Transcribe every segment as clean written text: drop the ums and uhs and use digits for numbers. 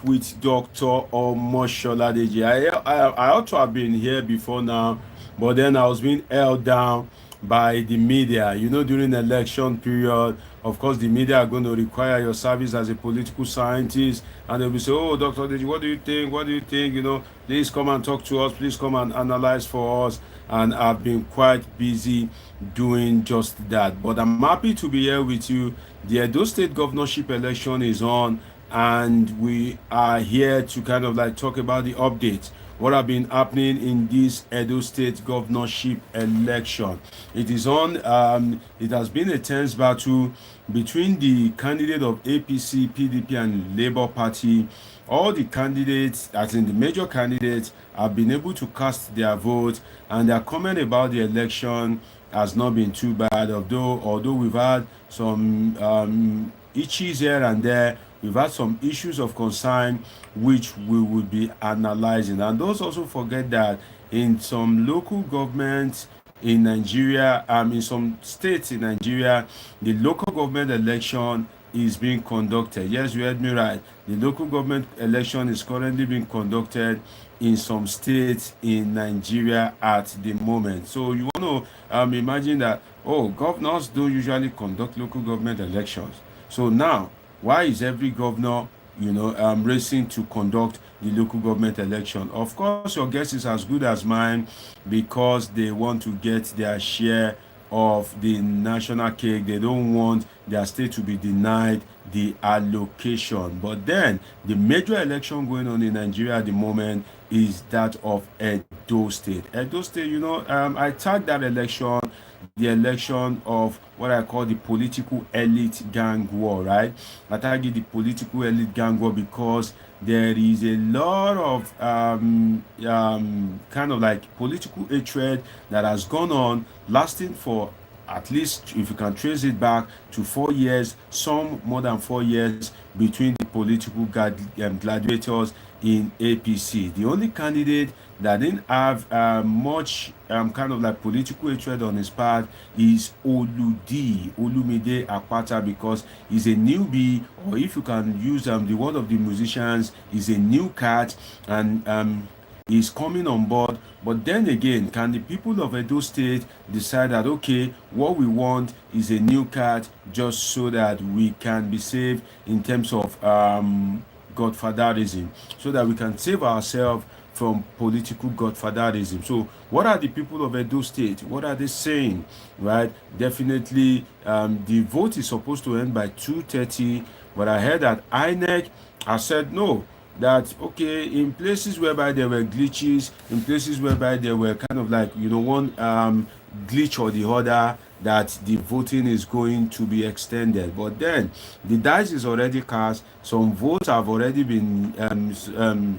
with Dr. Omosholadeji. I ought to have been here before now, but then I was being held down by the media. You know, during the election period, of course, the media are going to require your service as a political scientist, and they'll be saying, "Oh, Dr. Deji, what do you think? What do you think? You know, please come and talk to us. Please come and analyze for us." And I've been quite busy doing just that. But I'm happy to be here with you. The Edo State governorship election is on, and we are here to kind of like talk about the updates. What have been happening in this Edo State governorship election? It is on. It has been a tense battle between the candidate of APC, PDP, and Labour Party. All the candidates, as in the major candidates, have been able to cast their vote, and their comment about the election has not been too bad. Although we've had some issues here and there, we've had some issues of concern which we will be analyzing. And those also forget that in some local governments in Nigeria, in some states in Nigeria, the local government election is being conducted. Yes, you heard me right. The local government election is currently being conducted in some states in Nigeria at the moment. So you want to imagine that, oh, governors don't usually conduct local government elections. So now, why is every governor, racing to conduct the local government election? Of course, your guess is as good as mine, because they want to get their share of the national cake. They don't want their state to be denied the allocation. But then the major election going on in Nigeria at the moment is that of Edo State. Edo State, I tagged that election the election of what I call the political elite gang war, right? I target the political elite gang war because there is a lot of kind of like political hatred that has gone on, lasting for at least, if you can trace it back to 4 years, some more than 4 years, between the political gladiators in APC. The only candidate that didn't have much kind of like political hatred on his part is Olumide Akpata, because he's a newbie, or if you can use the word of the musicians, he's a new cat, and is coming on board. But then again, can the people of Edo State decide that, okay, what we want is a new cat, just so that we can be safe in terms of godfatherism, so that we can save ourselves from political godfatherism? So what are the people of Edo State, what are they saying, right? Definitely the vote is supposed to end by 2:30, but I heard that INEC has said no, that okay, in places whereby there were glitches, in places whereby there were kind of like one glitch or the other, that the voting is going to be extended. But then the dice is already cast. Some votes have already been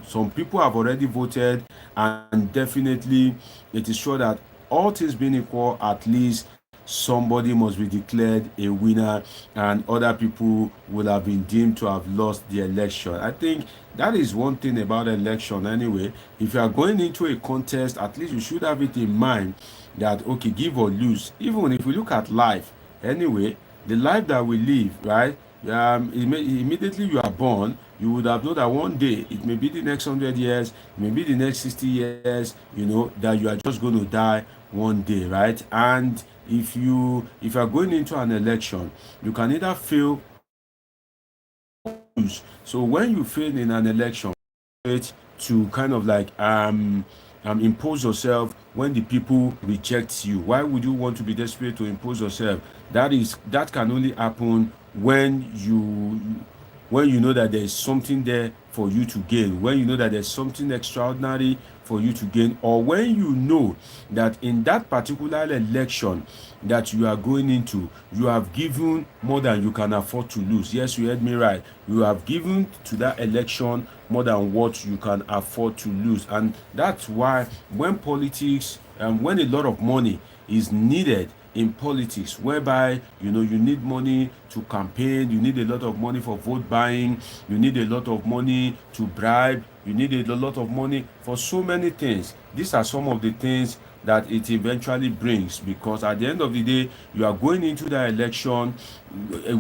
some people have already voted, and definitely it is sure that all things being equal, at least somebody must be declared a winner, and other people will have been deemed to have lost the election. I think that is one thing about election anyway. If you are going into a contest, at least you should have it in mind that, okay, give or lose. Even if we look at life anyway, the life that we live, right? Immediately you are born, you would have known that one day, it may be the next 100 years, it may be the next 60 years, that you are just going to die one day, right? And if you are going into an election, you can either fail or lose. So when you fail in an election, to kind of like impose yourself when the people reject you. Why would you want to be desperate to impose yourself? That can only happen when you know that there is something there for you to gain, when you know that there's something extraordinary for you to gain, or when you know that in that particular election that you are going into, you have given more than you can afford to lose. Yes, you heard me right. You have given to that election more than what you can afford to lose. And that's why when politics, when a lot of money is needed in politics, whereby you need money to campaign, you need a lot of money for vote buying, you need a lot of money to bribe, you need a lot of money for so many things. These are some of the things that it eventually brings, because at the end of the day, you are going into the election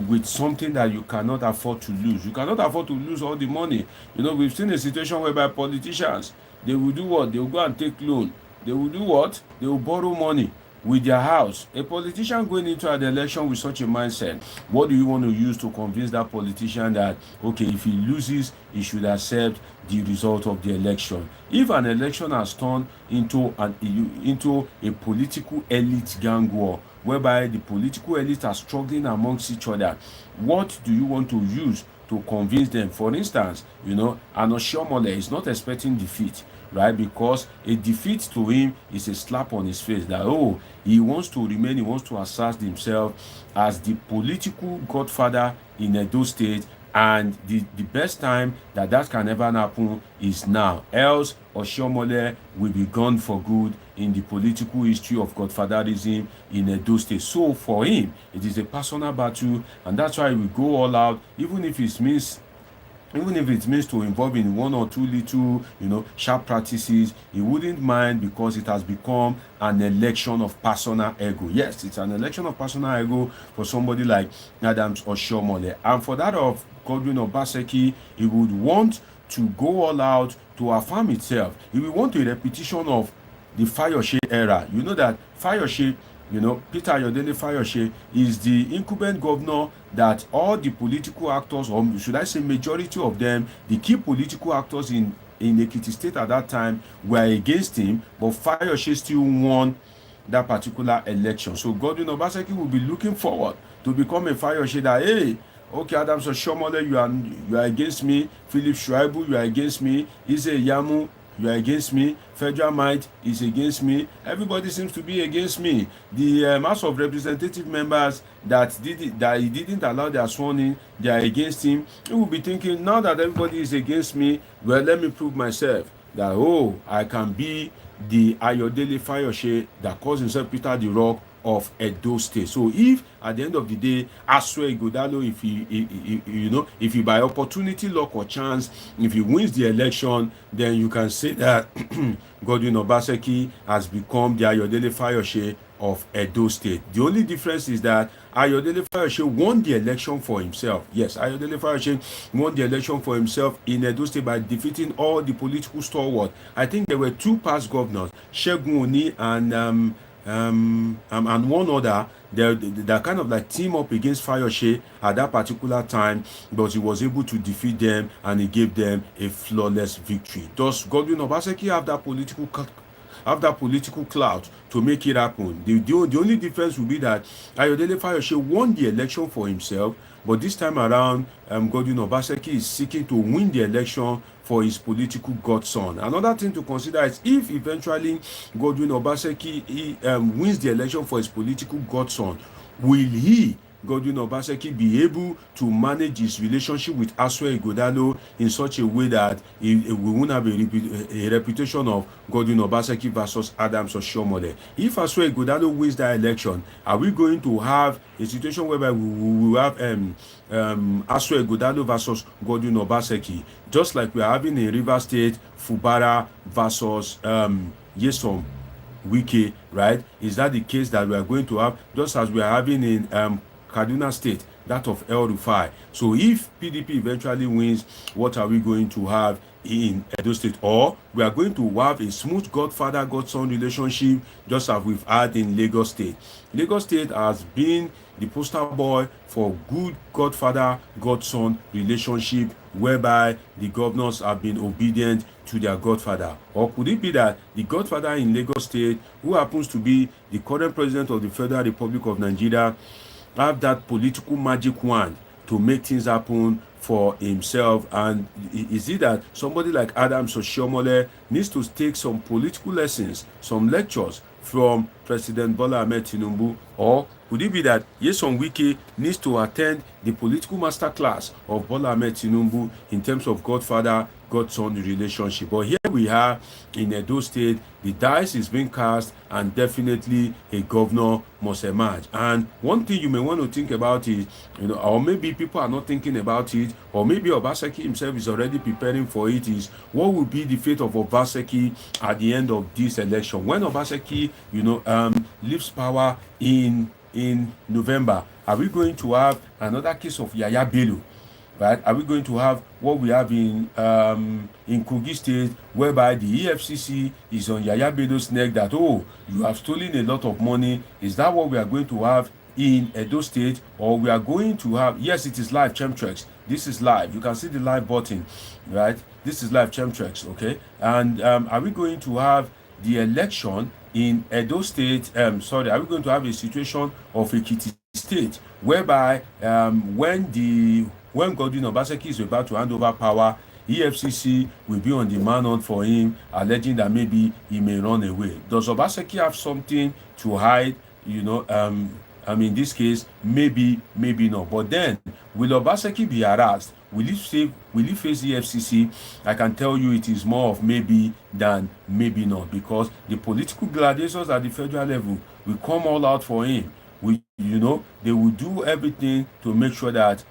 with something that you cannot afford to lose. You cannot afford to lose all the money. We've seen a situation whereby politicians, they will do what? They will go and take loan. They will do what? They will borrow money with their house. A politician going into an election with such a mindset, what do you want to use to convince that politician that, okay, if he loses, he should accept the result of the election? If an election has turned into a political elite gang war, whereby the political elite are struggling amongst each other, what do you want to use to convince them? For instance, an Oshiomhole is not expecting defeat, right? Because a defeat to him is a slap on his face that, he wants to remain, he wants to assert himself as the political godfather in Edo State, and the best time that can ever happen is now. Else, Oshiomhole will be gone for good in the political history of godfatherism in Edo State. So for him, it is a personal battle, and that's why we go all out, even if it means to involve in one or two little, sharp practices, he wouldn't mind, because it has become an election of personal ego. Yes, it's an election of personal ego for somebody like Adams Oshiomhole. And for that of Godwin Obaseki, he would want to go all out to affirm itself. He will want a repetition of the Fayose era. You know that Fayose, Peter Ayodele Fayose, is the incumbent governor that all the political actors, or should I say majority of them, the key political actors in Ekiti State at that time, were against him, but Fayose still won that particular election. So Godwin Obaseki will be looking forward to become a Fayose that, hey, okay, Adams Oshiomhole, you are against me. Philip Shuaibu, you are against me. Ise Yamu, you are against me. Federal Might is against me. Everybody seems to be against me. The House of Representative members that he didn't allow their sworn in, they are against him. He will be thinking, now that everybody is against me, well, let me prove myself that, I can be the Ayodele Fayose that calls himself Peter the Rock of Edo State. So if at the end of the day, Asue Ighodalo, if he by opportunity, luck or chance, if he wins the election, then you can say that Godwin Obaseki has become the Ayodele Fayose of Edo State. The only difference is that Ayodele Fayose won the election for himself. Yes, Ayodele Fayose won the election for himself in Edo State by defeating all the political stalwarts. I think there were two past governors, Segun Oni and one other. They kind of like team up against Fayose at that particular time, but he was able to defeat them, and he gave them a flawless victory. Does Godwin Obaseki have that political clout to make it happen? The only difference will be that Ayodele Fayose won the election for himself, but this time around, Godwin Obaseki is seeking to win the election for his political godson. Another thing to consider is, if eventually Godwin Obaseki wins the election for his political godson, will he, Godwin Obaseki, be able to manage his relationship with Asue Ighodalo in such a way that we won't have a reputation of Godwin Obaseki versus Adams Oshiomhole? If Asue Ighodalo wins that election, are we going to have a situation whereby we will have Asue Ighodalo versus Godwin Obaseki, just like we are having in Rivers State, Fubara versus Nyesom Wike, right? Is that the case that we are going to have, just as we are having in Kaduna State, that of El Rufai? So if PDP eventually wins, what are we going to have in Edo State? Or we are going to have a smooth godfather-godson relationship, just as we've had in Lagos State. Lagos State has been the poster boy for good godfather-godson relationship, whereby the governors have been obedient to their godfather. Or could it be that the godfather in Lagos State, who happens to be the current president of the Federal Republic of Nigeria, have that political magic wand to make things happen for himself? And is it that somebody like Adams Oshiomhole needs to take some political lessons, some lectures from President Bola Ahmed Tinubu? Or could it be that Nyesom Wike needs to attend the political masterclass of Bola Ahmed Tinubu in terms of godfather-godson relationship? But here we are in Edo State, the dice is being cast, and definitely a governor must emerge. And one thing you may want to think about is, or maybe people are not thinking about it, or maybe Obaseki himself is already preparing for it, is what will be the fate of Obaseki at the end of this election? When Obaseki, leaves power in November, are we going to have another case of Yaya Bello? Right? Are we going to have what we have in Kogi State, whereby the EFCC is on Yaya Bello's neck that, oh, you have stolen a lot of money? Is that what we are going to have in Edo State? Or we are going to have, yes, it is live, Chemtrex. This is live. You can see the live button, right? This is live, Chemtrex, okay? And are we going to have the election in Edo State? Are we going to have a situation of Ekiti State, whereby when Godwin Obaseki is about to hand over power, EFCC will be on the manhunt for him, alleging that maybe he may run away. Does Obaseki have something to hide? In this case, maybe not. But then, will Obaseki be harassed? Will he face EFCC? I can tell you it is more of maybe than maybe not, because the political gladiators at the federal level will come all out for him. They will do everything to make sure that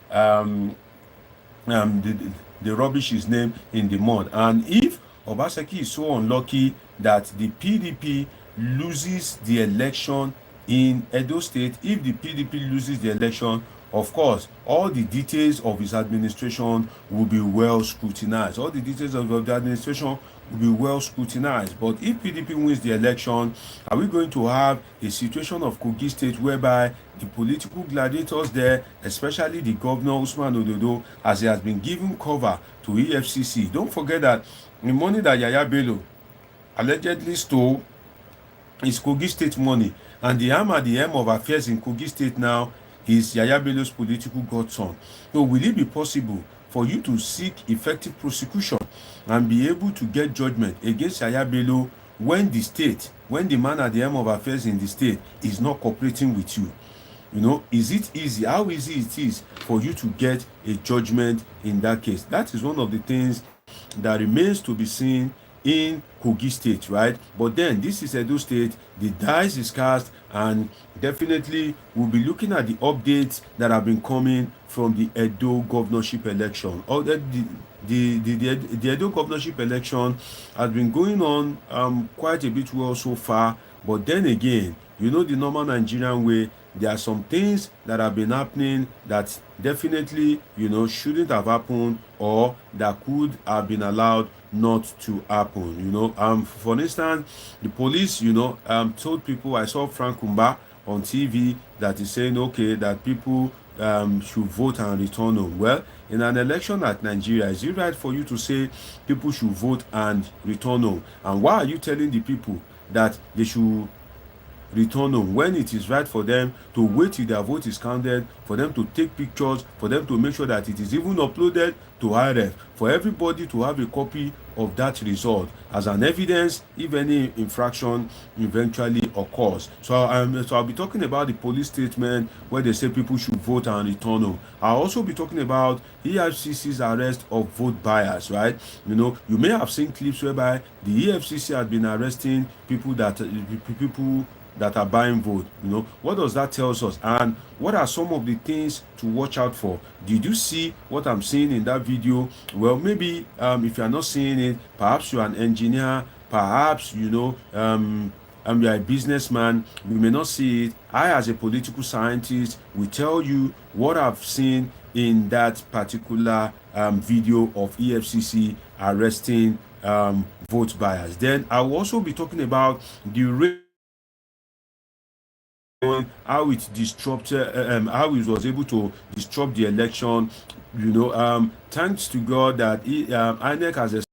the rubbish is named in the mud. And if Obaseki is so unlucky that the PDP loses the election in Edo State, if the PDP loses the election, of course, all the details of his administration will be well scrutinized. All the details of the administration will be well scrutinized. But if PDP wins the election, are we going to have a situation of Kogi State whereby the political gladiators there, especially the governor Usman Ododo, as he has been given cover to EFCC? Don't forget that the money that Yaya Bello allegedly stole is Kogi State money, and the arm at the helm of affairs in Kogi State now is Yaya Bello's political godson. So will it be possible for you to seek effective prosecution and be able to get judgment against Yaya Bello when the man at the helm of affairs in the state is not cooperating with you? Is it easy? How easy it is for you to get a judgment in that case? That is one of the things that remains to be seen in Kogi State, right? But then this is Edo State, the dice is cast, and definitely we'll be looking at the updates that have been coming from the Edo governorship election. The Edo governorship election has been going on quite a bit well so far, but then again, the normal Nigerian way, there are some things that have been happening that definitely, shouldn't have happened, or that could have been allowed not to happen. For instance, the police, told people, I saw Frank Kumba on TV that is saying, okay, that people should vote and return home. Well, in an election at Nigeria, is it right for you to say people should vote and return home? And why are you telling the people that they should return home when it is right for them to wait till their vote is counted, for them to take pictures, for them to make sure that it is even uploaded to IRF, for everybody to have a copy of that result as an evidence if any infraction eventually occurs? So I'll be talking about the police statement where they say people should vote and return home. I'll also be talking about EFCC's arrest of vote buyers, right? You may have seen clips whereby the EFCC has been arresting people that are buying vote. What does that tell us? And what are some of the things to watch out for? Did you see what I'm seeing in that video? Well, maybe if you're not seeing it, perhaps you're an engineer, perhaps you're a businessman, you may not see it. I, as a political scientist, will tell you what I've seen in that particular video of EFCC arresting vote buyers. Then I will also be talking about the how it disrupted, how it was able to disrupt the election. Thanks to God that INEC has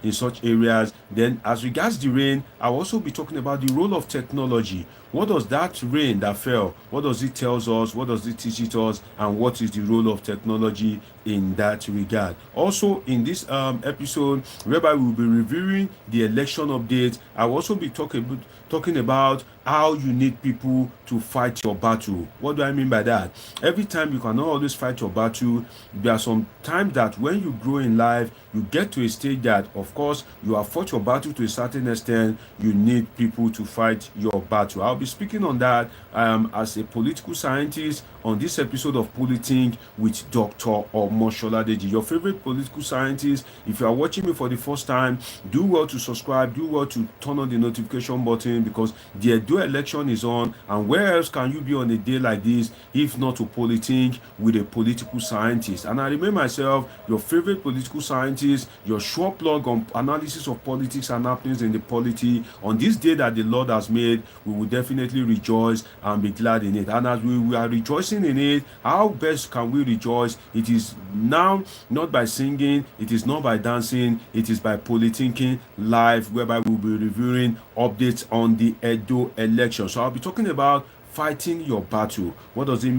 in such areas. Then, as regards the rain, I'll also be talking about the role of technology What does that rain that fell, what does it tell us? What does it teach it us? And what is the role of technology in that regard? Also, in this episode, whereby we'll be reviewing the election update, I will also be talking about how you need people to fight your battle. What do I mean by that? Every time you cannot always fight your battle. There are some times that when you grow in life, you get to a stage that, of course, you have fought your battle to a certain extent. You need people to fight your battle. I'll be speaking on that as a political scientist on this episode of Politing with Dr. Omosholadeji, your favorite political scientist. If you are watching me for the first time, do well to subscribe, do well to turn on the notification button, because the Edo election is on, and where else can you be on a day like this if not to Politing with a political scientist? And I remain myself your favorite political scientist, your sure plug on analysis of politics and happenings in the polity. On this day that the Lord has made, we will definitely rejoice and be glad in it. And as we are rejoicing in it, how best can we rejoice? It is now not by singing, it is not by dancing, it is by politicking live, whereby we'll be reviewing updates on the Edo election. So I'll be talking about fighting your battle. What does it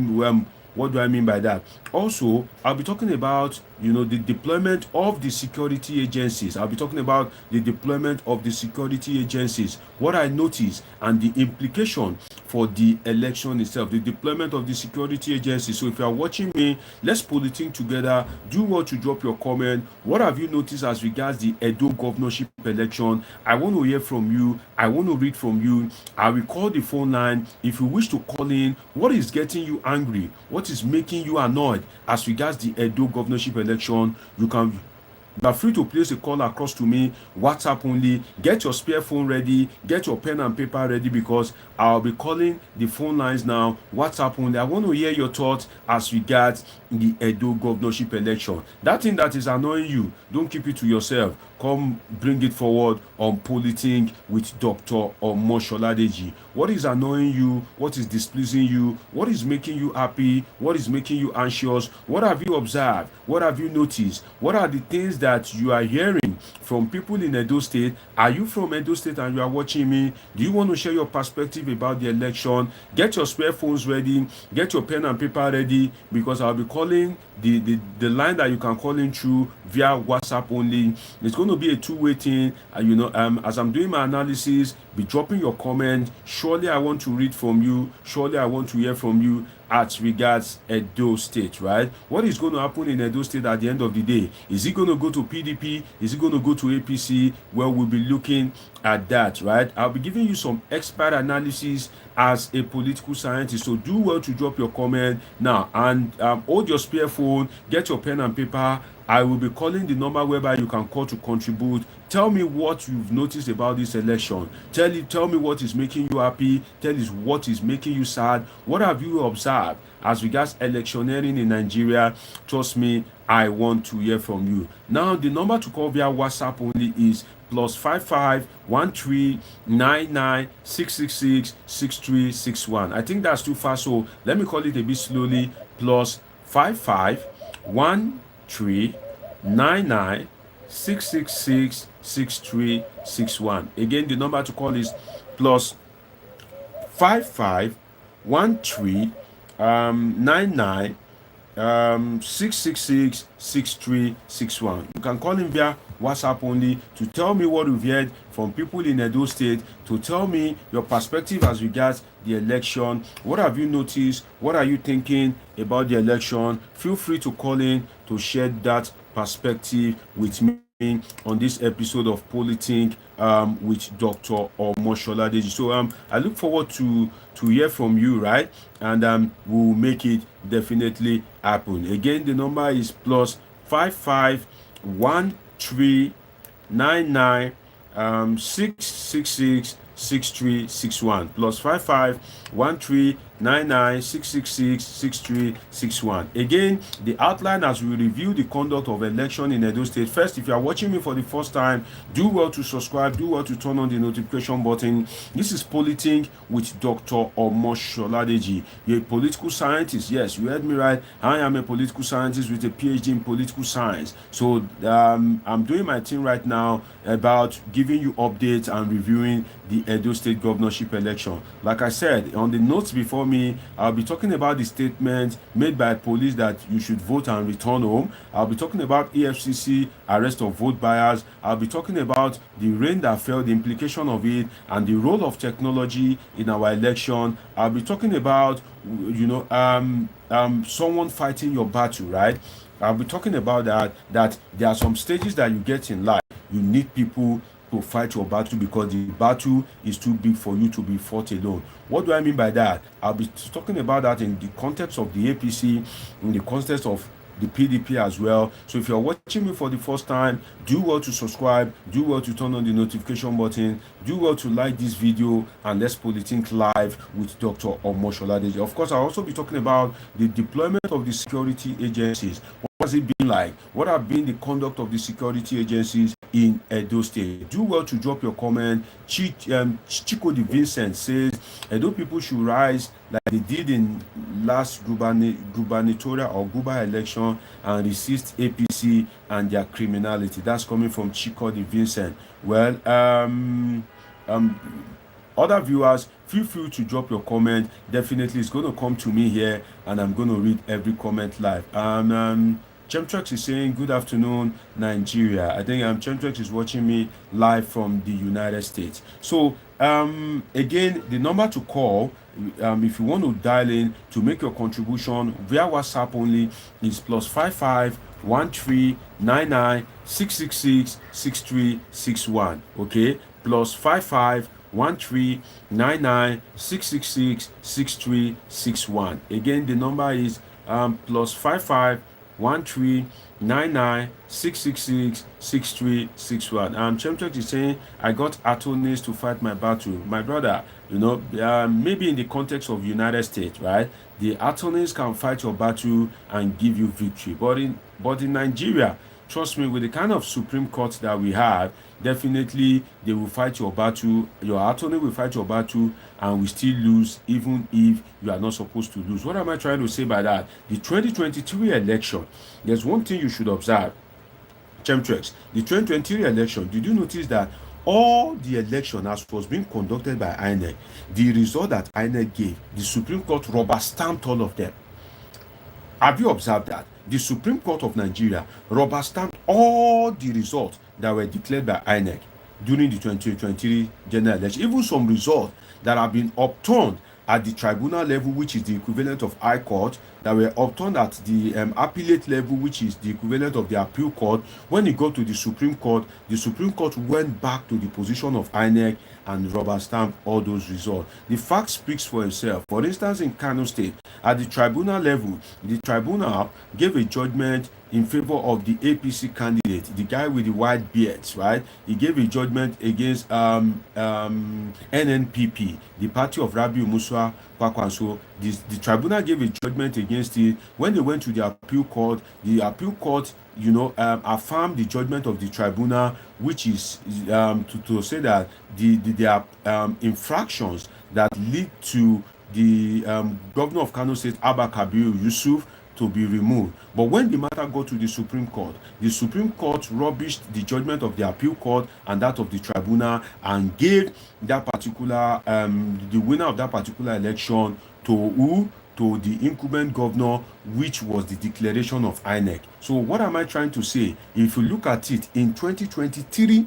what do I mean by that? Also, I'll be talking about, the deployment of the security agencies. I'll be talking about the deployment of the security agencies, what I noticed, and the implication for the election itself, the deployment of the security agencies. So if you are watching me, let's politic together. Do well to drop your comment. What have you noticed as regards the Edo governorship election? I want to hear from you. I want to read from you. I will call the phone line. If you wish to call in, what is getting you angry? What is making you annoyed as regards the Edo governorship election? You are free to place a call across to me, WhatsApp only. Get your spare phone ready, get your pen and paper ready, because I'll be calling the phone lines now, WhatsApp only. I want to hear your thoughts as regards the Edo governorship election. That thing that is annoying you, don't keep it to yourself. Come bring it forward on Politing with Dr. Omosholadeji. What is annoying you? What is displeasing you? What is making you happy? What is making you anxious? What have you observed? What have you noticed? What are the things that you are hearing from people in Edo State? Are you from Edo State and you are watching me? Do you want to share your perspective about the election? Get your spare phones ready. Get your pen and paper ready, because I'll be calling the line that you can call in through via WhatsApp only. It's going to be a two-way thing. As I'm doing my analysis, be dropping your comment. Surely I want to read from you. Surely I want to hear from you as regards Edo State, right? What is going to happen in Edo State at the end of the day? Is it going to go to PDP? Is it going to go to APC? Well, we'll be looking at that, right? I'll be giving you some expert analysis as a political scientist. So do well to drop your comment now, and hold your spare phone, get your pen and paper. I will be calling the number whereby you can call to contribute. Tell me what you've noticed about this election. Tell me what is making you happy. Tell us what is making you sad. What have you observed as regards electioneering in Nigeria? Trust me, I want to hear from you. Now, the number to call via WhatsApp only is +55 13 99 666 6361. I think that's too fast, so let me call it a bit slowly. +55 13 99 666 6361. Again, the number to call is +55 13 99 666 6361. You can call in via WhatsApp only to tell me what you've heard from people in Edo State, to tell me your perspective as regards the election. What have you noticed? What are you thinking about the election? Feel free to call in to share that perspective with me on this episode of Politing with Dr. Omosholadeji. So I look forward to hear from you, right? And we'll make it definitely happen. Again, the number is +55 13 99 666 6361. +55 13 666 Again, the outline as we review the conduct of election in Edo State. First, if you are watching me for the first time, do well to subscribe, do well to turn on the notification button. This is Politing with Dr. Omosholadeji. You're a political scientist. Yes, you heard me right. I am a political scientist with a PhD in political science. So I'm doing my thing right now about giving you updates and reviewing the Edo State governorship election. Like I said, on the notes before me, I'll be talking about the statement made by police that you should vote and return home. I'll be talking about EFCC arrest of vote buyers. I'll be talking about the rain that fell, the implication of it, and the role of technology in our election. I'll be talking about, someone fighting your battle, right? I'll be talking about that there are some stages that you get in life. You need people to fight your battle because the battle is too big for you to be fought alone. What do I mean by that? I'll be talking about that in the context of the APC, in the context of the PDP as well. So if you're watching me for the first time, do well to subscribe, do well to turn on the notification button, do well to like this video, and let's Politing live with Dr. Omosholadeji. Of course, I'll also be talking about the deployment of the security agencies. What has it been like? What have been the conduct of the security agencies in Edo State? Do well to drop your comment. Chico de Vincent says Edo people should rise like they did in last gubernatorial or guber election and resist APC and their criminality. That's coming from Chico de Vincent. Well, other viewers, feel free to drop your comment. Definitely, it's going to come to me here, and I'm going to read every comment live. Chemtrex is saying, good afternoon, Nigeria. I think Chemtrex is watching me live from the United States. So, again, the number to call, if you want to dial in to make your contribution via WhatsApp only, is +55 1399 666 6361. Okay, +55 1399 666 6361. Again, the number is +55 1399 666 6361. Chemtrex is saying, I got attorneys to fight my battle. My brother, maybe in the context of United States, right? The attorneys can fight your battle and give you victory. But in Nigeria, trust me, with the kind of Supreme Court that we have, definitely they will fight your battle. Your attorney will fight your battle and will still lose, even if you are not supposed to lose. What am I trying to say by that? The 2023 election, there's one thing you should observe. Chemtrex, the 2023 election, did you notice that all the election as was being conducted by INEC, the result that INEC gave, the Supreme Court rubber stamped all of them? Have you observed that? The Supreme Court of Nigeria rubber stamped all the results that were declared by INEC during the 2023 general election. Even some results that have been upturned at the tribunal level, which is the equivalent of High Court, that were upturned at the appellate level, which is the equivalent of the appeal court. When it got to the Supreme Court went back to the position of INEC and rubber stamped all those results. The fact speaks for itself. For instance, in Kano State, at the tribunal level, the tribunal gave a judgment in favor of the APC candidate, the guy with the white beards, right? He gave a judgment against NNPP, the party of Rabiu Musa Kwakwanso. The tribunal gave a judgment against it. When they went to the appeal court affirmed the judgment of the tribunal, which is to say that there are infractions that lead to the governor of Kano State, Abba Kabir Yusuf, to be removed. But when the matter got to the Supreme Court rubbished the judgment of the appeal court and that of the tribunal and gave that particular the winner of that particular election to who? To the incumbent governor, which was the declaration of INEC. So what am I trying to say? If you look at it, in 2023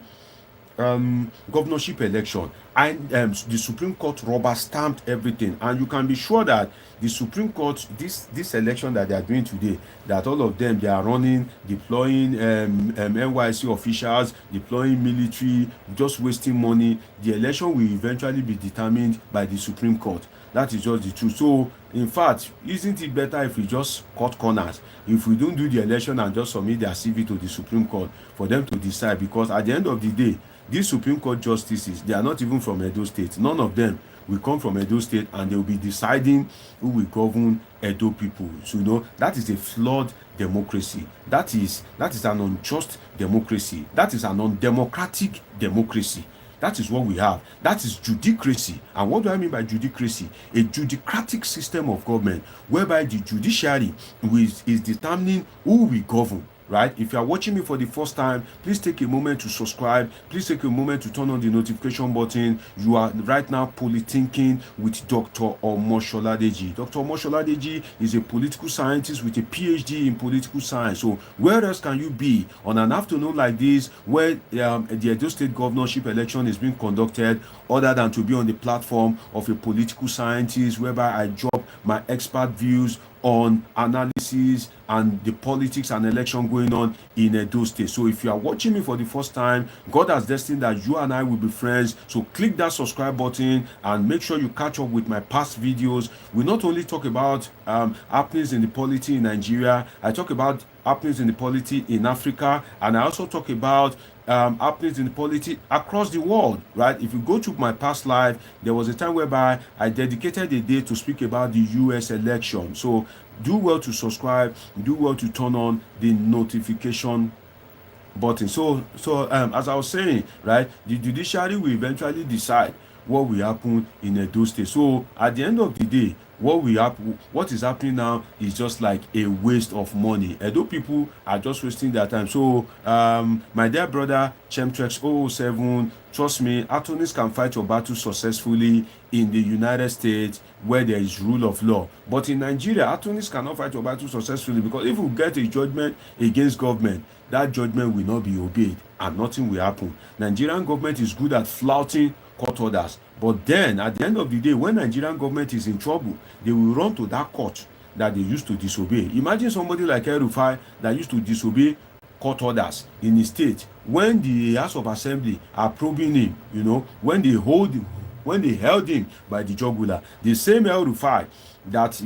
governorship election, the Supreme Court rubber stamped everything, and you can be sure that the Supreme Court, this election that they are doing today, that all of them, they are running, deploying NYC officials, deploying military, just wasting money. The election will eventually be determined by the Supreme Court. That is just the truth. So in fact, isn't it better if we just cut corners, if we don't do the election and just submit their CV to the Supreme Court for them to decide? Because at the end of the day, these Supreme Court justices, they are not even from Edo State. None of them will come from Edo State and they will be deciding who will govern Edo people. So that is a flawed democracy. That is an unjust democracy. That is an undemocratic democracy. That is what we have. That is judicracy. And what do I mean by judicracy? A judicratic system of government whereby the judiciary is determining who will govern. Right? If you are watching me for the first time, please take a moment to subscribe. Please take a moment to turn on the notification button. You are right now politinking with Dr. Omosholadeji. Dr. Omosholadeji is a political scientist with a PhD in political science. So where else can you be on an afternoon like this where the Edo State governorship election is being conducted other than to be on the platform of a political scientist whereby I drop my expert views on analysis and the politics and election going on in Edo State. So if you are watching me for the first time, God has destined that you and I will be friends. So click that subscribe button and make sure you catch up with my past videos. We not only talk about happenings in the polity in Nigeria, I talk about happenings in the polity in Africa, and I also talk about happenings in the polity across the world, right? If you go to my past life, there was a time whereby I dedicated a day to speak about the US election. So do well to subscribe, do well to turn on the notification button. So as I was saying, right, the judiciary will eventually decide what will happen in Edo State. So at the end of the day, what is happening now is just like a waste of money. Edo people are just wasting their time. So my dear brother Chemtrex 007, trust me, attorneys can fight your battle successfully in the United States where there is rule of law. But in Nigeria, attorneys cannot fight your battle successfully because if we get a judgment against government, that judgment will not be obeyed and nothing will happen. Nigerian government is good at flouting court orders. But then, at the end of the day, when Nigerian government is in trouble, they will run to that court that they used to disobey. Imagine somebody like El-Rufai that used to disobey court orders in his state. When the House of Assembly are probing him, when they held him by the jugular, the same El-Rufai that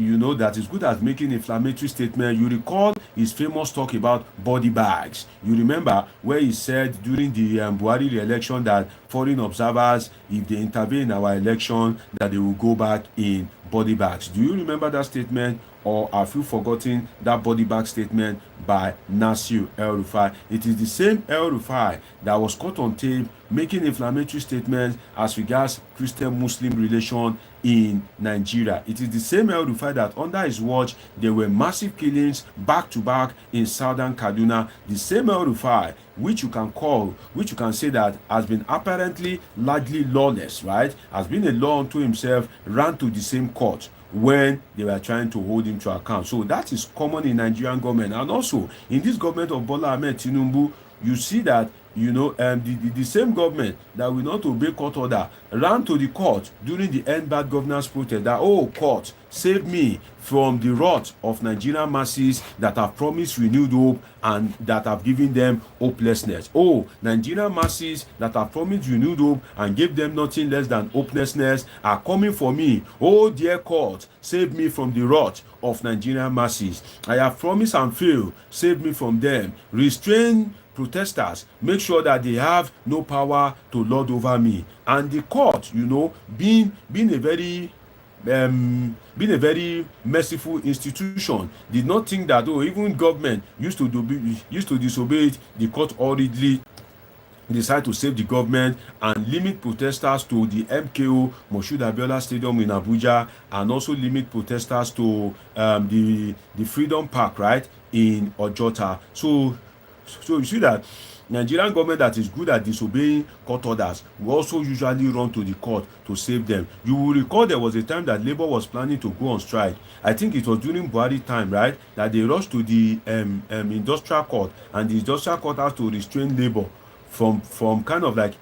is good at making inflammatory statement. You recall his famous talk about body bags. You remember where he said during the Buhari re-election that foreign observers, if they intervene in our election, that they will go back in body bags. Do you remember that statement, or have you forgotten that body bag statement by Nasir El-Rufai? It is the same El-Rufai that was caught on tape making inflammatory statements as regards Christian-Muslim relation in Nigeria. It is the same El-Rufai that under his watch there were massive killings back to back in southern Kaduna. The same El-Rufai which you can say that has been apparently largely lawless, right? Has been a law unto himself, ran to the same court when they were trying to hold him to account. So that is common in Nigerian government. And also in this government of Bola Ahmed Tinubu, you see that the same government that will not obey court order ran to the court during the End Bad Governance protest that, oh, court, save me from the wrath of Nigerian masses that have promised renewed hope and that have given them hopelessness. Oh, Nigerian masses that have promised renewed hope and gave them nothing less than hopelessness are coming for me. Oh, dear court, save me from the wrath of Nigerian masses. I have promised and failed. Save me from them. Restrain protesters, make sure that they have no power to lord over me. And the court, being a very merciful institution, did not think that even government used to disobey it. The court hurriedly decide to save the government and limit protesters to the MKO Moshood Abiola Stadium in Abuja, and also limit protesters to the Freedom Park, right, in Ojota. So you see that Nigerian government that is good at disobeying court orders will also usually run to the court to save them. You will recall there was a time that Labour was planning to go on strike. I think it was during Buhari time, right, that they rushed to the industrial court, and the industrial court has to restrain Labour from kind of like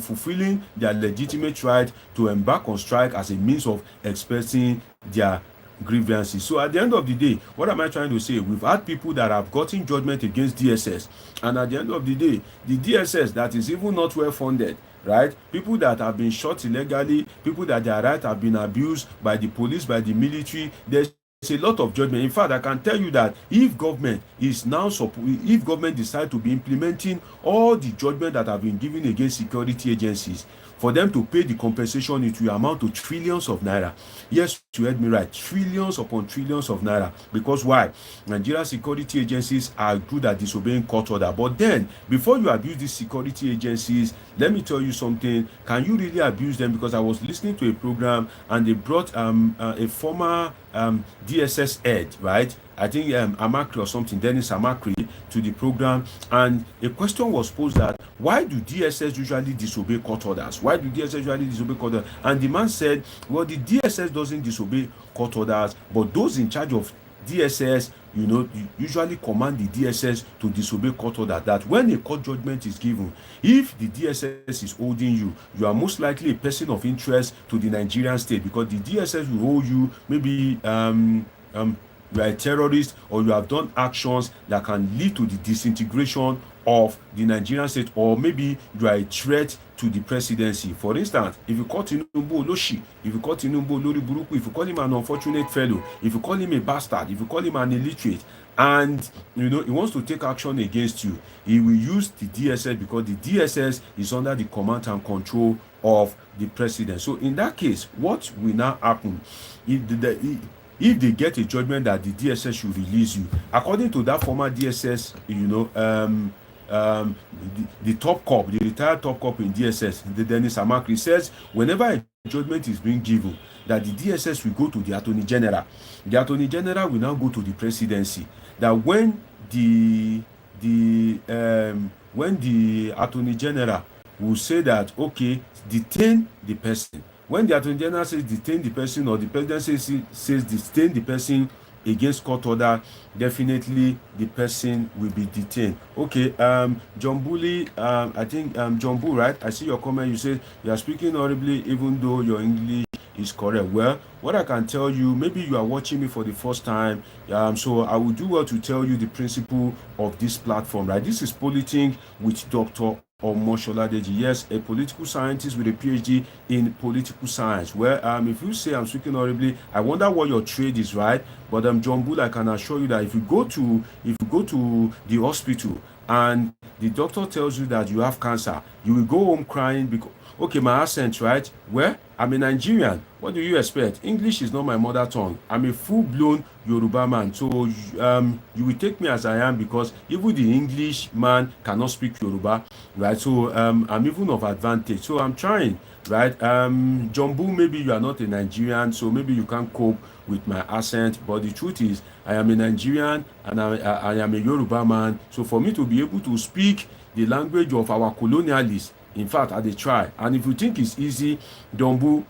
fulfilling their legitimate right to embark on strike as a means of expressing their grievances. So at the end of the day, what am I trying to say? We've had people that have gotten judgment against DSS, and at the end of the day, the DSS that is even not well funded, right? People that have been shot illegally, people that their rights have been abused by the police, by the military. There's a lot of judgment. In fact, I can tell you that if government decide to be implementing all the judgment that have been given against security agencies for them to pay the compensation, it will amount to trillions of naira. Yes, you heard me right, trillions upon trillions of naira. Because why? Nigerian security agencies are good at disobeying court order. But then, before you abuse these security agencies, let me tell you something. Can you really abuse them? Because I was listening to a program and they brought a former DSS head, right? I think Amakri or something, Dennis Amakri, to the program, and a question was posed that why do DSS usually disobey court orders? Why do DSS usually disobey court orders? And the man said, well, the DSS doesn't disobey court orders, but those in charge of DSS, usually command the DSS to disobey court order. That when a court judgment is given, if the DSS is holding you, you are most likely a person of interest to the Nigerian state, because the DSS will hold you, maybe you are a terrorist, or you have done actions that can lead to the disintegration of the Nigerian state, or maybe you are a threat to the presidency. For instance, if you call Tinubu Oloshi, if you call Tinubu Lori Buruku, if you call him an unfortunate fellow, if you call him a bastard, if you call him an illiterate, and he wants to take action against you, he will use the DSS, because the DSS is under the command and control of the president. So in that case, what will now happen if they get a judgment that the DSS should release you? According to that former DSS, the top cop, the retired top cop in DSS, the Dennis Amakri, says whenever a judgment is being given, that the DSS will go to the Attorney General. The Attorney General will now go to the presidency. That when the Attorney General will say that, okay, detain the person. When the Attorney General says detain the person, or the President says detain the person against court order, definitely the person will be detained. Okay, John Bully, I think John Bull, right? I see your comment. You said you are speaking horribly even though your English is correct. Well, what I can tell you, maybe you are watching me for the first time, so I will do well to tell you the principle of this platform, right? This is Politing with Dr. Omosholadeji. Yes, a political scientist with a PhD in political science. Well, if you say I'm speaking horribly, I wonder what your trade is, right? But John Bull, I can assure you that if you go to the hospital and the doctor tells you that you have cancer, you will go home crying because, okay, my accent, right? Well, I'm a Nigerian. What do you expect? English is not my mother tongue. I'm a full-blown Yoruba man. So you will take me as I am, because even the English man cannot speak Yoruba, right? So I'm even of advantage. So I'm trying, right? John Bull, maybe you are not a Nigerian, so maybe you can't cope with my accent. But the truth is, I am a Nigerian and I am a Yoruba man. So for me to be able to speak the language of our colonialists, in fact, I dey try. And if you think it's easy, Dombu,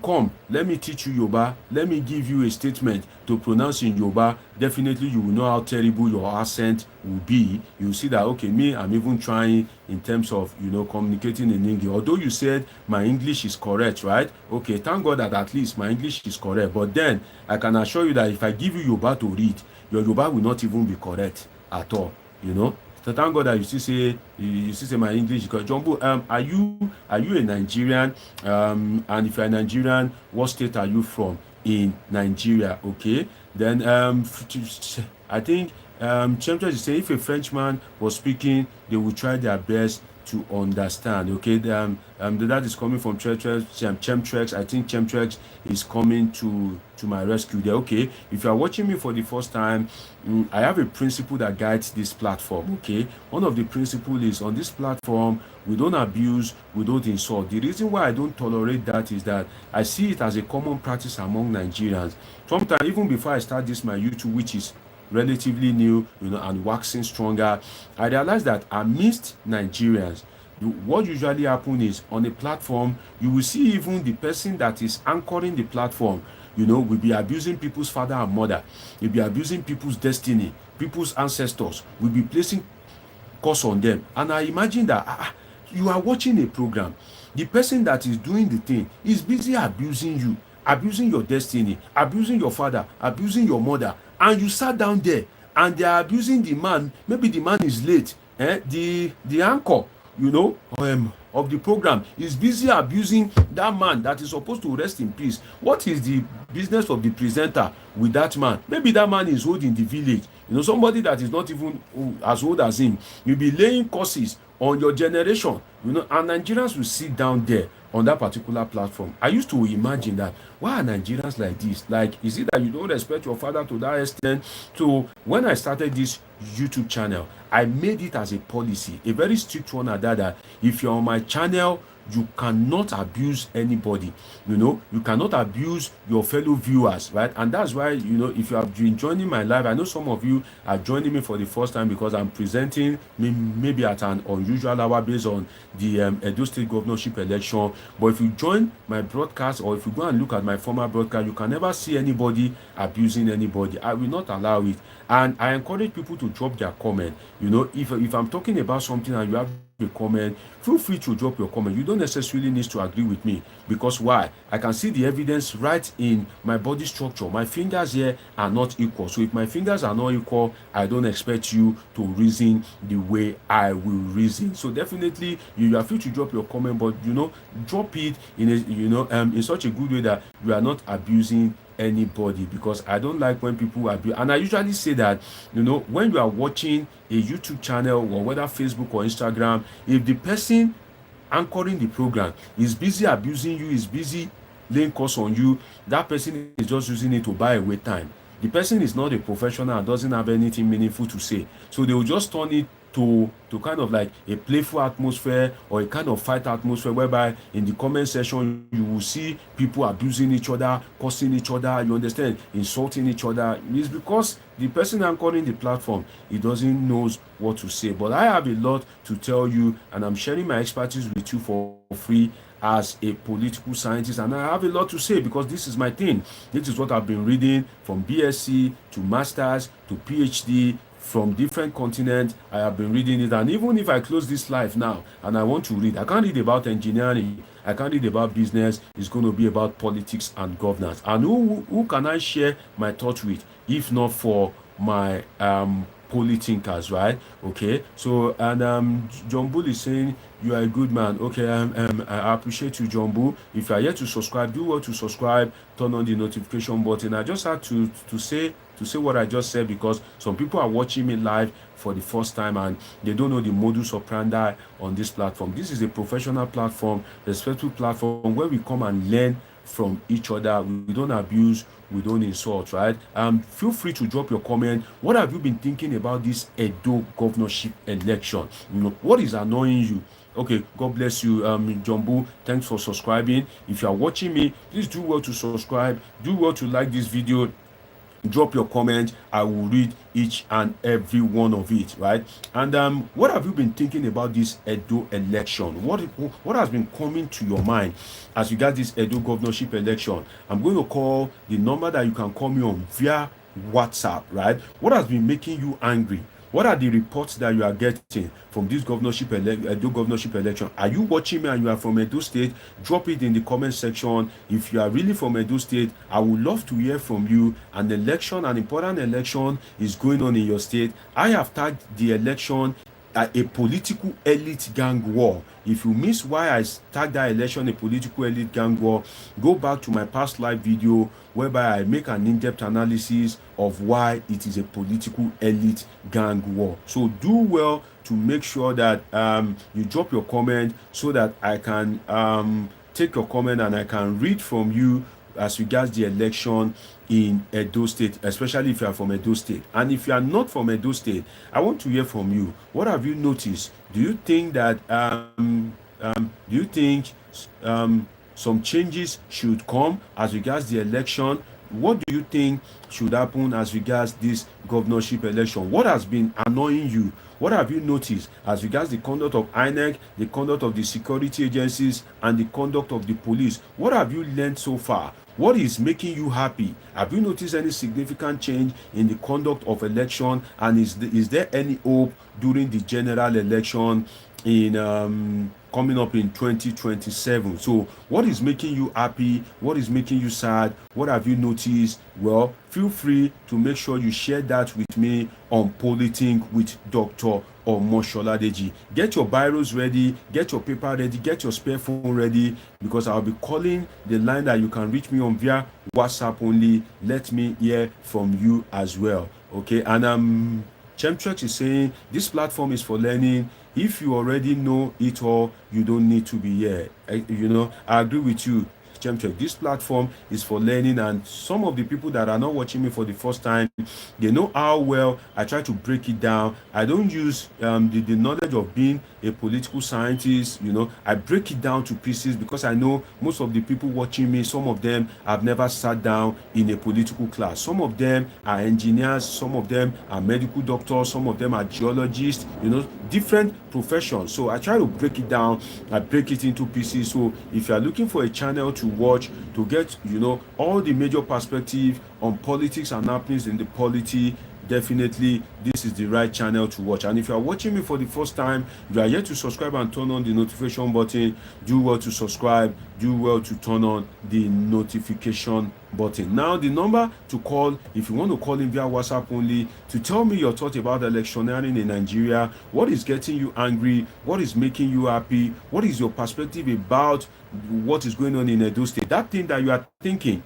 come, let me teach you Yoruba. Let me give you a statement to pronounce in Yoruba. Definitely, you will know how terrible your accent will be. You see that, okay, me, I'm even trying in terms of, communicating in English. Although you said my English is correct, right? Okay, thank God that at least my English is correct. But then, I can assure you that if I give you Yoruba to read, your Yoruba will not even be correct at all, So thank God that you still say my English. Because Jumbo, are you a Nigerian? And if you're a Nigerian, what state are you from in Nigeria? Okay. Then I think Chemtrails is saying if a Frenchman was speaking, they would try their best to understand. Okay. That is coming from Chemtrails. I think Chemtrails is coming to my rescue there. Okay, if you are watching me for the first time, I have a principle that guides this platform. Okay, one of the principles is, on this platform we don't abuse, we don't insult. The reason why I don't tolerate that is that I see it as a common practice among Nigerians. Sometimes, even before I start this my YouTube, which is relatively new, and waxing stronger, I realized that amidst Nigerians, what usually happens is, on a platform, you will see even the person that is anchoring the platform, will be abusing people's father and mother, will be abusing people's destiny, people's ancestors, will be placing curse on them. And I imagine that you are watching a program, the person that is doing the thing is busy abusing you, abusing your destiny, abusing your father, abusing your mother, and you sat down there and they are abusing the man. Maybe the man is late, the anchor of the program is busy abusing that man that is supposed to rest in peace. What is the business of the presenter with that man? Maybe that man is old in the village, somebody that is not even as old as him. You'll be laying curses on your generation, you know, and Nigerians will sit down there on that particular platform. I used to imagine that, why are Nigerians like this? Like, is it that you don't respect your father to that extent? So when I started this YouTube channel, I made it as a policy, a very strict one at that if you're on my channel, you cannot abuse anybody. You know, you cannot abuse your fellow viewers, right? And that's why, you know, if you have been joining my live, I know some of you are joining me for the first time because I'm presenting maybe at an unusual hour based on the Edo State governorship election. But if you join my broadcast, or if you go and look at my former broadcast, you can never see anybody abusing anybody. I will not allow it. And I encourage people to drop their comment. You know, if I'm talking about something and you have a comment, feel free to drop your comment. You don't necessarily need to agree with me, because why? I can see the evidence right in my body structure. My fingers here are not equal. So if my fingers are not equal, I don't expect you to reason the way I will reason. So definitely you are free to drop your comment, but you know, drop it in a, you know, in such a good way that you are not abusing anybody, because I don't like when people abuse. And I usually say that, you know, when you are watching a YouTube channel, or whether Facebook or Instagram, if the person anchoring the program is busy abusing you, is busy laying curse on you, that person is just using it to buy away time. The person is not a professional and doesn't have anything meaningful to say, so they will just turn it to kind of like a playful atmosphere, or a kind of fight atmosphere, whereby in the comment section you will see people abusing each other, cursing each other, you understand, insulting each other. It's because the person anchoring the platform, he doesn't knows what to say. But I have a lot to tell you, and I'm sharing my expertise with you for free as a political scientist, and I have a lot to say because this is my thing. This is what I've been reading, from BSc to masters to PhD, from different continents. I have been reading it, and even if I close this live now and I want to read, I can't read about engineering, I can't read about business. It's going to be about politics and governance. And who can I share my thoughts with if not for my polythinkers, right? Okay, so, and John Bull is saying you are a good man. Okay, I appreciate you, John Bull. If you are yet to subscribe, do well to subscribe, turn on the notification button. I just had to say what I just said, because some people are watching me live for the first time and they don't know the modus operandi on this platform. This is a professional platform, respectful platform, where we come and learn from each other. We don't abuse, we don't insult, right? Feel free to drop your comment. What have you been thinking about this Edo governorship election? You know, what is annoying you? Okay, God bless you, Jumbo. Thanks for subscribing. If you are watching me, please do well to subscribe, do well to like this video, drop your comment. I will read each and every one of it, right? And what have you been thinking about this Edo election? What has been coming to your mind as you got this Edo governorship election? I'm going to call the number that you can call me on via WhatsApp, right? What has been making you angry? What are the reports that you are getting from this Edo governorship election? Are you watching me and you are from Edo State? Drop it in the comment section. If you are really from Edo State, I would love to hear from you. An important election is going on in your state. I have tagged the election a political elite gang war. If you miss why I tagged that election a political elite gang war, go back to my past live video whereby I make an in-depth analysis of why it is a political elite gang war. So do well to make sure that you drop your comment so that I can take your comment and I can read from you as regards the election in Edo State, especially if you are from Edo State. And if you are not from Edo State, I want to hear from you. What have you noticed? Do you think that some changes should come as regards the election? What do you think should happen as regards this governorship election? What has been annoying you? What have you noticed as regards the conduct of INEC, the conduct of the security agencies, and the conduct of the police? What have you learned so far? What is making you happy? Have you noticed any significant change in the conduct of election? And is there any hope during the general election in coming up in 2027? So what is making you happy? What is making you sad? What have you noticed? Well, feel free to make sure you share that with me on Polythink with Dr. Omosholadeji. Get your biros ready, get your paper ready, get your spare phone ready, because I'll be calling the line that you can reach me on via WhatsApp only. Let me hear from you as well. Okay, and Chemtrex is saying this platform is for learning. If you already know it all, you don't need to be here. I agree with you. This platform is for learning, and some of the people that are not watching me for the first time, they know how well I try to break it down. I don't use the knowledge of being a political scientist. I break it down to pieces because I know most of the people watching me, some of them have never sat down in a political class. Some of them are engineers, some of them are medical doctors, some of them are geologists, different professions. So I try to break it down. I break it into pieces. So if you are looking for a channel to watch to get all the major perspective on politics and happenings in the polity, definitely this is the right channel to watch. And if you are watching me for the first time, you are yet to subscribe and turn on the notification button, do well to subscribe, do well to turn on the notification button. Now the number to call, if you want to call in via WhatsApp only, to tell me your thought about electioneering in Nigeria, what is getting you angry, what is making you happy, what is your perspective about what is going on in Edo State, that thing that you are thinking,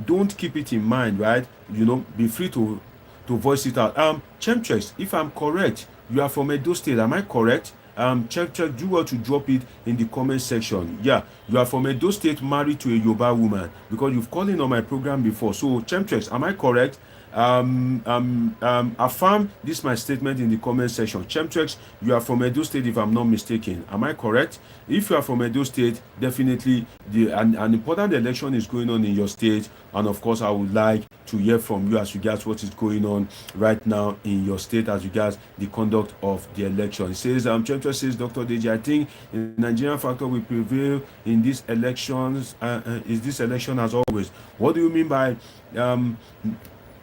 don't keep it in mind, right? Be free to voice it out. Chemchex, if I'm correct, you are from Edo State, am I correct? Check, do well to drop it in the comment section. Yeah, you are from Edo State, married to a Yoruba woman, because you've called in on my program before. So Chemchex, am I correct? Affirm this my statement in the comment section. Chemchex, you are from Edo State, if I'm not mistaken. Am I correct? If you are from Edo State, definitely an important election is going on in your state, and of course I would like to hear from you as regards what is going on right now in your state as regards the conduct of the election. It says, Chemchex says, Dr. Deji, I think the Nigerian factor will prevail in these elections. Is this election as always? What do you mean by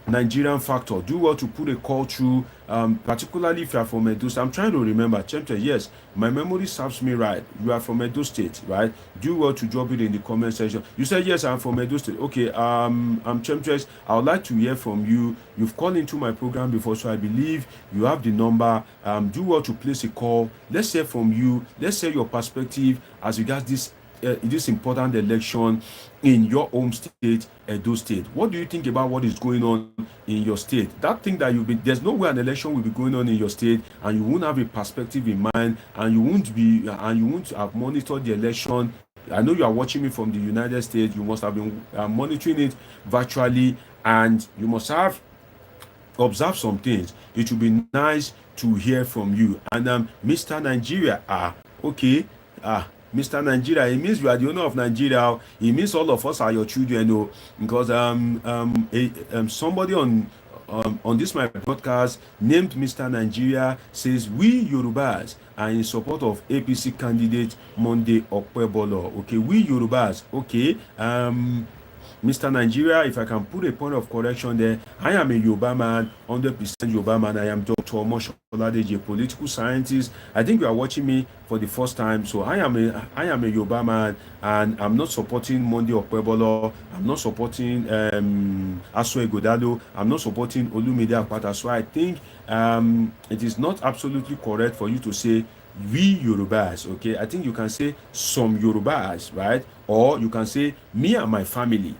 Nigerian factor? Do well to put a call through, particularly if you are from Edo State. I'm trying to remember. Chemchex, yes, my memory serves me right. You are from Edo State, right? Do well to drop it in the comment section. You said, yes, I'm from Edo State. Okay, Chemchex, I would like to hear from you. You've called into my program before, so I believe you have the number. Do well to place a call. Let's hear from you. Let's hear your perspective as regards this important election in your home state, Edo State. What do you think about what is going on in your state? That thing that there's no way an election will be going on in your state and you won't have a perspective in mind, and you won't have monitored the election. I know you are watching me from the United States. You must have been monitoring it virtually, and you must have observed some things. It would be nice to hear from you. And Mr. Nigeria, okay, Mr. Nigeria, it means you are the owner of Nigeria. It means all of us are your children, because somebody on this my broadcast named Mr. Nigeria says we Yorubas are in support of APC candidate Monday Okpebolo. Okay, we Yorubas. Okay, Mr. Nigeria, if I can put a point of correction there, I am a Yoruba man, 100% Yoruba man. I am Dr. Omosoladeji, a political scientist. I think you are watching me for the first time. So I am a Yoruba man, and I'm not supporting Monday Okpebolo. I'm not supporting Aso Egodalo. I'm not supporting Olumide Akpata. So I think it is not absolutely correct for you to say we Yorubas. Okay, I think you can say some Yorubas, right? Or you can say me and my family,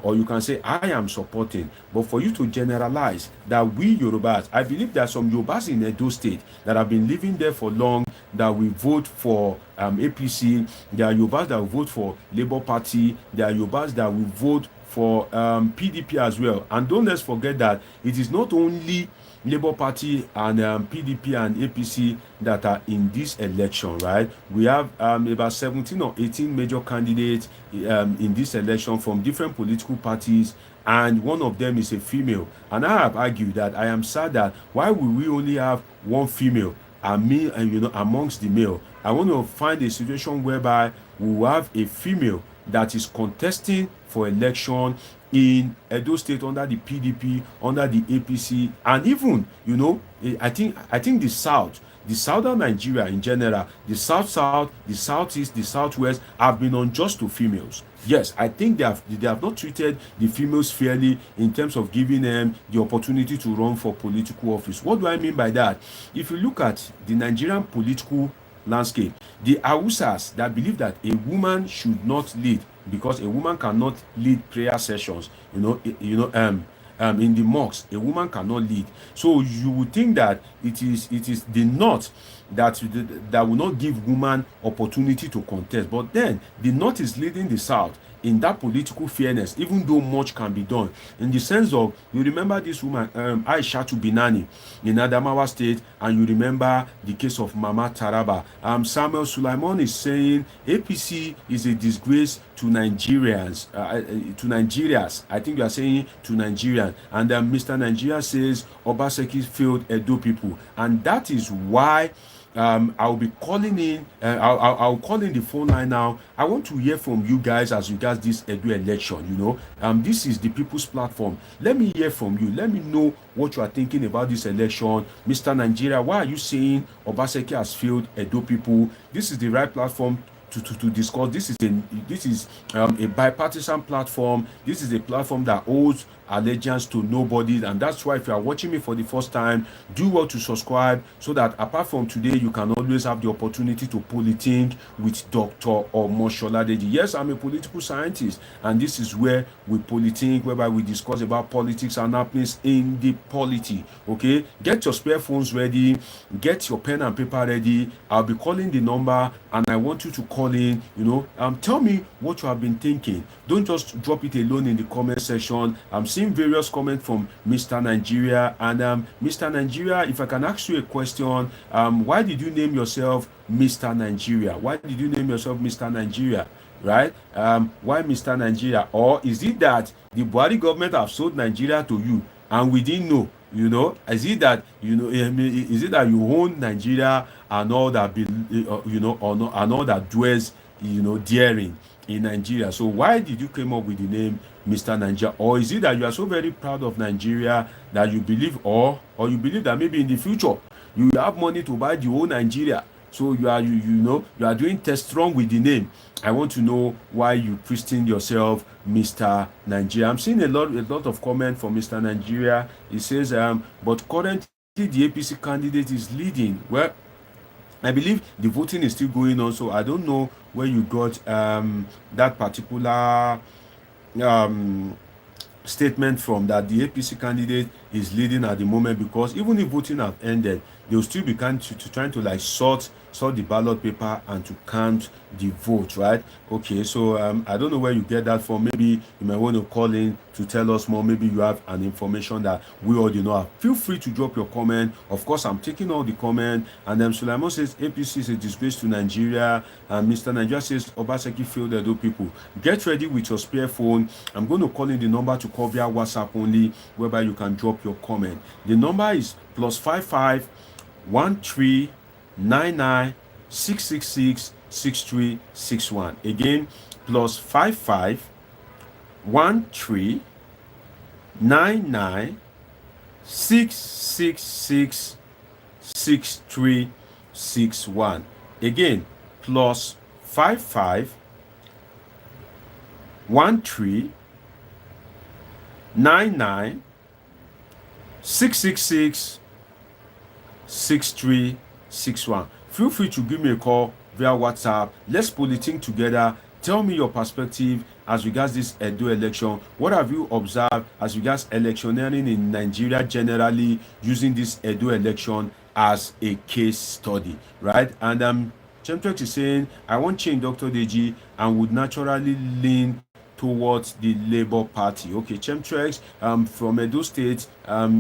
or you can say I am supporting. But for you to generalize that we Yorubas, I believe there are some Yorubas in Edo State that have been living there for long that will vote for APC. There are Yorubas that will vote for Labour Party. There are Yorubas that will vote for PDP as well. And don't let's forget that it is not only Labour Party and PDP and APC that are in this election, right? We have about 17 or 18 major candidates in this election from different political parties, and one of them is a female. And I have argued that I am sad that why will we only have one female amongst the male? I want to find a situation whereby we will have a female that is contesting for election in Edo State under the PDP, under the APC, and even, I think the southern Nigeria in general, the south, the southeast, the southwest have been unjust to females. Yes, I think they have not treated the females fairly in terms of giving them the opportunity to run for political office. What do I mean by that? If you look at the Nigerian political landscape, the Hausas that believe that a woman should not lead because a woman cannot lead prayer sessions, in the mosque, a woman cannot lead. So you would think that it is the north that will not give woman opportunity to contest. But then the north is leading the south in that political fairness, even though much can be done. In the sense of, you remember this woman, Aisha Binani in Adamawa State, and you remember the case of Mama Taraba. Samuel Sulaiman is saying APC is a disgrace to Nigerians, to Nigerians. I think you are saying to Nigerians. And Mr. Nigeria says Obaseki failed Edo people. And that is why I'll be calling in. I'll call in the phone line now. I want to hear from you guys as regards this Edo election. This is the people's platform. Let me hear from you. Let me know what you are thinking about this election, Mr. Nigeria. Why are you saying Obaseki has failed Edo people? This is the right platform to discuss. This is a bipartisan platform. This is a platform that owes allegiance to nobody, and that's why if you are watching me for the first time, do well to subscribe, so that apart from today, you can always have the opportunity to politic with Dr. Omosholadeji. Yes, I'm a political scientist, and this is where we politic, whereby we discuss about politics and happenings in the polity. Okay, get your spare phones ready, get your pen and paper ready. I'll be calling the number, and I want you to call in. Tell me what you have been thinking. Don't just drop it alone in the comment section. I'm seeing various comments from Mr. Nigeria, and Mr. Nigeria, if I can ask you a question, why did you name yourself Mr. Nigeria? Why did you name yourself Mr. Nigeria? Right? Why Mr. Nigeria? Or is it that the Buhari government have sold Nigeria to you and we didn't know? Is it that is it that you own Nigeria and all that and all that dwells daring in Nigeria? So why did you come up with the name Mr. Nigeria? Or is it that you are so very proud of Nigeria that you believe, or you believe that maybe in the future you have money to buy the whole Nigeria, so you are doing test wrong with the name? I want to know why you christened yourself Mr. Nigeria. I'm seeing a lot of comment from Mr. Nigeria. He says, but currently the APC candidate is leading. Well, I believe the voting is still going on, so I don't know where you got that particular statement from, that the APC candidate is leading at the moment, because even if voting have ended, they'll still be trying to like sort the ballot paper and to count the vote, right? Okay, so I don't know where you get that from. Maybe you might want to call in to tell us more. Maybe you have an information that we already know. Feel free to drop your comment. Of course, I'm taking all the comment. And Sulaiman says APC is a disgrace to Nigeria, and Mr. Nigeria says Obaseki failed Edo people. Get ready with your spare phone. I'm going to call in the number to call via WhatsApp only, whereby you can drop your comment. The number is +55 13 99 666 6361. Again, +55 13 99 666 6361. Again, +55 13 99 666 6361. Feel free to give me a call via WhatsApp. Let's politic together. Tell me your perspective as regards this Edo election. What have you observed as regards electioneering in Nigeria generally, using this Edo election as a case study, right? And Chemtrex is saying, I want change, Dr. Deji, and would naturally lean towards the Labour Party. Okay, Chemtrex from Edo State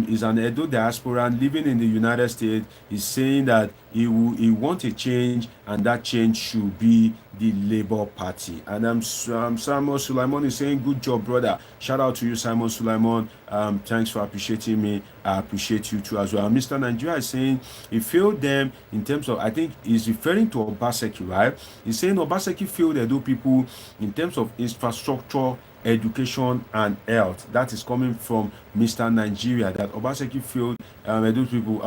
is an Edo diasporan living in the United States. Is saying that he wants a change, and that change should be the Labour Party. And Simon Sulaiman is saying, good job, brother. Shout out to you, Simon Sulaiman. Thanks for appreciating me. I appreciate you too as well. Mr. Nigeria is saying he failed them in terms of, I think he's referring to Obaseki, right? He's saying Obaseki failed Edo people in terms of infrastructure, education, and health. That is coming from Mr. Nigeria, that Obaseki failed Edo people.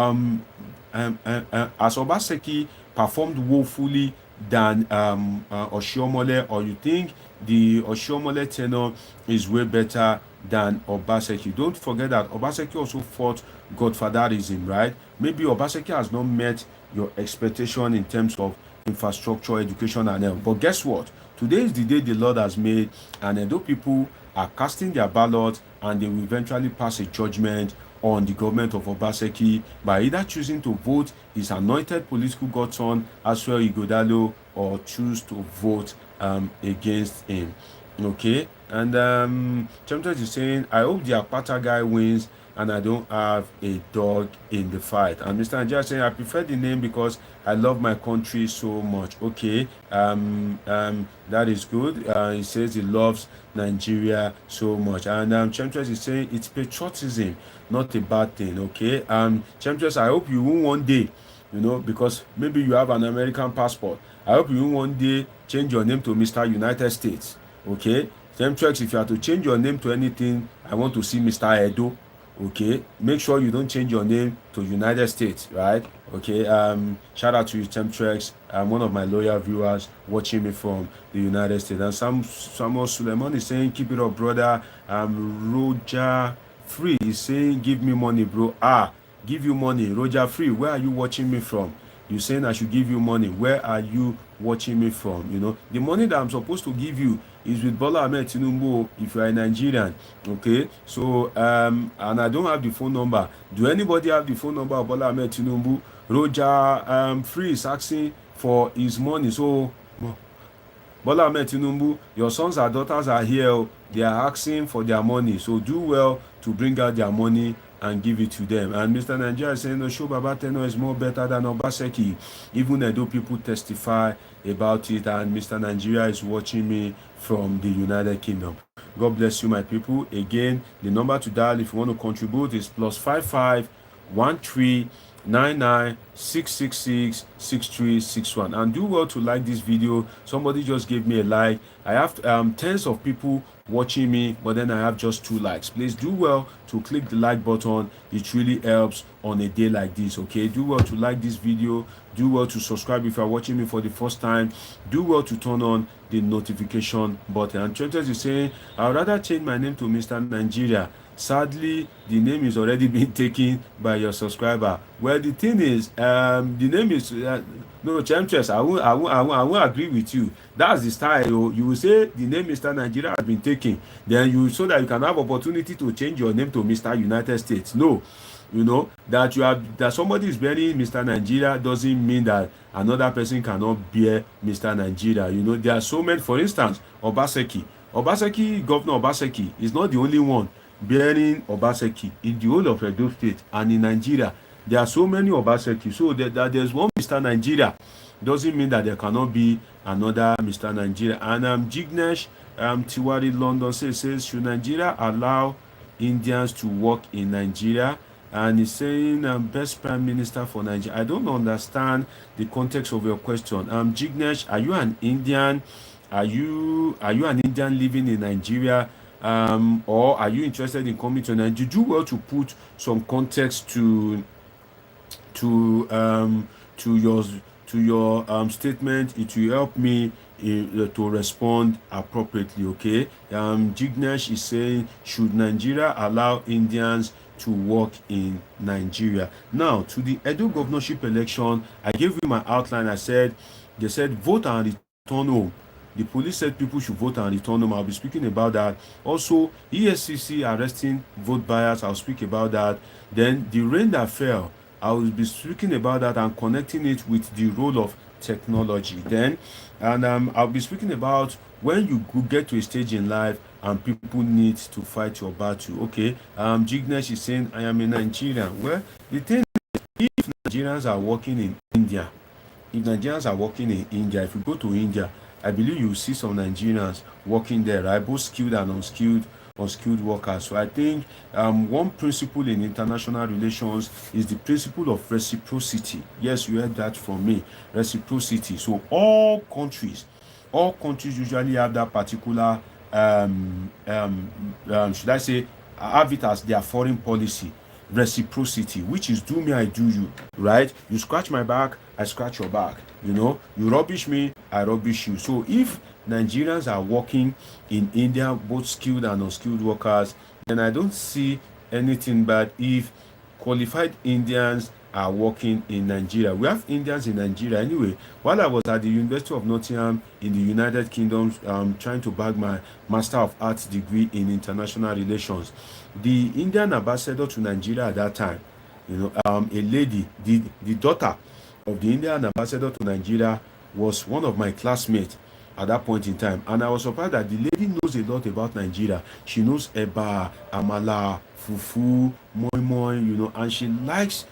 As Obaseki performed woefully than Oshiomhole, or you think the Oshiomhole tenure is way better than Obaseki? Don't forget that Obaseki also fought godfatherism, right? Maybe Obaseki has not met your expectation in terms of infrastructure, education, and health. But guess what? Today is the day the Lord has made, and Edo people are casting their ballot, and they will eventually pass a judgment on the government of Obaseki by either choosing to vote his anointed political godson, Aswell Igodalo, or choose to vote against him. Okay, and Chemtret is saying, I hope the Akpata guy wins and I don't have a dog in the fight. And Mr. Nigeria saying, I prefer the name because I love my country so much. Okay, that is good. He says he loves Nigeria so much. And Chemtret is saying it's patriotism, not a bad thing. Okay, Chemtret, I hope you win one day, because maybe you have an American passport. I hope you will one day change your name to Mr. United States. Okay, Chemtrex, if you have to change your name to anything, I want to see Mr. Edo. Okay, make sure you don't change your name to United States, right? Okay, shout out to you, Chemtrex. I'm one of my loyal viewers watching me from the United States. And Samuel Suleiman is saying, keep it up, brother. Roger Free is saying, give me money, bro. Give you money. Roger Free, where are you watching me from? You saying I should give you money. Where are you watching me from? The money that I'm supposed to give you is with Bola Ahmed Tinubu if you are a Nigerian. Okay, so and I don't have the phone number. Do anybody have the phone number of Bola Ahmed Tinubu? Roger Free is asking for his money. So Bola Ahmed Tinubu, your sons and daughters are here. They are asking for their money. So do well to bring out their money and give it to them. And Mr. Nigeria is saying, no, show Baba Teno is more better than Obaseki. Even Edo people testify about it. And Mr. Nigeria is watching me from the United Kingdom. God bless you, my people. Again, the number to dial if you want to contribute is +55 13 99 666 6361. And do well to like this video. Somebody just gave me a like. I have tens of people watching me, but then I have just 2 likes. Please do well to click the like button. It really helps on a day like this. Okay, do well to like this video. Do well to subscribe if you are watching me for the first time. Do well to turn on the notification button. And Trenters is saying, I'd rather change my name to Mr. Nigeria. Sadly, the name is already being taken by your subscriber. Well, the thing is, the name is no, Chemtres. I won't agree with you. That's the style. You will say the name Mr. Nigeria has been taken, then so that you can have opportunity to change your name to Mr. United States. No, that somebody is bearing Mr. Nigeria doesn't mean that another person cannot bear Mr. Nigeria. There are so many. For instance, Governor Obaseki is not the only one bearing Obaseki in the whole of Edo State and in Nigeria. There are so many Obaseki. So that there's one Mr. Nigeria doesn't mean that there cannot be another Mr. Nigeria. And Jignesh Tiwari London says, should Nigeria allow Indians to work in Nigeria? And he's saying best prime minister for Nigeria. I don't understand the context of your question. Jignesh, are you an Indian? Are you an Indian living in Nigeria? Or are you interested in coming to Nigeria? Do well to put some context to your statement. It will help me to respond appropriately. Okay. Jignesh is saying, should Nigeria allow Indians to work in Nigeria? Now, to the Edo governorship election, I gave you my outline. They said vote and return home. The police said people should vote and return home. I'll be speaking about that. Also, EFCC arresting vote buyers. I'll speak about that. Then the rain that fell, I will be speaking about that and connecting it with the role of technology. Then, and I'll be speaking about when you get to a stage in life and people need to fight your battle. Okay. Jignesh is saying, I am a Nigerian. Well, the thing is, if Nigerians are working in India, if you go to India, I believe you see some Nigerians working there, right? Both skilled and unskilled workers. So I think one principle in international relations is the principle of reciprocity. Yes, you heard that from me. Reciprocity. So all countries usually have that particular, should I say, have it as their foreign policy. Reciprocity, which is do me, I do you, right? You scratch my back, I scratch your back. You rubbish me, I rubbish you. So if Nigerians are working in India, both skilled and unskilled workers, then I don't see anything bad if qualified Indians are working in Nigeria. We have Indians in Nigeria. Anyway, while I was at the University of Nottingham in the United Kingdom, trying to bag my Master of Arts degree in International Relations, the Indian ambassador to Nigeria at that time, a lady, the daughter of the Indian ambassador to Nigeria, was one of my classmates at that point in time. And I was surprised that the lady knows a lot about Nigeria. She knows eba, amala, fufu, moi moi, and she likes,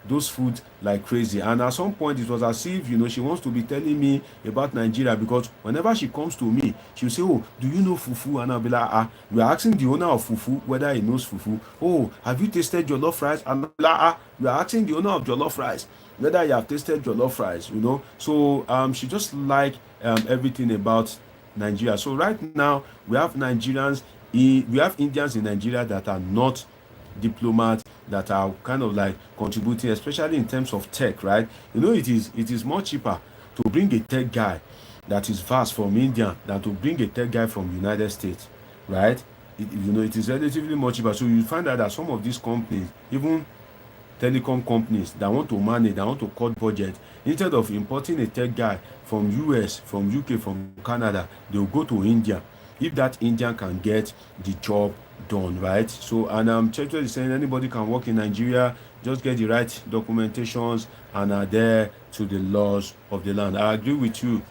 those foods like crazy. And at some point, it was as if, she wants to be telling me about Nigeria, because whenever she comes to me, she'll say, oh, do you know fufu? And I'll be like, we are asking the owner of fufu whether he knows fufu. Oh, have you tasted jollof rice? And I'll be like, we are asking the owner of jollof rice whether you have tasted jollof rice, So she just like everything about Nigeria. So right now we have we have Indians in Nigeria that are not diplomats, that are kind of like contributing, especially in terms of tech, right? It is more cheaper to bring a tech guy that is vast from India than to bring a tech guy from United States, right? It is relatively more cheaper. So you find out that some of these companies, even telecom companies that want to manage, that want to cut budget, instead of importing a tech guy from US, from UK, from Canada, they'll go to India if that Indian can get the job done, right? So, and Churchill is saying anybody can work in Nigeria, just get the right documentations and adhere to the laws of the land. I agree with you,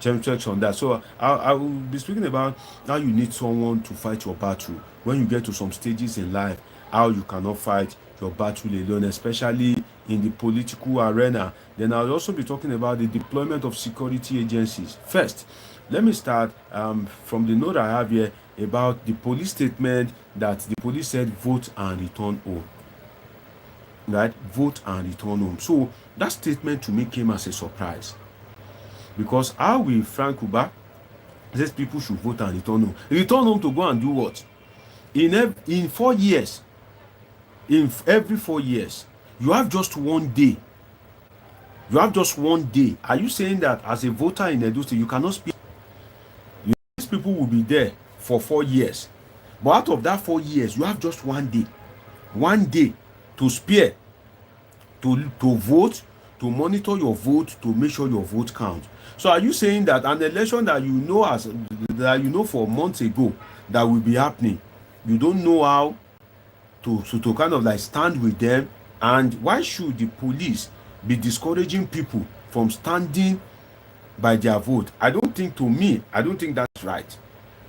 Church, on that. So I will be speaking about how you need someone to fight your battle when you get to some stages in life, how you cannot fight your battle alone, especially in the political arena. Then I'll also be talking about the deployment of security agencies. First, let me start from the note I have here about the police statement that the police said vote and return home. Right? Vote and return home. So that statement to me came as a surprise. Because how will Frank Uba says people should vote and return home? Return home to go and do what? In 4 years, in every 4 years, you have just 1 day. You have just 1 day. Are you saying that as a voter in Edo State, you cannot speak? These people will be there for 4 years. But out of that 4 years, you have just 1 day. 1 day to spare, to vote, to monitor your vote, to make sure your vote counts. So are you saying that an election that for months ago that will be happening, you don't know how to kind of like stand with them? And why should the police be discouraging people from standing by their vote? I don't think that's right.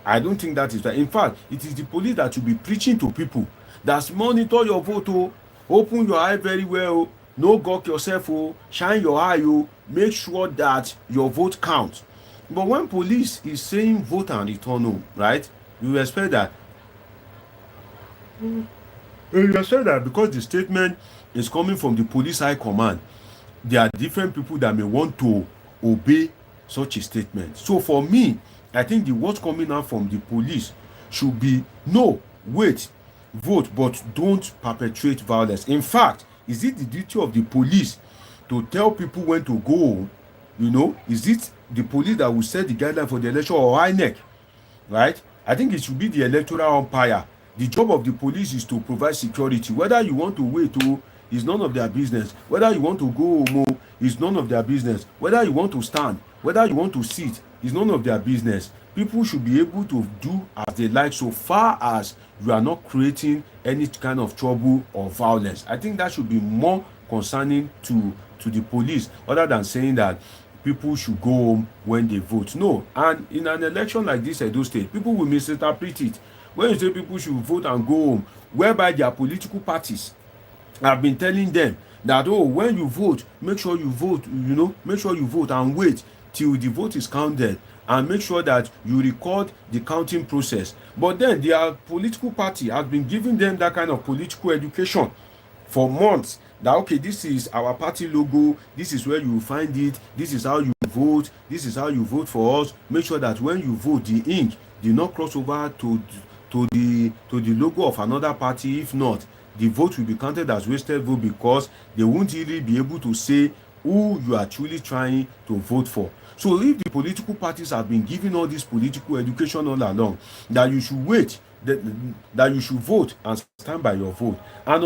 I don't think that is right. In fact, it is the police that should be preaching to people that monitor your vote, open your eye very well, no gawk yourself, shine your eye, make sure that your vote counts. But when police is saying vote and return home, right, you expect that. You expect that because the statement is coming from the police high command, there are different people that may want to obey such a statement. So for me, I think the word coming out from the police should be no, wait, vote, but don't perpetrate violence. In fact, is it the duty of the police to tell people when to go home? Is it the police that will set the guideline for the election, or INEC? Right? I think it should be the electoral umpire. The job of the police is to provide security. Whether you want to wait is none of their business. Whether you want to go home is none of their business. Whether you want to stand, whether you want to sit is none of their business. People should be able to do as they like, so far as you are not creating any kind of trouble or violence. I think that should be more concerning to the police, other than saying that people should go home when they vote. No. And in an election like this Edo State, people will misinterpret it. When you say people should vote and go home, whereby their political parties have been telling them that, when you vote, make sure you vote, make sure you vote and wait till the vote is counted, and make sure that you record the counting process. But then their political party has been giving them that kind of political education for months, that okay, this is our party logo, this is where you will find it, this is how you vote, this is how you vote for us. Make sure that when you vote, the ink do not cross over to the logo of another party. If not, the vote will be counted as wasted vote, because they won't really be able to say who you are truly trying to vote for. So if the political parties have been giving all this political education all along, that you should wait that you should vote and stand by your vote. And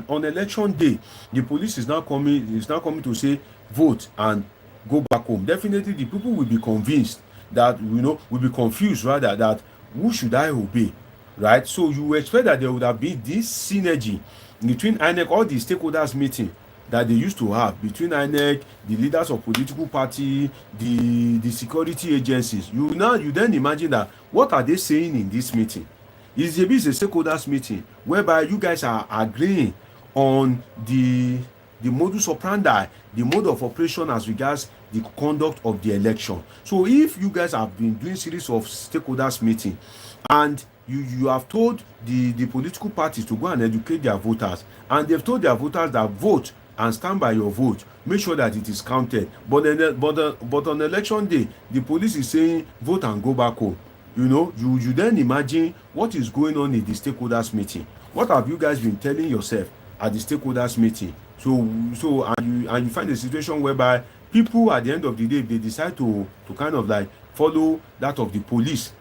on election day, the police is now coming to say vote and go back home. Definitely, the people will be convinced that will be confused rather that who should I obey, right? So you expect that there would have been this synergy between INEC, all the stakeholders meeting that they used to have between INEC, the leaders of political party, the security agencies. You then imagine that what are they saying in this meeting? It's a stakeholders meeting whereby you guys are agreeing on the modus operandi, the mode of operation as regards the conduct of the election. So if you guys have been doing series of stakeholders meeting and you have told the political parties to go and educate their voters, and they've told their voters that vote and stand by your vote, make sure that it is counted. But on election day, the police is saying vote and go back home. You then imagine what is going on in the stakeholders meeting. What have you guys been telling yourself at the stakeholders meeting? So and you find a situation whereby people at the end of the day, they decide to kind of like follow that of the police,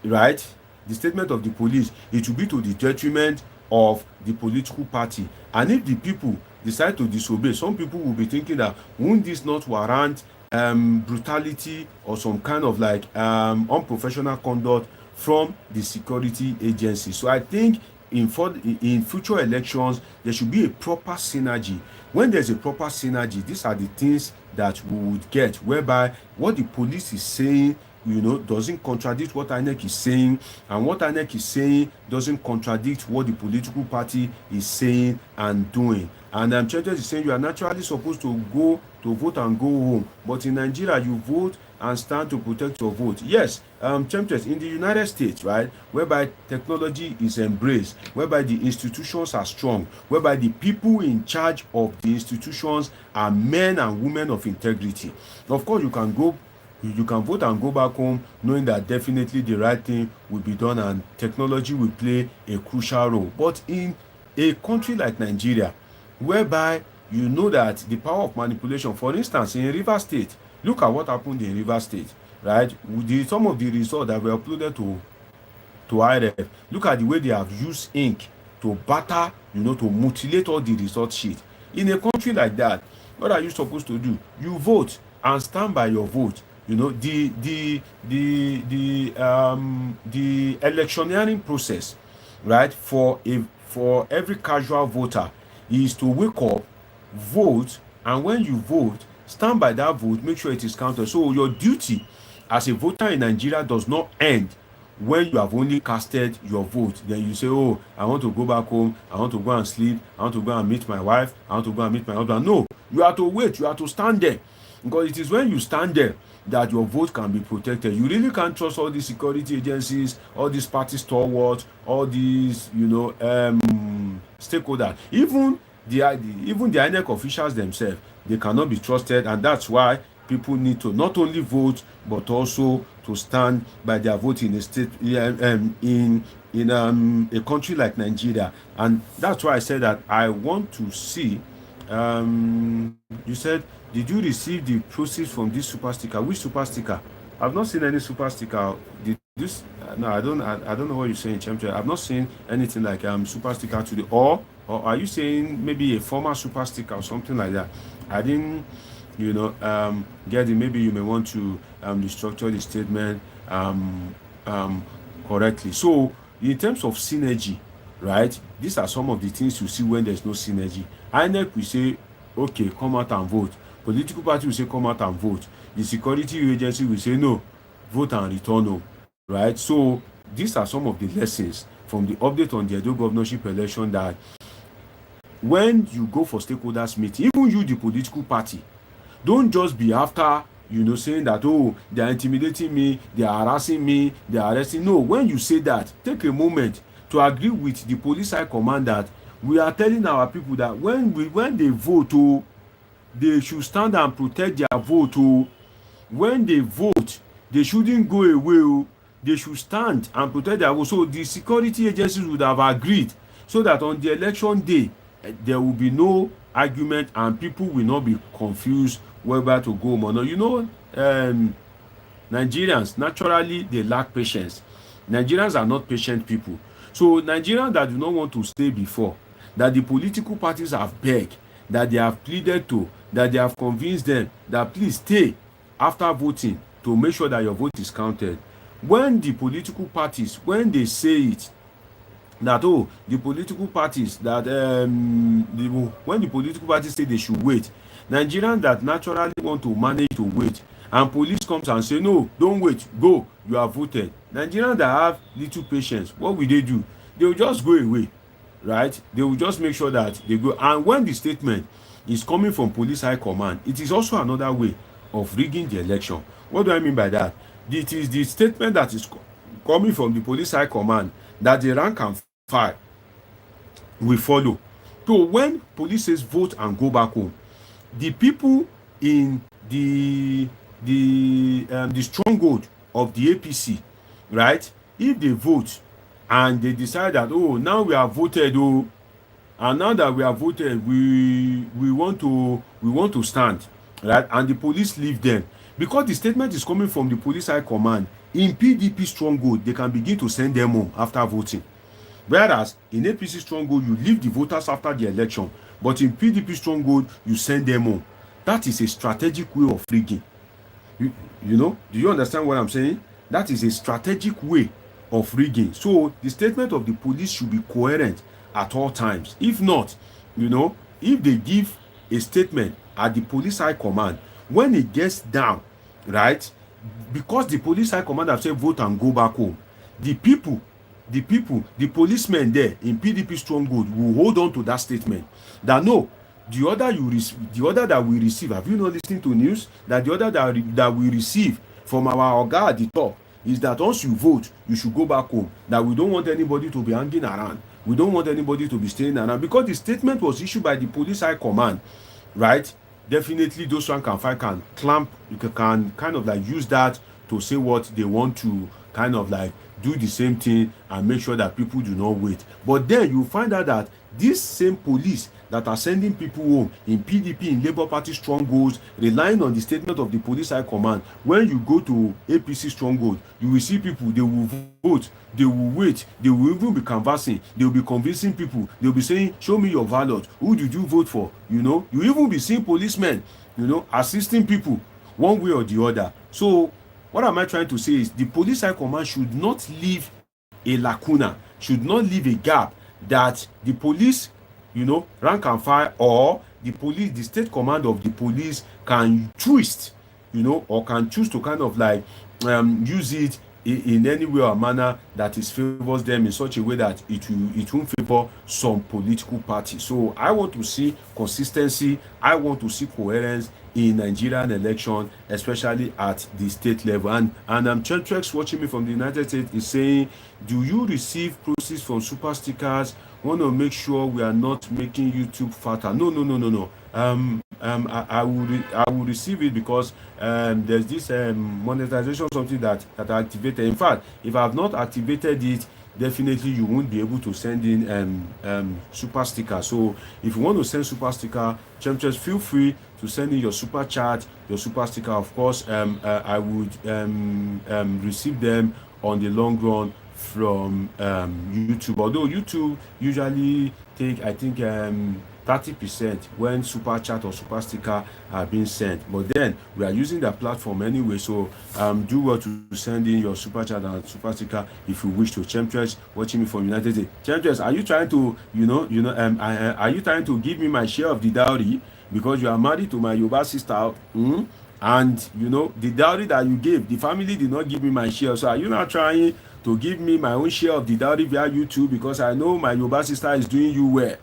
right? The statement of the police, it will be to the detriment of the political party. And if the people decide to disobey, some people will be thinking that won't this not warrant brutality or some kind of like unprofessional conduct from the security agency. So I think in future elections, there should be a proper synergy. When there's a proper synergy, these are the things that we would get, whereby what the police is saying doesn't contradict what INEC is saying, and what INEC is saying doesn't contradict what the political party is saying and doing. And Churches is saying you are naturally supposed to go to vote and go home, but in Nigeria you vote and stand to protect your vote. Yes, Churches in the United States, right, whereby technology is embraced, whereby the institutions are strong, whereby the people in charge of the institutions are men and women of integrity. Of course, you can vote and go back home knowing that definitely the right thing will be done and technology will play a crucial role. But in a country like Nigeria, whereby you know that the power of manipulation, for instance, in Rivers State, look at what happened in Rivers State, right? Some of the results that were uploaded to IRF, look at the way they have used ink to batter, to mutilate all the result sheet. In a country like that, what are you supposed to do? You vote and stand by your vote. The electioneering process, right, for every casual voter is to wake up, vote, and when you vote, stand by that vote, make sure it is counted. So your duty as a voter in Nigeria does not end when you have only casted your vote. Then you say, oh, I want to go back home, I want to go and sleep, I want to go and meet my wife, I want to go and meet my husband. No, you have to wait, you have to stand there, because it is when you stand there that your vote can be protected. You really can't trust all these security agencies, all these party stalwarts, all these stakeholders. Even the INEC officials themselves, they cannot be trusted, and that's why people need to not only vote but also to stand by their vote in a state in a country like Nigeria. And that's why I said that I want to see. You said, did you receive the proceeds from this super sticker? Which super sticker? I've not seen any super sticker. Did this? No, I don't know what you're saying, Champion. I've not seen anything like super sticker today. Or are you saying maybe a former super sticker or something like that? I didn't, get it. Maybe you may want to restructure the statement correctly. So in terms of synergy, right? These are some of the things you see when there's no synergy. INEC will say, okay, come out and vote. Political party will say, come out and vote. The security agency will say, no, vote and return home, right? So these are some of the lessons from the update on the Edo governorship election, that when you go for stakeholders meeting, even you, the political party, don't just be after, saying that, oh, they are intimidating me, they are harassing me, they are arresting. No, when you say that, take a moment to agree with the police high command that we are telling our people that when they vote, they should stand and protect their vote. When they vote, they shouldn't go away. They should stand and protect their vote. So the security agencies would have agreed, so that on the election day, there will be no argument and people will not be confused whether to go home or not. Nigerians, naturally, they lack patience. Nigerians are not patient people. So Nigerians that do not want to stay before, that the political parties have begged, that they have pleaded to, that they have convinced them that please stay after voting to make sure that your vote is counted. When the political parties, when they say it, that the political parties that when the political parties say they should wait, Nigerians that naturally want to manage to wait, and police comes and say no, don't wait, go, you have voted. Nigerians that have little patience, what will they do? They will just go away, right? They will just make sure that they go. And when the statement is coming from police high command, it is also another way of rigging the election. What do I mean by that? It is the statement that is coming from the police high command that the rank and file will follow. So when police says vote and go back home, the people in the stronghold of the APC, right? If they vote and they decide that now we have voted, and now that we have voted, we want to stand, right? And the police leave them because the statement is coming from the police high command. In PDP stronghold, they can begin to send them home after voting. Whereas in APC stronghold, you leave the voters after the election, but in PDP stronghold, you send them home. That is a strategic way of rigging. You know, do you understand what I'm saying? That is a strategic way of rigging. So the statement of the police should be coherent at all times. If not, if they give a statement at the police high command, when it gets down, right, because the police high command have said vote and go back home, the policemen there in PDP stronghold will hold on to that statement. That no, the order that we receive, have you not listened to news? That the order that we receive from our Oga at the top is that once you vote, you should go back home. That we don't want anybody to be hanging around. We don't want anybody to be staying around. Because the statement was issued by the police high command, right? Definitely those rank and file can clamp, you can kind of like use that to say what they want to kind of like do the same thing and make sure that people do not wait. But then you find out that these same police that are sending people home in PDP, in Labour Party strongholds, relying on the statement of the police high command, when you go to APC stronghold, you will see people, they will vote, they will wait, they will even be canvassing, they will be convincing people, they will be saying, show me your ballot, who did you vote for? You even be seeing policemen, assisting people one way or the other. So what am I trying to say is the police high command should not leave a lacuna, should not leave a gap that the police, rank and file, or the state command of the police can twist, or can choose to kind of like use it in any way or manner that it favors them in such a way that it won't favor some political party. So I want to see consistency. I want to see coherence in Nigerian election, especially at the state level. And Chentrex watching me from the United States is saying, do you receive proceeds from super stickers? Want to make sure we are not making YouTube fatter. No. I will receive it because there's this monetization, something that I activated. In fact, if I have not activated it, definitely you won't be able to send in super sticker. So if you want to send super sticker, just feel free to send in your super chat, your super sticker. Of course, I would receive them on the long run from YouTube. Although YouTube usually take, I think, 30% when super chat or super sticker are being sent, but then we are using that platform anyway, so do well to send in your super chat and super sticker if you wish to. Champions watching me from United States. Champions, are you trying to are you trying to give me my share of the dowry because you are married to my Yoruba sister? And the dowry that you gave, the family did not give me my share, so are you not trying to give me my own share of the dowry via YouTube? Because I know my Yoruba sister is doing you well.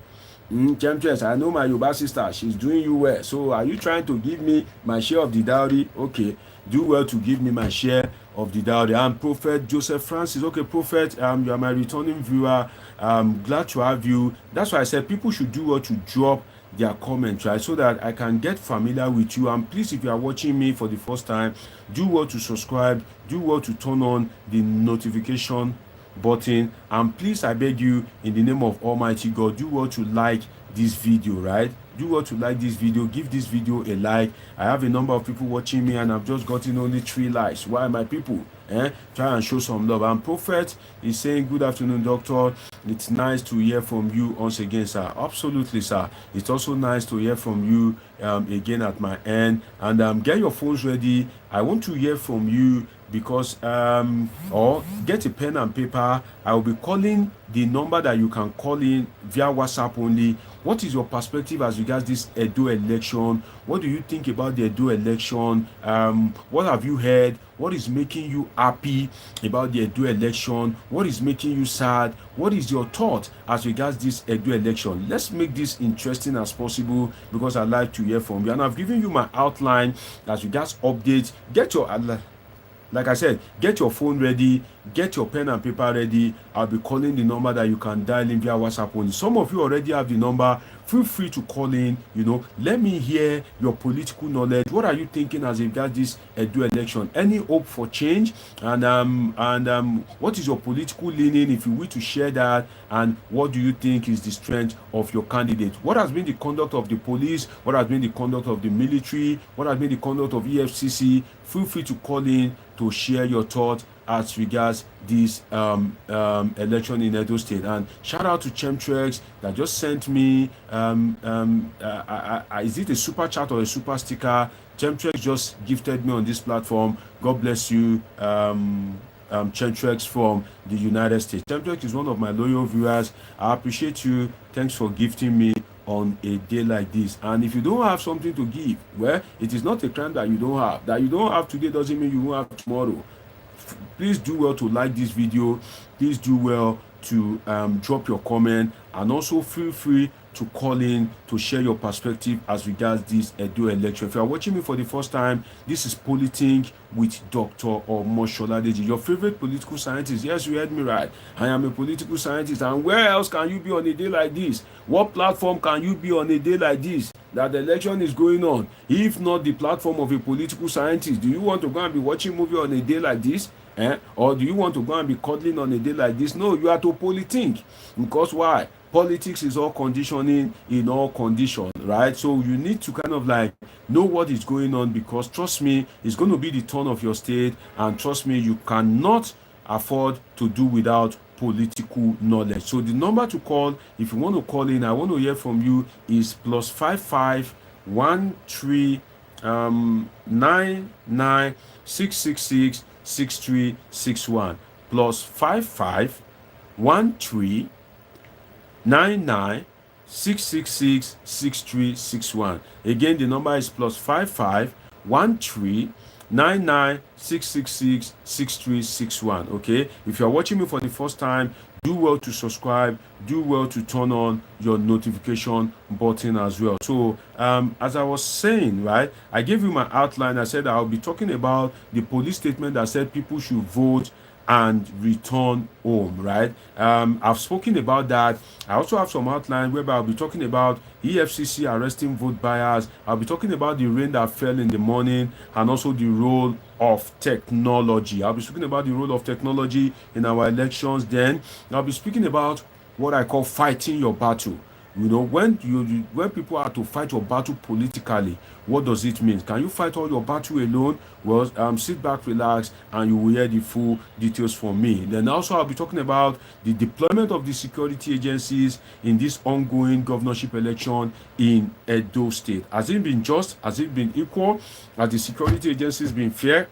Champions, I know my Yoruba sister, she's doing you well. So are you trying to give me my share of the dowry? Okay, do well to give me my share of the dowry. I'm Prophet Joseph Francis. Okay, Prophet, you are my returning viewer. I'm glad to have you. That's why I said people should do well to drop their comments, right, so that I can get familiar with you. And please, if you are watching me for the first time, do well to subscribe, do well to turn on the notification button, and please, I beg you, in the name of Almighty God, do well to like this video, right? do well to like this video. Give this video a like. I have a number of people watching me, and I've just gotten only 3 likes. Why, my people? Try and show some love. And Prophet is saying, good afternoon, doctor. It's nice to hear from you once again, sir. Absolutely, sir. It's also nice to hear from you again at my end. And get your phones ready. I want to hear from you, because or get a pen and paper. I will be calling the number that you can call in via WhatsApp only. What is your perspective as regards this Edo election? What do you think about the Edo election? What have you heard? What is making you happy about the Edo election? What is making you sad? What is your thought as regards this Edo election? Let's make this interesting as possible, because I'd like to hear from you. And I've given you my outline as regards updates. Get your like I said, get your phone ready, get your pen and paper ready. I'll be calling the number that you can dial in via WhatsApp only. Some of you already have the number. Feel free to call in. Let me hear your political knowledge. What are you thinking as regards this Edo election? Any hope for change? And what is your political leaning, if you wish to share that? And what do you think is the strength of your candidate? What has been the conduct of the police? What has been the conduct of the military? What has been the conduct of EFCC? Feel free to call in to share your thoughts as regards this election in Edo State. And shout out to Chemtrex that just sent me is it a super chat or a super sticker? Chemtrex just gifted me on this platform. God bless you, Chemtrex from the United States. Chemtrex is one of my loyal viewers. I appreciate you. Thanks for gifting me on a day like this. And if you don't have something to give, well, it is not a crime that you don't have. That you don't have today doesn't mean you won't have tomorrow. Please do well to like this video. Please do well to drop your comment, and also feel free to call in to share your perspective as regards this Edo election. If you are watching me for the first time, this is Politics with Dr. Omosholadeji, your favorite political scientist. Yes, you heard me right. I am a political scientist. And where else can you be on a day like this? What platform can you be on a day like this that the election is going on, if not the platform of a political scientist? Do you want to go and be watching movie on a day like this? Or do you want to go and be cuddling on a day like this? No, you are to politic. Because why? Politics is all conditioning in all conditions, right? So you need to kind of like know what is going on, because trust me, it's going to be the turn of your state, and trust me, you cannot afford to do without political knowledge. So the number to call, if you want to call in, I want to hear from you, is +55 13 99 666 6361 +55 13 99 666 6361. Again, the number is +55 13 99 666 6361. Okay, if you are watching me for the first time, do well to subscribe, do well to turn on your notification button as well. So as I was saying, right, I gave you my outline. I said I'll be talking about the police statement that said people should vote and return home, right? I've spoken about that. I also have some outline whereby I'll be talking about EFCC arresting vote buyers. I'll be talking about the rain that fell in the morning, and also the role of technology. I'll be speaking about the role of technology in our elections. Then I'll be speaking about what I call fighting your battle. When people are to fight your battle politically, what does it mean? Can you fight all your battle alone? Well, sit back, relax, and you will hear the full details from me. Then also I'll be talking about the deployment of the security agencies in this ongoing governorship election in Edo State. Has it been just? Has it been equal? Has the security agencies been fair?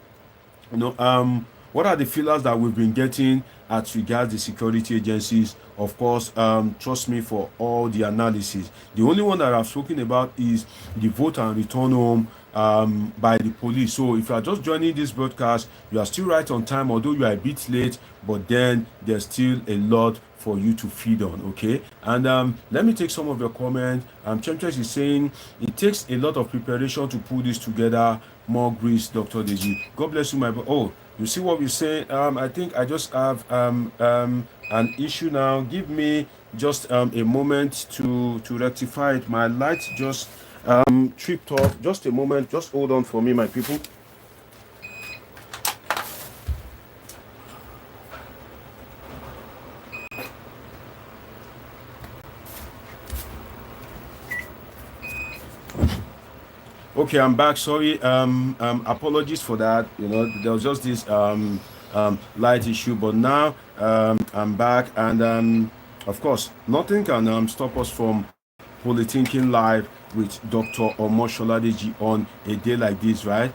What are the feelers that we've been getting as regards the security agencies? Of course, trust me for all the analysis. The only one that I've spoken about is the vote and return home by the police. So if you are just joining this broadcast, you are still right on time, although you are a bit late, but then there's still a lot for you to feed on. Okay, and let me take some of your comments. Chemtrex is saying it takes a lot of preparation to put this together. More grace, Dr. Deji. God bless you, my boy. Oh, you see what we're saying? I think I just have an issue now. Give me just a moment to rectify it. My light just tripped off. Just a moment. Just hold on for me, my people. Okay, I'm back. Sorry. Apologies for that. There was just this light issue, but now I'm back, and of course, nothing can stop us from politinking live with Dr. Omosholadeji on a day like this, right?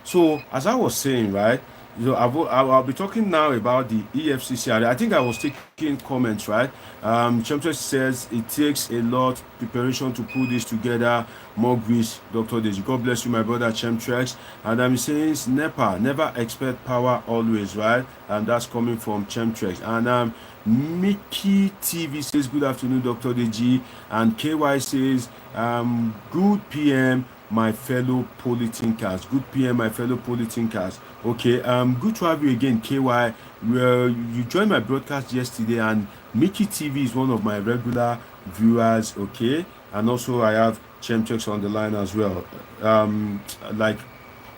So as I was saying, right, I'll be talking now about the EFCC. I think I was taking comments, right? Chemtress says it takes a lot preparation to put this together. More grease, Dr. Deji. God bless you, my brother Chemtress. And I'm saying NEPA, never expect power always, right? And that's coming from Chemtress. And Mickey TV says good afternoon, Dr. Deji. And KY says good PM, my fellow politinkers. Good PM, my fellow politinkers. Okay, good to have you again, KY. Well, you joined my broadcast yesterday, and Mickey TV is one of my regular viewers. Okay, and also I have Chemchex on the line as well, like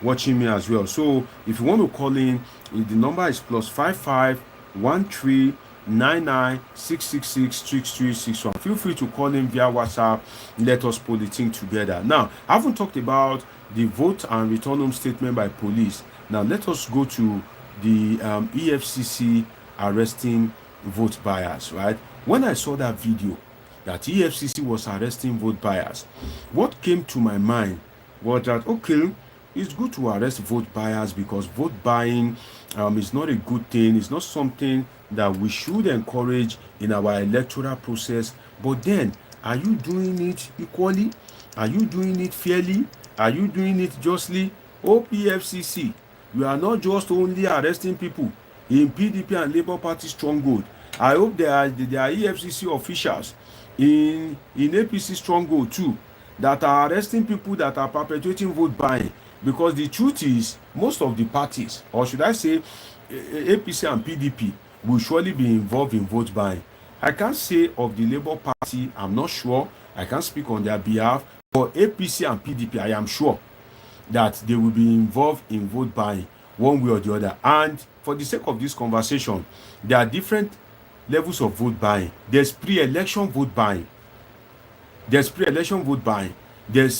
watching me as well. So if you want to call in, the number is +55 13 99 666 6361. Feel free to call in via WhatsApp. Let us politic together. Now, I haven't talked about the vote and return home statement by police. Now, let us go to the EFCC arresting vote buyers, right? When I saw that video that EFCC was arresting vote buyers, what came to my mind was that, okay, it's good to arrest vote buyers because vote buying is not a good thing. It's not something that we should encourage in our electoral process. But then, are you doing it equally? Are you doing it fairly? Are you doing it justly? EFCC, you are not just only arresting people in PDP and Labour Party stronghold. I hope there are EFCC officials in APC stronghold too that are arresting people that are perpetuating vote buying. Because the truth is, most of the parties, or should I say APC and PDP, will surely be involved in vote buying. I can't say of the Labour Party, I'm not sure. I can't speak on their behalf. But APC and PDP, I am sure that they will be involved in vote buying one way or the other. And for the sake of this conversation, there are different levels of vote buying. There's pre-election vote buying. There's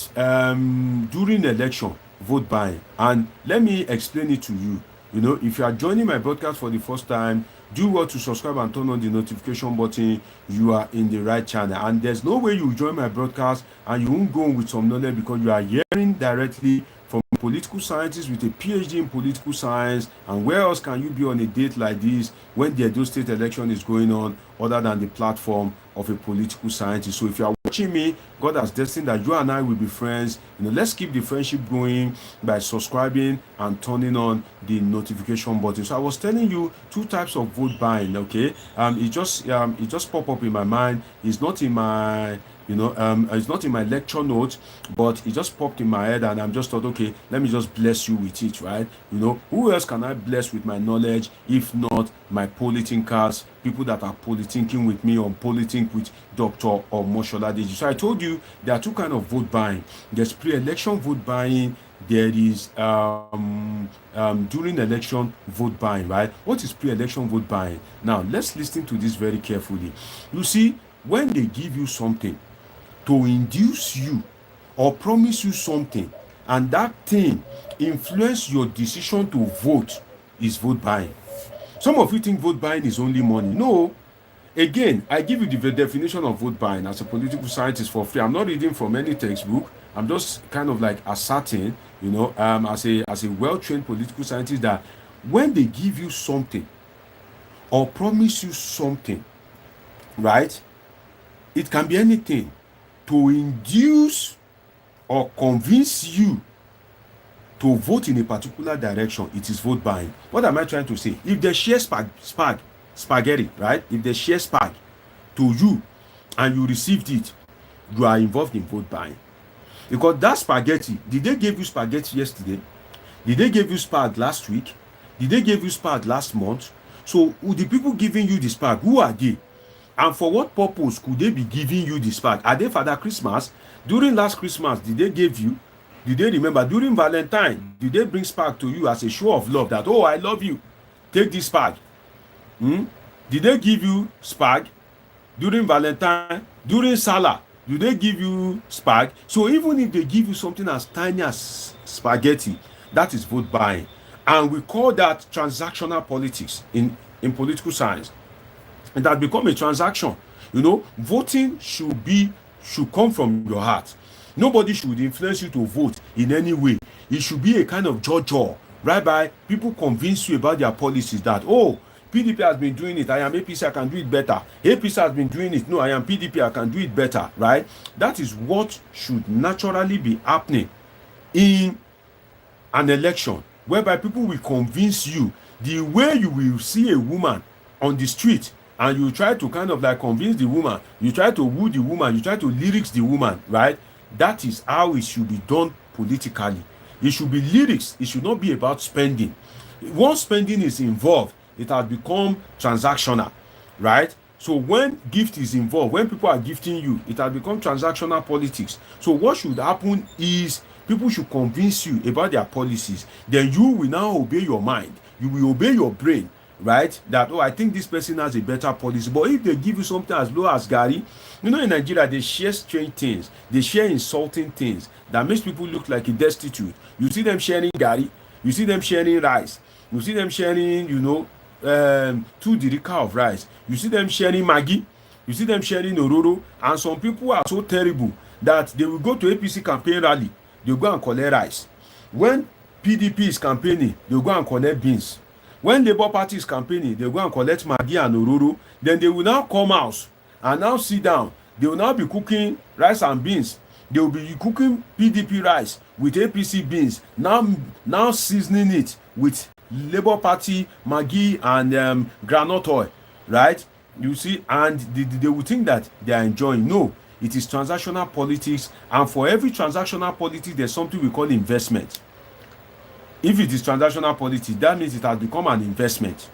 during election vote buying. And let me explain it to you. If you are joining my broadcast for the first time, do well to subscribe and turn on the notification button. You are in the right channel. And there's no way you join my broadcast and you won't go with some knowledge, because you are hearing directly from political scientists with a PhD in political science. And where else can you be on a date like this when the Edo State election is going on, other than the platform of a political scientist? So if you are watching me, God has destined that you and I will be friends. Let's keep the friendship going by subscribing and turning on the notification button. So I was telling you two types of vote buying. Okay, it just popped up in my mind. It's not in my it's not in my lecture notes, but it just popped in my head, and I'm just thought, okay, let me just bless you with it, right? Who else can I bless with my knowledge if not my politinkers, people that are politinking with me on Politic with Dr. Omosholadeji. So I told you there are two kinds of vote buying. There's pre-election vote buying. There is during election vote buying, right? What is pre-election vote buying? Now, let's listen to this very carefully. You see, when they give you something to induce you or promise you something, and that thing influence your decision to vote, is vote buying. Some of you think vote buying is only money. No. Again, I give you the definition of vote buying as a political scientist for free. I'm not reading from any textbook. I'm just kind of like asserting, as a well-trained political scientist, that when they give you something or promise you something, right? It can be anything to induce or convince you to vote in a particular direction. It is vote buying. What am I trying to say? If they share spaghetti, right? If they share spag to you and you received it, you are involved in vote buying. Because that spaghetti, did they give you spaghetti yesterday? Did they give you spag last week? Did they give you spag last month? So the people giving you the spag, who are they? And for what purpose could they be giving you the spag? Are they Father Christmas? During last Christmas, did they give you? Did they remember? During Valentine, did they bring spag to you as a show of love that, oh, I love you, take this spag? Did they give you spag during Valentine, during Salah? Do they give you spag? So even if they give you something as tiny as spaghetti, that is vote buying. And we call that transactional politics in political science. And that become a transaction. Voting should come from your heart. Nobody should influence you to vote in any way. It should be a kind of jojo, whereby people convince you about their policies that, oh, PDP has been doing it, I am APC, I can do it better. APC has been doing it, no, I am PDP, I can do it better, right? That is what should naturally be happening in an election, whereby people will convince you. The way you will see a woman on the street and you try to kind of like convince the woman, you try to woo the woman, you try to lyrics the woman, right? That is how it should be done politically. It should be lyrics. It should not be about spending. Once spending is involved, it has become transactional, right? So when gift is involved, when people are gifting you, it has become transactional politics. So what should happen is people should convince you about their policies. Then you will now obey your mind. You will obey your brain, right? That, oh, I think this person has a better policy. But if they give you something as low as Gary, in Nigeria, they share strange things. They share insulting things that makes people look like a destitute. You see them sharing Gary. You see them sharing rice. You see them sharing, 2 derika of rice. You see them sharing Maggi. You see them sharing Ororo. And some people are so terrible that they will go to APC campaign rally. They'll go and collect rice. When PDP is campaigning, they'll go and collect beans. When Labour Party is campaigning, they'll go and collect Maggi and Ororo. Then they will now come out and now sit down. They will now be cooking rice and beans. They will be cooking PDP rice with APC beans. Now seasoning it with Labour Party Maggi and groundnut oil, right? You see, and they will think that they are enjoying. No, it is transactional politics, and for every transactional politics, there's something we call investment. If it is transactional politics, that means it has become an investment.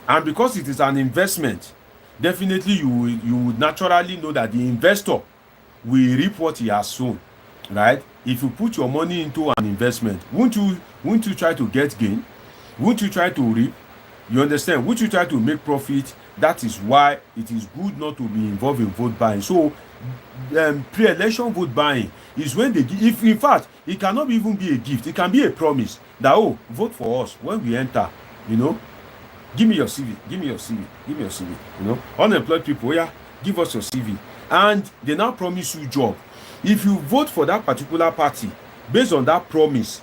And because it is an investment, definitely you would naturally know that the investor will reap what he has sown, right? If you put your money into an investment, won't you try to get gain? Won't you try to reap? You understand? Won't you try to make profit? That is why it is good not to be involved in vote buying. So pre-election vote buying is when they give, if in fact it cannot even be a gift, it can be a promise that, oh, vote for us when we enter, give me your CV, give me your CV, give me your CV. Unemployed people, yeah, give us your CV. And they now promise you job. If you vote for that particular party based on that promise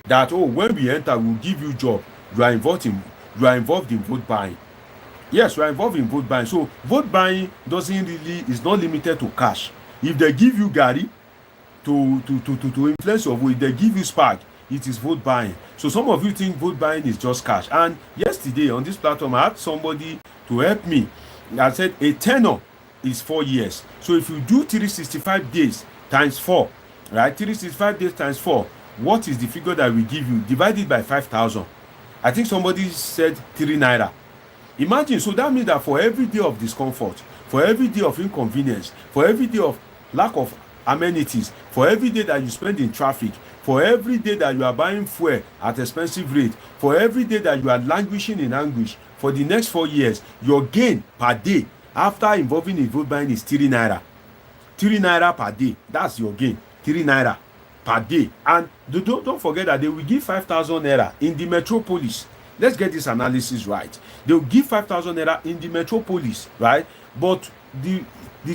that, oh, when we enter we'll give you job, you are involved in vote buying. Yes, you are involved in vote buying. So vote buying is not limited to cash. If they give you Gary to influence your vote, if they give you spag, it is vote buying. So some of you think vote buying is just cash. And yesterday on this platform, I had somebody to help me. I said a tenure is 4 years. So if you do 365 days times 4, right? 365 days times 4, what is the figure that we give you? Divided by 5,000. I think somebody said 3 naira. Imagine, so that means that for every day of discomfort, for every day of inconvenience, for every day of lack of amenities, for every day that you spend in traffic, for every day that you are buying fuel at expensive rate, for every day that you are languishing in anguish, for the next 4 years, your gain per day after involving in vote buying is 3 naira. 3 naira per day. That's your gain. 3 naira per day. And don't forget that they will give 5,000 naira in the metropolis. Let's get this analysis right. They will give 5,000 naira in the metropolis, right? But the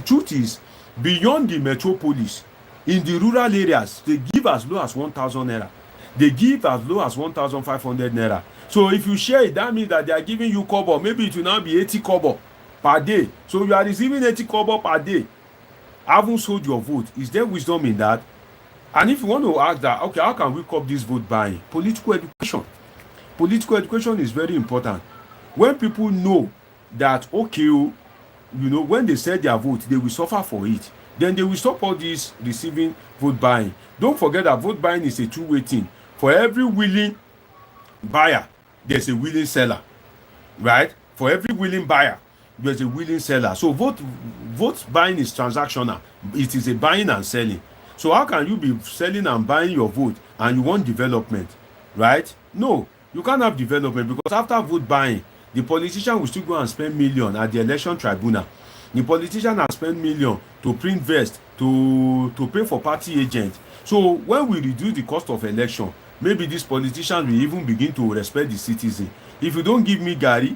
truth is, beyond the metropolis, in the rural areas, they give as low as 1,000 naira. They give as low as 1,500 naira. So if you share it, that means that they are giving you kobo. Maybe it will now be 80 kobo per day. So you are receiving 80 kobo per day. Haven't sold your vote. Is there wisdom in that? And if you want to ask that, okay, how can we curb this vote buying? Political education. Political education is very important. When people know that, okay, when they sell their vote, they will suffer for it, then they will stop all this receiving vote buying. Don't forget that vote buying is a two-way thing. For every willing buyer, there's a willing seller, right? For every willing buyer, there's a willing seller. So vote buying is transactional. It is a buying and selling. So how can you be selling and buying your vote and you want development, right? No, you can't have development, because after vote buying, the politician will still go and spend millions at the election tribunal. The politician has spent millions to print vest, to pay for party agents. So when we reduce the cost of election, maybe these politicians will even begin to respect the citizen. If you don't give me garri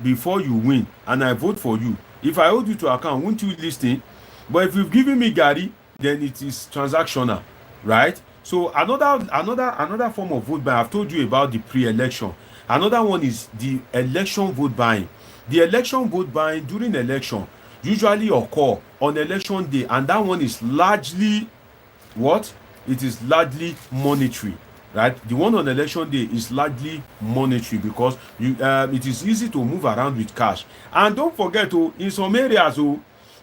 before you win and I vote for you, if I hold you to account, won't you listen? But if you've given me garri, then it is transactional, right? So another form of vote buying, I've told you about the pre-election. Another one is the election vote buying. The election vote buying during election usually occur on election day, and that one is largely what? It is largely monetary, right? The one on election day is largely monetary because it is easy to move around with cash. And don't forget, in some areas,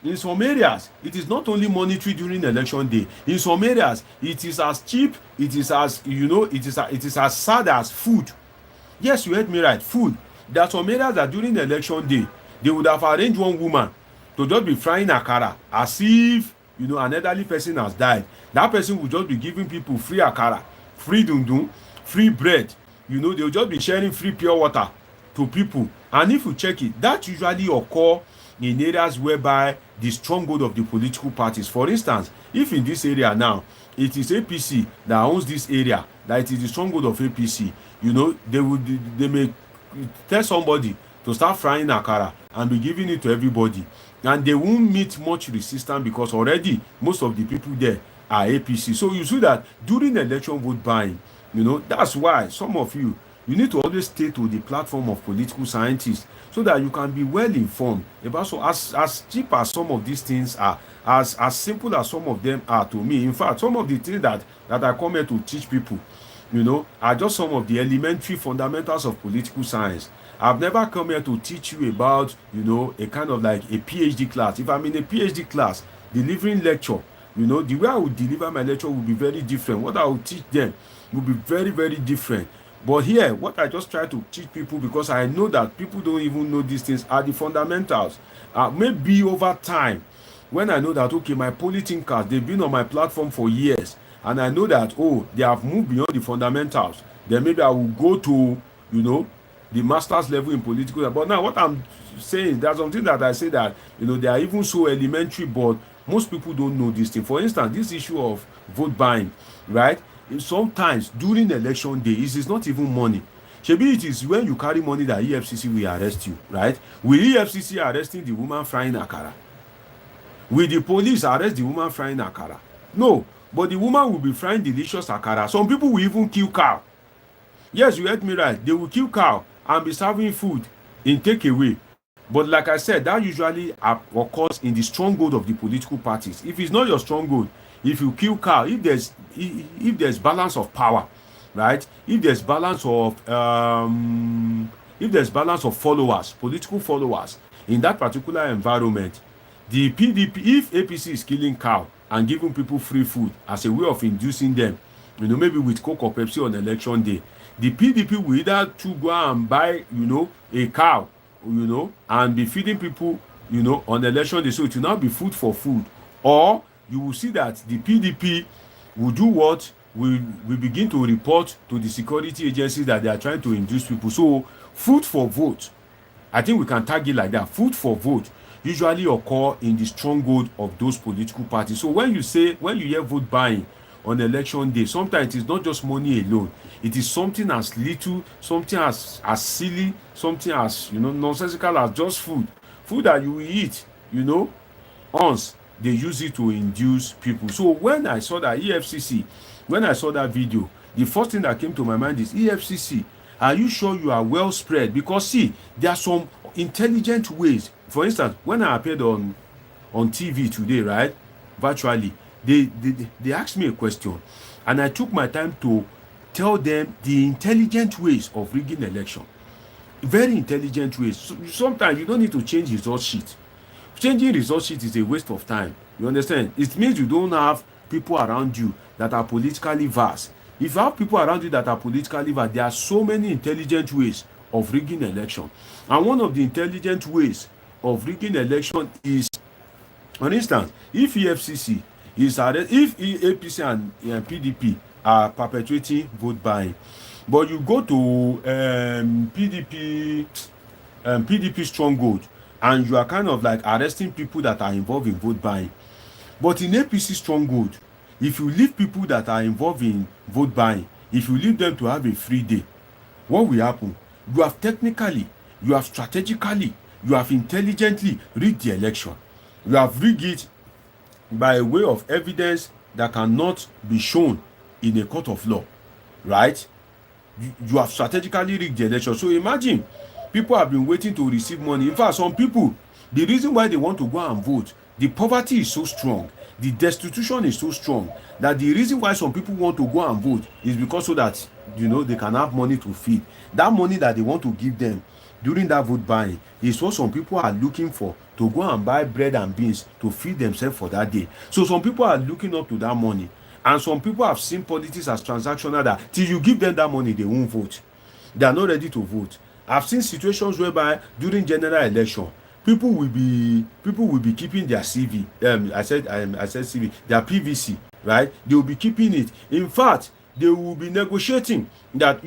it is not only monetary during election day. In some areas, it is as cheap, it is as it is as sad as food. Yes, you heard me right, food. There are some areas that during election day, they would have arranged one woman to just be frying akara as if an elderly person has died. That person will just be giving people free akara, free dundun, free bread. They will just be sharing free pure water to people. And if you check it, that usually occur in areas whereby the stronghold of the political parties. For instance, if in this area now it is APC that owns this area, that it is the stronghold of APC, they may tell somebody to start frying akara and be giving it to everybody, and they won't meet much resistance because already most of the people there are APC. So you see that during election vote buying, that's why some of you need to always stay to the platform of political scientists so that you can be well informed about. So as cheap as some of these things are, as simple as some of them are to me, in fact, some of the things that I come here to teach people, are just some of the elementary fundamentals of political science. I've never come here to teach you about, a kind of like a PhD class. If I'm in a PhD class delivering lecture, the way I would deliver my lecture will be very different. What I will teach them will be very, very different. But here, what I just try to teach people, because I know that people don't even know these things, are the fundamentals. Maybe over time, when I know that, okay, my polythinkers, they've been on my platform for years, and I know that, they have moved beyond the fundamentals, then maybe I will go to, the master's level in political. But now what I'm saying, there's something that I say that, they are even so elementary, but most people don't know this thing. For instance, this issue of vote buying, right? Sometimes during election day, it is not even money. Shebi, it is when you carry money that EFCC will arrest you, right? Will EFCC arresting the woman frying akara? Will the police arrest the woman frying akara? No, but the woman will be frying delicious akara. Some people will even kill cow. Yes, you heard me right. They will kill cow and be serving food in takeaway. But like I said, that usually occurs in the stronghold of the political parties. If it's not your stronghold, if you kill cow, if there's balance of power, right? If there's balance of followers, political followers in that particular environment, the PDP, if APC is killing cow and giving people free food as a way of inducing them, maybe with Coke or Pepsi on election day, the PDP will either to go and buy, a cow, and be feeding people, on election day. So it will now be food for food. Or you will see that the PDP will do what? Will begin to report to the security agencies that they are trying to induce people. So food for vote, I think we can tag it like that. Food for vote usually occur in the stronghold of those political parties. So when you hear vote buying on election day, sometimes it is not just money alone. It is something as little, something as silly, something as nonsensical as just food that you will eat. Once they use it to induce people. So when I saw that EFCC, when I saw that video, the first thing that came to my mind is, EFCC, are you sure you are well spread? Because see, there are some intelligent ways. For instance, when I appeared on TV today, right, virtually, they asked me a question, and I took my time to tell them the intelligent ways of rigging election. Very intelligent ways. So sometimes you don't need to change result sheet. Changing result sheet is a waste of time. You understand? It means you don't have people around you that are politically versed. If you have people around you that are politically versed, there are so many intelligent ways of rigging election. And one of the intelligent ways of rigging election is, for instance, if EFCC is if APC and PDP are perpetuating vote buying, but you go to PDP stronghold and you are kind of like arresting people that are involved in vote buying. But in APC stronghold, if you leave people that are involved in vote buying, if you leave them to have a free day, what will happen? You have technically, you have strategically, you have intelligently rigged the election. You have rigged it by way of evidence that cannot be shown in a court of law, right? You have strategically rigged the election. So imagine, people have been waiting to receive money. In fact, some people, the reason why they want to go and vote, the poverty is so strong, the destitution is so strong, that the reason why some people want to go and vote is because so that, you know, they can have money to feed. That money that they want to give them during that vote buying is what some people are looking for, to go and buy bread and beans to feed themselves for that day. So some people are looking up to that money, and some people have seen politics as transactional, that till you give them that money they won't vote. They are not ready to vote. I've seen situations whereby during general election, people will be keeping their CV. I said CV, their PVC, right? They will be keeping it. In fact, they will be negotiating that,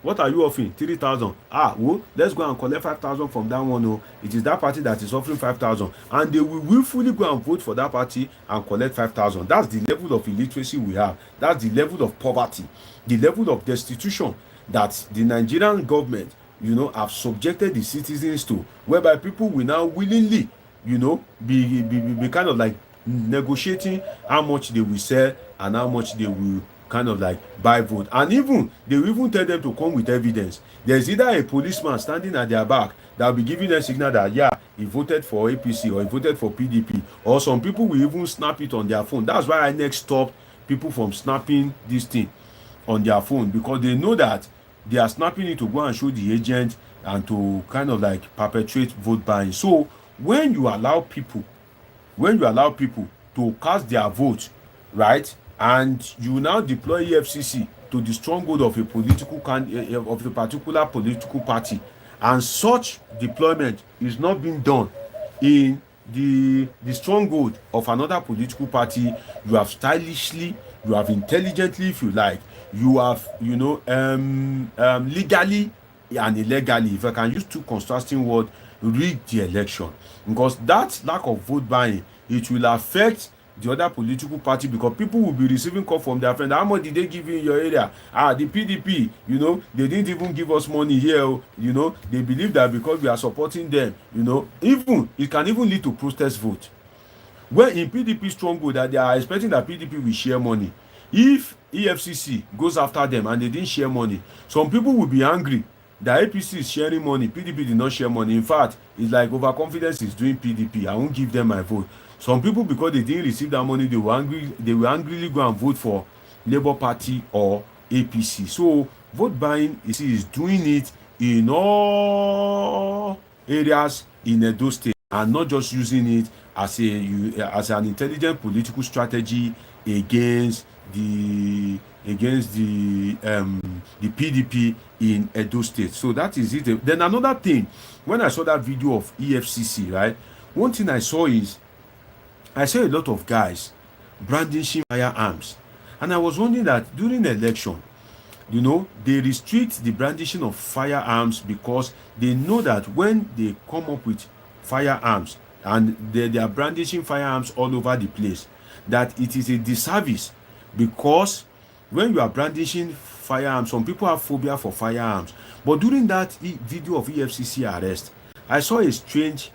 what are you offering? 3,000. Well, let's go and collect 5,000 from that one. Oh, it is that party that is offering 5,000, and they will willfully go and vote for that party and collect 5,000. That's the level of illiteracy we have. That's the level of poverty, the level of destitution that the Nigerian government, you know, have subjected the citizens to, whereby people will now willingly, you know, be kind of like negotiating how much they will sell and how much they will kind of like buy vote. And even they will even tell them to come with evidence. There's either a policeman standing at their back that will be giving them signal that, yeah, he voted for APC or he voted for PDP, or some people will even snap it on their phone. That's why INEC stopped people from snapping this thing on their phone, because they know that they are snapping it to go and show the agent and to kind of like perpetrate vote buying. So when you allow people to cast their vote, right, and you now deploy EFCC to the stronghold of a particular political party, and such deployment is not being done in the stronghold of another political party, you have stylishly, you have intelligently, if you like, you have, you know, legally and illegally, if I can use two contrasting words, rigged the election. Because that lack of vote buying, it will affect the other political party, because people will be receiving call from their friend. How much did they give you in your area? The PDP, you know, they didn't even give us money here. You know, they believe that because we are supporting them, you know, even it can even lead to protest vote. When in PDP stronghold, that they are expecting that PDP will share money. If EFCC goes after them and they didn't share money, some people will be angry that APC is sharing money, PDP did not share money. In fact, it's like overconfidence is doing PDP. I won't give them my vote. Some people, because they didn't receive that money, they will angrily go and vote for Labour Party or APC. So vote buying is doing it in all areas in Edo State, and not just using it as an intelligent political strategy against the PDP in Edo State. So that is it. Then another thing, when I saw that video of EFCC, right, one thing I saw a lot of guys brandishing firearms, and I was wondering that during the election, you know, they restrict the brandishing of firearms because they know that when they come up with firearms and they are brandishing firearms all over the place, that it is a disservice. Because when you are brandishing firearms, some people have phobia for firearms. But during that video of EFCC arrest, I saw a strange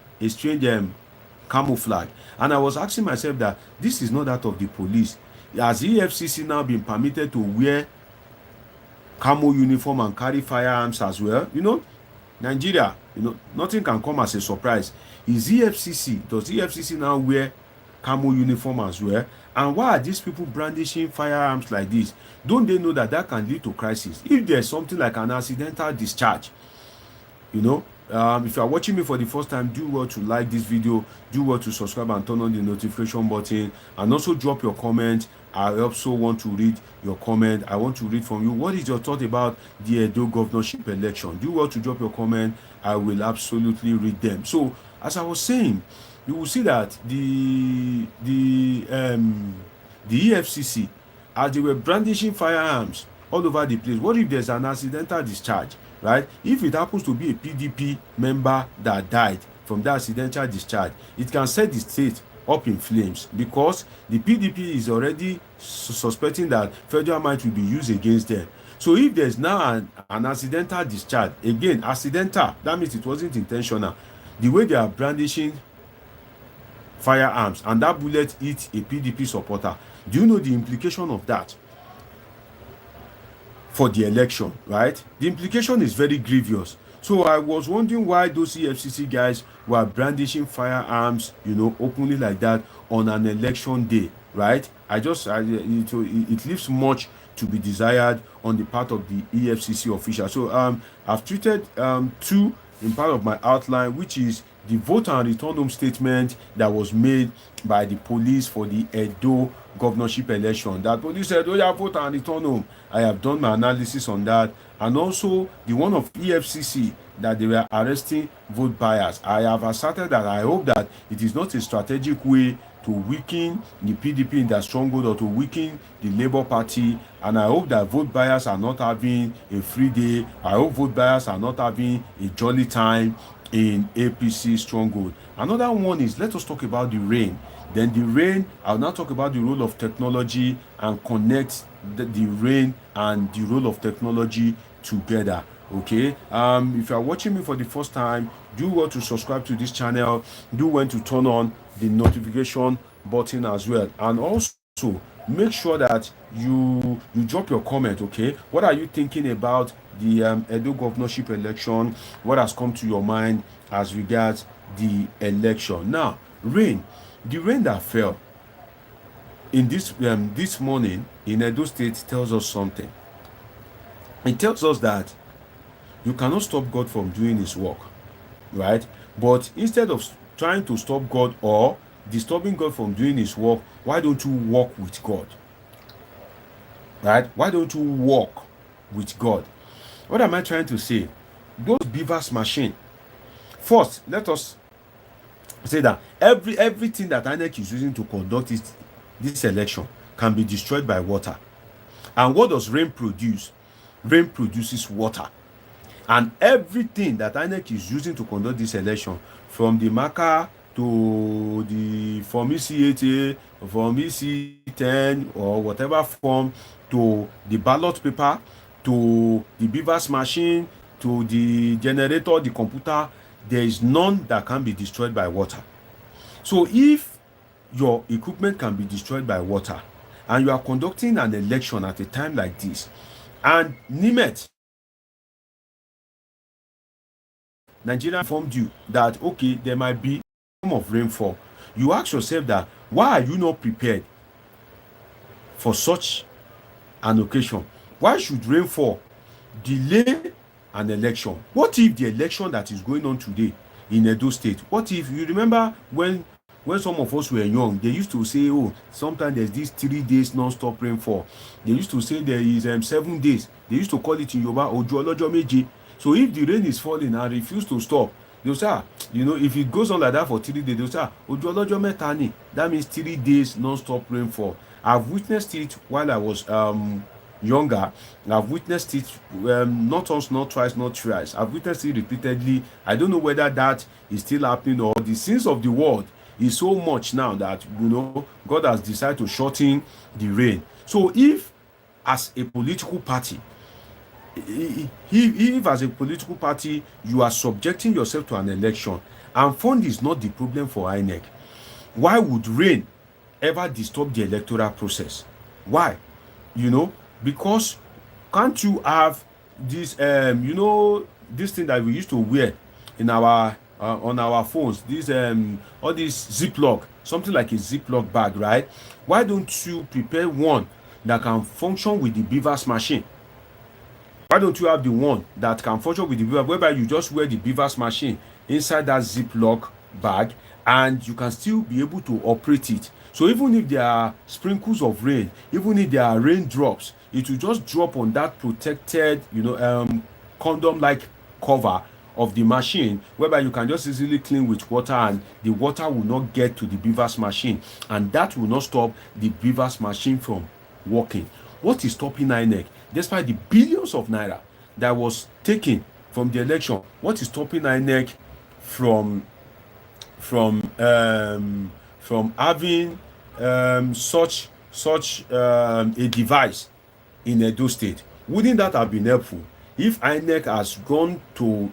camouflage, and I was asking myself that this is not that of the police. Has EFCC now been permitted to wear camo uniform and carry firearms as well? You know, Nigeria, you know, nothing can come as a surprise. Does EFCC now wear camo uniform as well? And why are these people brandishing firearms like this? Don't they know that can lead to crisis? If there's something like an accidental discharge, you know, if you are watching me for the first time, do well to like this video, do well to subscribe and turn on the notification button, and also drop your comment. I also want to read your comment. I want to read from you. What is your thought about the Edo governorship election? Do well to drop your comment. I will absolutely read them. So, as I was saying, you will see that the EFCC, as they were brandishing firearms all over the place, what if there's an accidental discharge, right? If it happens to be a PDP member that died from that accidental discharge, it can set the state up in flames, because the PDP is already suspecting that federal might will be used against them. So if there's now an accidental discharge, again, accidental, that means it wasn't intentional. The way they are brandishing firearms and that bullet hit a PDP supporter, do you know the implication of that for the election, right? The implication is very grievous. So I was wondering why those EFCC guys were brandishing firearms, openly like that on an election day, right? It leaves much to be desired on the part of the EFCC official. So I've treated two in part of my outline, which is the vote and return home statement that was made by the police for the Edo governorship election. That police said, oh yeah, vote and return home. I have done my analysis on that. And also the one of EFCC that they were arresting vote buyers. I have asserted that I hope that it is not a strategic way to weaken the PDP in their stronghold or to weaken the Labour Party. And I hope that vote buyers are not having a free day. I hope vote buyers are not having a jolly time in APC stronghold. Another one is, let us talk about the rain. Then the rain, I'll now talk about the role of technology and connect the rain and the role of technology together. Okay, if you are watching me for the first time, do want to subscribe to this channel, do want to turn on the notification button as well, and also make sure that you drop your comment. Okay, what are you thinking about the Edo governorship election? What has come to your mind as regards the election? Now, rain, the rain that fell in this morning in Edo State tells us something. It tells us that you cannot stop God from doing his work, right? But instead of trying to stop God or disturbing God from doing his work, why don't you walk with God? Right? Why don't you walk with God? What am I trying to say? Those beavers machine. First, let us say that everything that INEC is using to conduct this election can be destroyed by water. And what does rain produce? Rain produces water. And everything that INEC is using to conduct this election, from the marker to the Form EC80, Form EC10, or whatever form, to the ballot paper, to the beavers machine, to the generator, the computer, there is none that can be destroyed by water. So if your equipment can be destroyed by water, and you are conducting an election at a time like this, and NIMET, Nigeria, informed you that, okay, there might be some of rainfall, you ask yourself that, why are you not prepared for such an occasion? Why should rainfall delay an election? What if the election that is going on today in Edo State, what if, you remember when some of us were young, they used to say, oh, sometimes there's these 3 days non-stop rainfall. They used to say there is 7 days. They used to call it in Yoruba, Ojo Olojo Meje. So if the rain is falling and refuse to stop, they'll say, if it goes on like that for 3 days, they'll say, Ojo Olojo Meta ni. That means 3 days non-stop rainfall. I've witnessed it while I was younger. I've witnessed it not once, not twice, not thrice. I've witnessed it repeatedly. I don't know whether that is still happening, or the sins of the world is so much now that God has decided to shorten the rain. So if as a political party, if as a political party you are subjecting yourself to an election, and fund is not the problem for INEC, why would rain ever disturb the electoral process? Why? Because can't you have this this thing that we used to wear in our on our phones, this all this Ziploc, something like a Ziploc bag, right? Why don't you prepare one that can function with the beavers machine? Why don't you have the one that can function with the beaver, whereby you just wear the beavers machine inside that Ziploc bag and you can still be able to operate it? So even if there are sprinkles of rain, even if there are raindrops, it will just drop on that protected, condom-like cover of the machine, whereby you can just easily clean with water, and the water will not get to the beavers machine, and that will not stop the beavers machine from working. What is stopping INEC, despite the billions of naira that was taken from the election? What is stopping INEC from from having such a device in Edo State? Wouldn't that have been helpful if INEC has gone to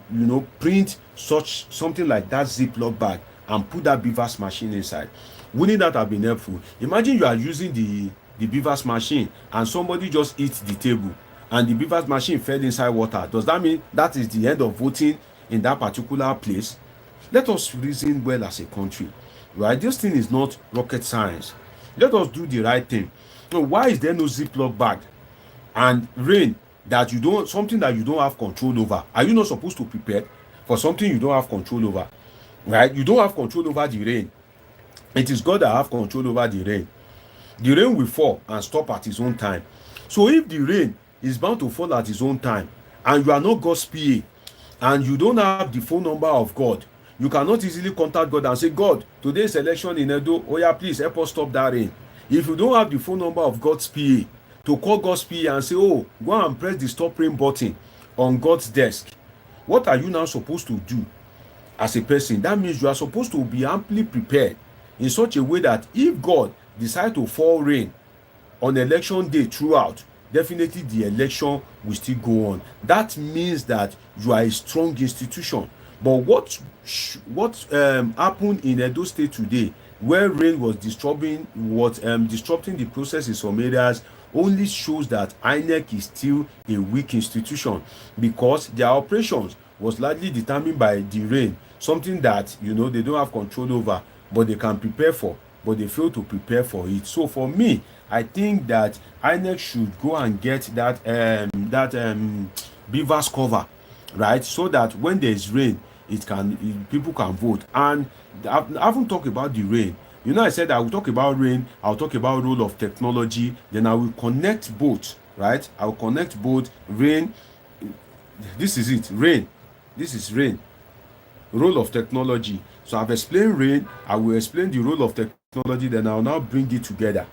print such something like that Ziploc bag and put that beavers machine inside? Wouldn't that have been helpful? Imagine you are using the beavers machine and somebody just hits the table and the beavers machine fell inside water. Does that mean that is the end of voting in that particular place? Let us reason well as a country, right? This thing is not rocket science. Let us do the right thing. So why is there no Ziploc bag and rain that you don't, something that you don't have control over? Are you not supposed to prepare for something you don't have control over, right? You don't have control over the rain. It is God that have control over the rain. The rain will fall and stop at his own time. So if the rain is bound to fall at his own time and you are not God's PA and you don't have the phone number of God, you cannot easily contact God and say, God, today's election in Edo, oh yeah, please help us stop that rain. If you don't have the phone number of God's PA to call God's PA and say, oh, go and press the stop rain button on God's desk, what are you now supposed to do as a person? That means you are supposed to be amply prepared in such a way that if God decides to fall rain on election day throughout, definitely the election will still go on. That means that you are a strong institution. But what happened in Edo State today, where rain was disrupting the process in some areas, only shows that INEC is still a weak institution because their operations was largely determined by the rain, something that they don't have control over, but they can prepare for, but they fail to prepare for it. So for me, I think that INEC should go and get that beavers cover, right, so that when there is rain, people can vote. And I haven't talked about the rain. I said I will talk about rain, I'll talk about role of technology, then I will connect both, right? I will connect both. Rain, this is it. Rain, this is rain. Role of technology. So I've explained rain, I will explain the role of technology, then I'll now bring it together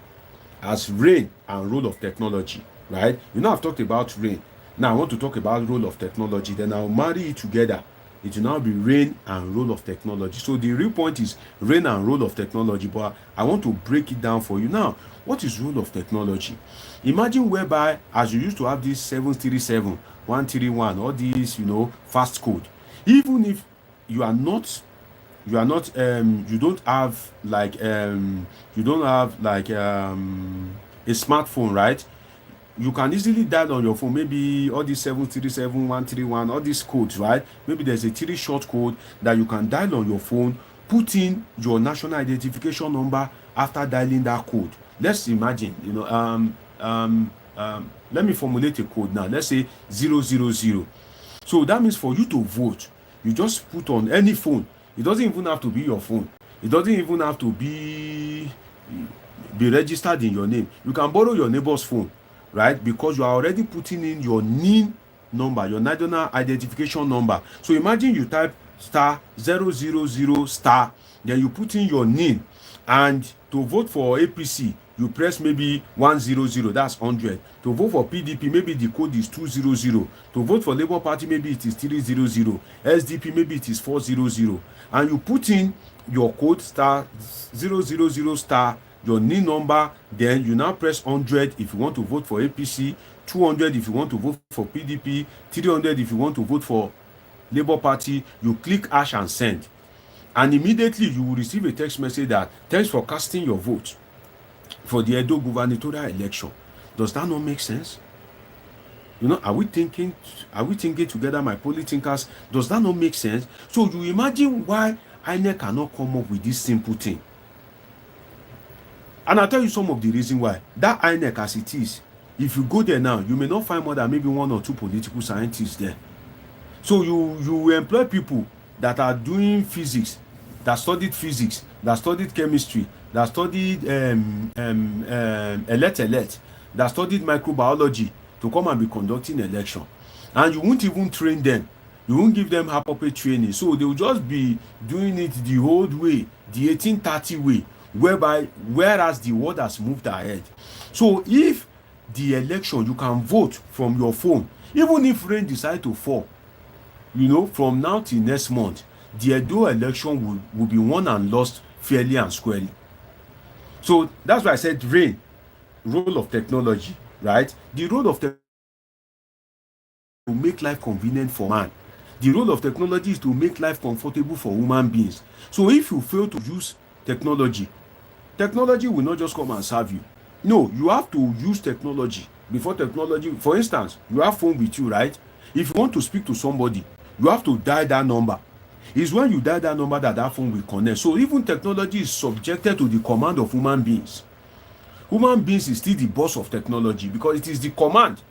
as rain and role of technology, right? I've talked about rain. Now I want to talk about role of technology, then I'll marry it together. It will now be rain and role of technology. So the real point is rain and role of technology, but I want to break it down for you. Now, what is role of technology? Imagine whereby, as you used to have this 737, 131, all these, fast code. Even if you don't have like a smartphone, right? You can easily dial on your phone, maybe all these 737, 131, all these codes, right? Maybe there's a 3 short code that you can dial on your phone, put in your national identification number after dialing that code. Let's imagine, let me formulate a code now. Let's say 000. So that means for you to vote, you just put on any phone. It doesn't even have to be your phone. It doesn't even have to be registered in your name. You can borrow your neighbor's phone, right? Because you are already putting in your NIN number, your national identification number. So imagine you type *000*, then you put in your NIN, and to vote for APC, you press maybe 100, that's 100. To vote for PDP, maybe the code is 200. To vote for Labour Party, maybe it is 300. SDP, maybe it is 400. And you put in your code *000*, your NIN number, then you now press 100 if you want to vote for APC, 200 if you want to vote for PDP, 300 if you want to vote for Labour Party. You click hash and send, and immediately you will receive a text message that thanks for casting your vote for the Edo gubernatorial election. Does that not make sense? Are we thinking together, my polythinkers? Does that not make sense? So you imagine why INEC cannot come up with this simple thing. And I'll tell you some of the reasons why. That INEC as it is, if you go there now, you may not find more than maybe 1 or 2 political scientists there. So you employ people that are doing physics, that studied physics, that studied chemistry, that studied elect, that studied microbiology to come and be conducting election. And you won't even train them. You won't give them appropriate training. So they will just be doing it the old way, the 1830 way, whereas the world has moved ahead. So if the election, you can vote from your phone, even if rain decides to fall, from now till next month, the Edo election will be won and lost fairly and squarely. So that's why I said role of technology, right? The role of technology to make life convenient for man. The role of technology is to make life comfortable for human beings. So if you fail to use technology, technology will not just come and serve you. No, you have to use technology before technology. For instance, you have phone with you, right? If you want to speak to somebody, you have to dial that number. It's when you dial that number that phone will connect. So even technology is subjected to the command of human beings. Human beings is still the boss of technology, because it is the command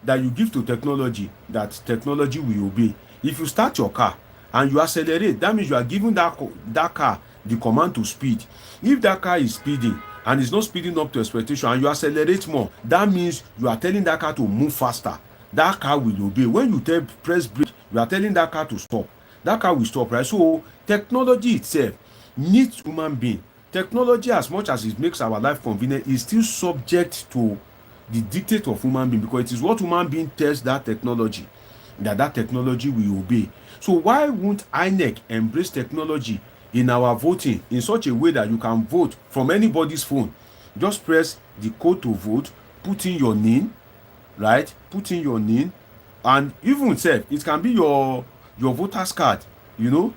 that you give to technology that technology will obey. If you start your car and you accelerate, that means you are giving that car the command to speed. If that car is speeding and is not speeding up to expectation and you accelerate more, that means you are telling that car to move faster. That car will obey. When you press brake, you are telling that car to stop. That car will stop, right? So technology itself needs human being. Technology, as much as it makes our life convenient, is still subject to the dictate of human being, because it is what human being tells that technology that technology will obey. So why won't INEC embrace technology in our voting in such a way that you can vote from anybody's phone? Just press the code to vote, put in your name, right? Put in your name, and even itself, it can be your voter's card. You know,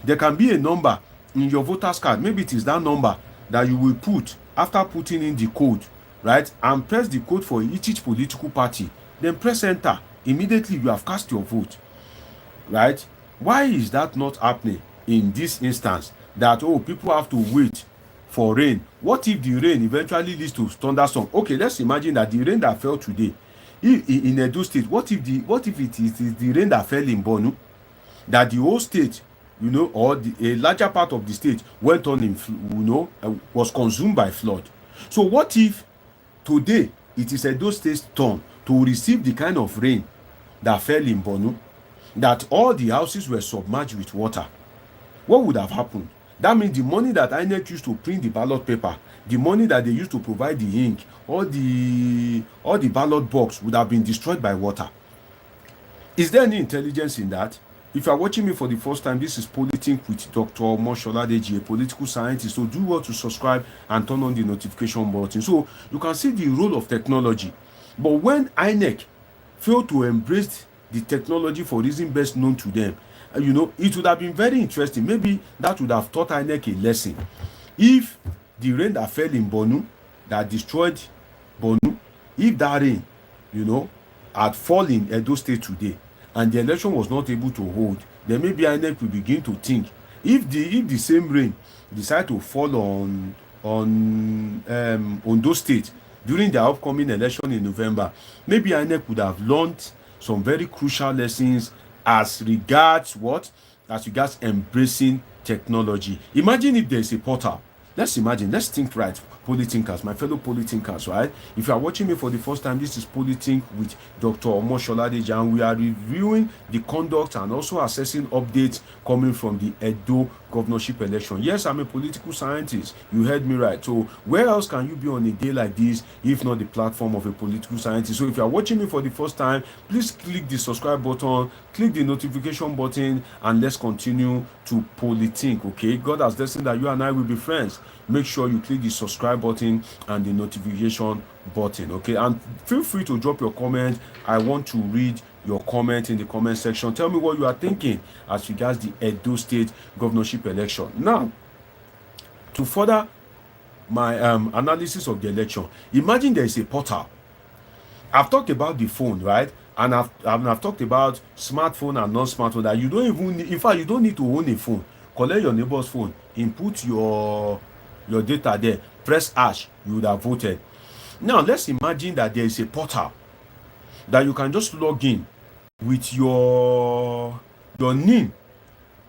there can be a number in your voter's card. Maybe it is that number that you will put after putting in the code, right? And press the code for each political party. Then press enter. Immediately you have cast your vote, right? Why is that not happening in this instance? That people have to wait for rain. What if the rain eventually leads to thunderstorm? Okay, let's imagine that the rain that fell today in Edo State, what if it is the rain that fell in Borno, that the whole state, or a larger part of the state went on in, was consumed by flood? So what if today it is Edo State's turn to receive the kind of rain that fell in Borno, that all the houses were submerged with water? What would have happened? That means the money that INEC used to print the ballot paper, the money that they used to provide the ink, all the ballot box would have been destroyed by water. Is there any intelligence in that? If you are watching me for the first time, this is Politics with Dr. Omosoladeji, a political scientist. So do well to subscribe and turn on the notification button so you can see the role of technology. But when INEC failed to embrace the technology for reason best known to them, it would have been very interesting. Maybe that would have taught INEC a lesson. If the rain that fell in Borno, that destroyed Borno, if that rain, had fallen in Edo State today, and the election was not able to hold, then maybe INEC will begin to think, if the same rain decide to fall on Ondo State during the upcoming election in November, maybe INEC would have learned some very crucial lessons as regards embracing technology. Imagine if there is a portal. Let's think right, polythinkers, my fellow polythinkers, right? If you are watching me for the first time, this is Politics with Dr. Omosoladeji, and we are reviewing the conduct and also assessing updates coming from the Edo governorship election. Yes, I'm a political scientist. You heard me right. So where else can you be on a day like this if not the platform of a political scientist? So if you are watching me for the first time, please click the subscribe button, click the notification button, and let's continue to Politics, okay? God has destined that you and I will be friends. Make sure you click the subscribe button and the notification button, okay? And feel free to drop your comment. I want to read your comment in the comment section. Tell me what you are thinking as regards the Edo State governorship election. Now, to further my analysis of the election, imagine there is a portal. I've talked about the phone, right? And I've talked about smartphone and non-smartphone, that you don't even need, in fact, you don't need to own a phone. Collect your neighbor's phone, input your data there, press hash, you would have voted. Now let's imagine that there is a portal that you can just log in with your name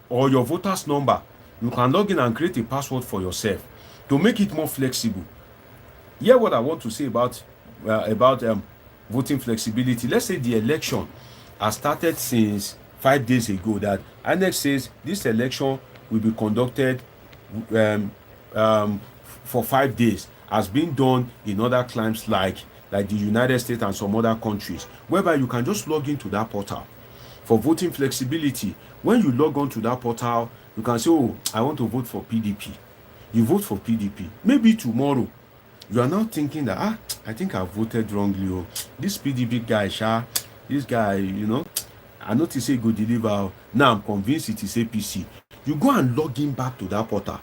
or your voter's number. You can log in and create a password for yourself to make it more flexible. Here, what I want to say about voting flexibility. Let's say the election has started since 5 days ago, that INEC says this election will be conducted for 5 days, has been done in other climes like the United States and some other countries, whereby you can just log into that portal for voting flexibility. When you log on to that portal, you can say, oh, I want to vote for PDP. You vote for PDP. Maybe tomorrow, you are now thinking that, I think I voted wrongly. Oh, this PDP guy, this guy, I notice he go deliver. Now I'm convinced it is APC. You go and log in back to that portal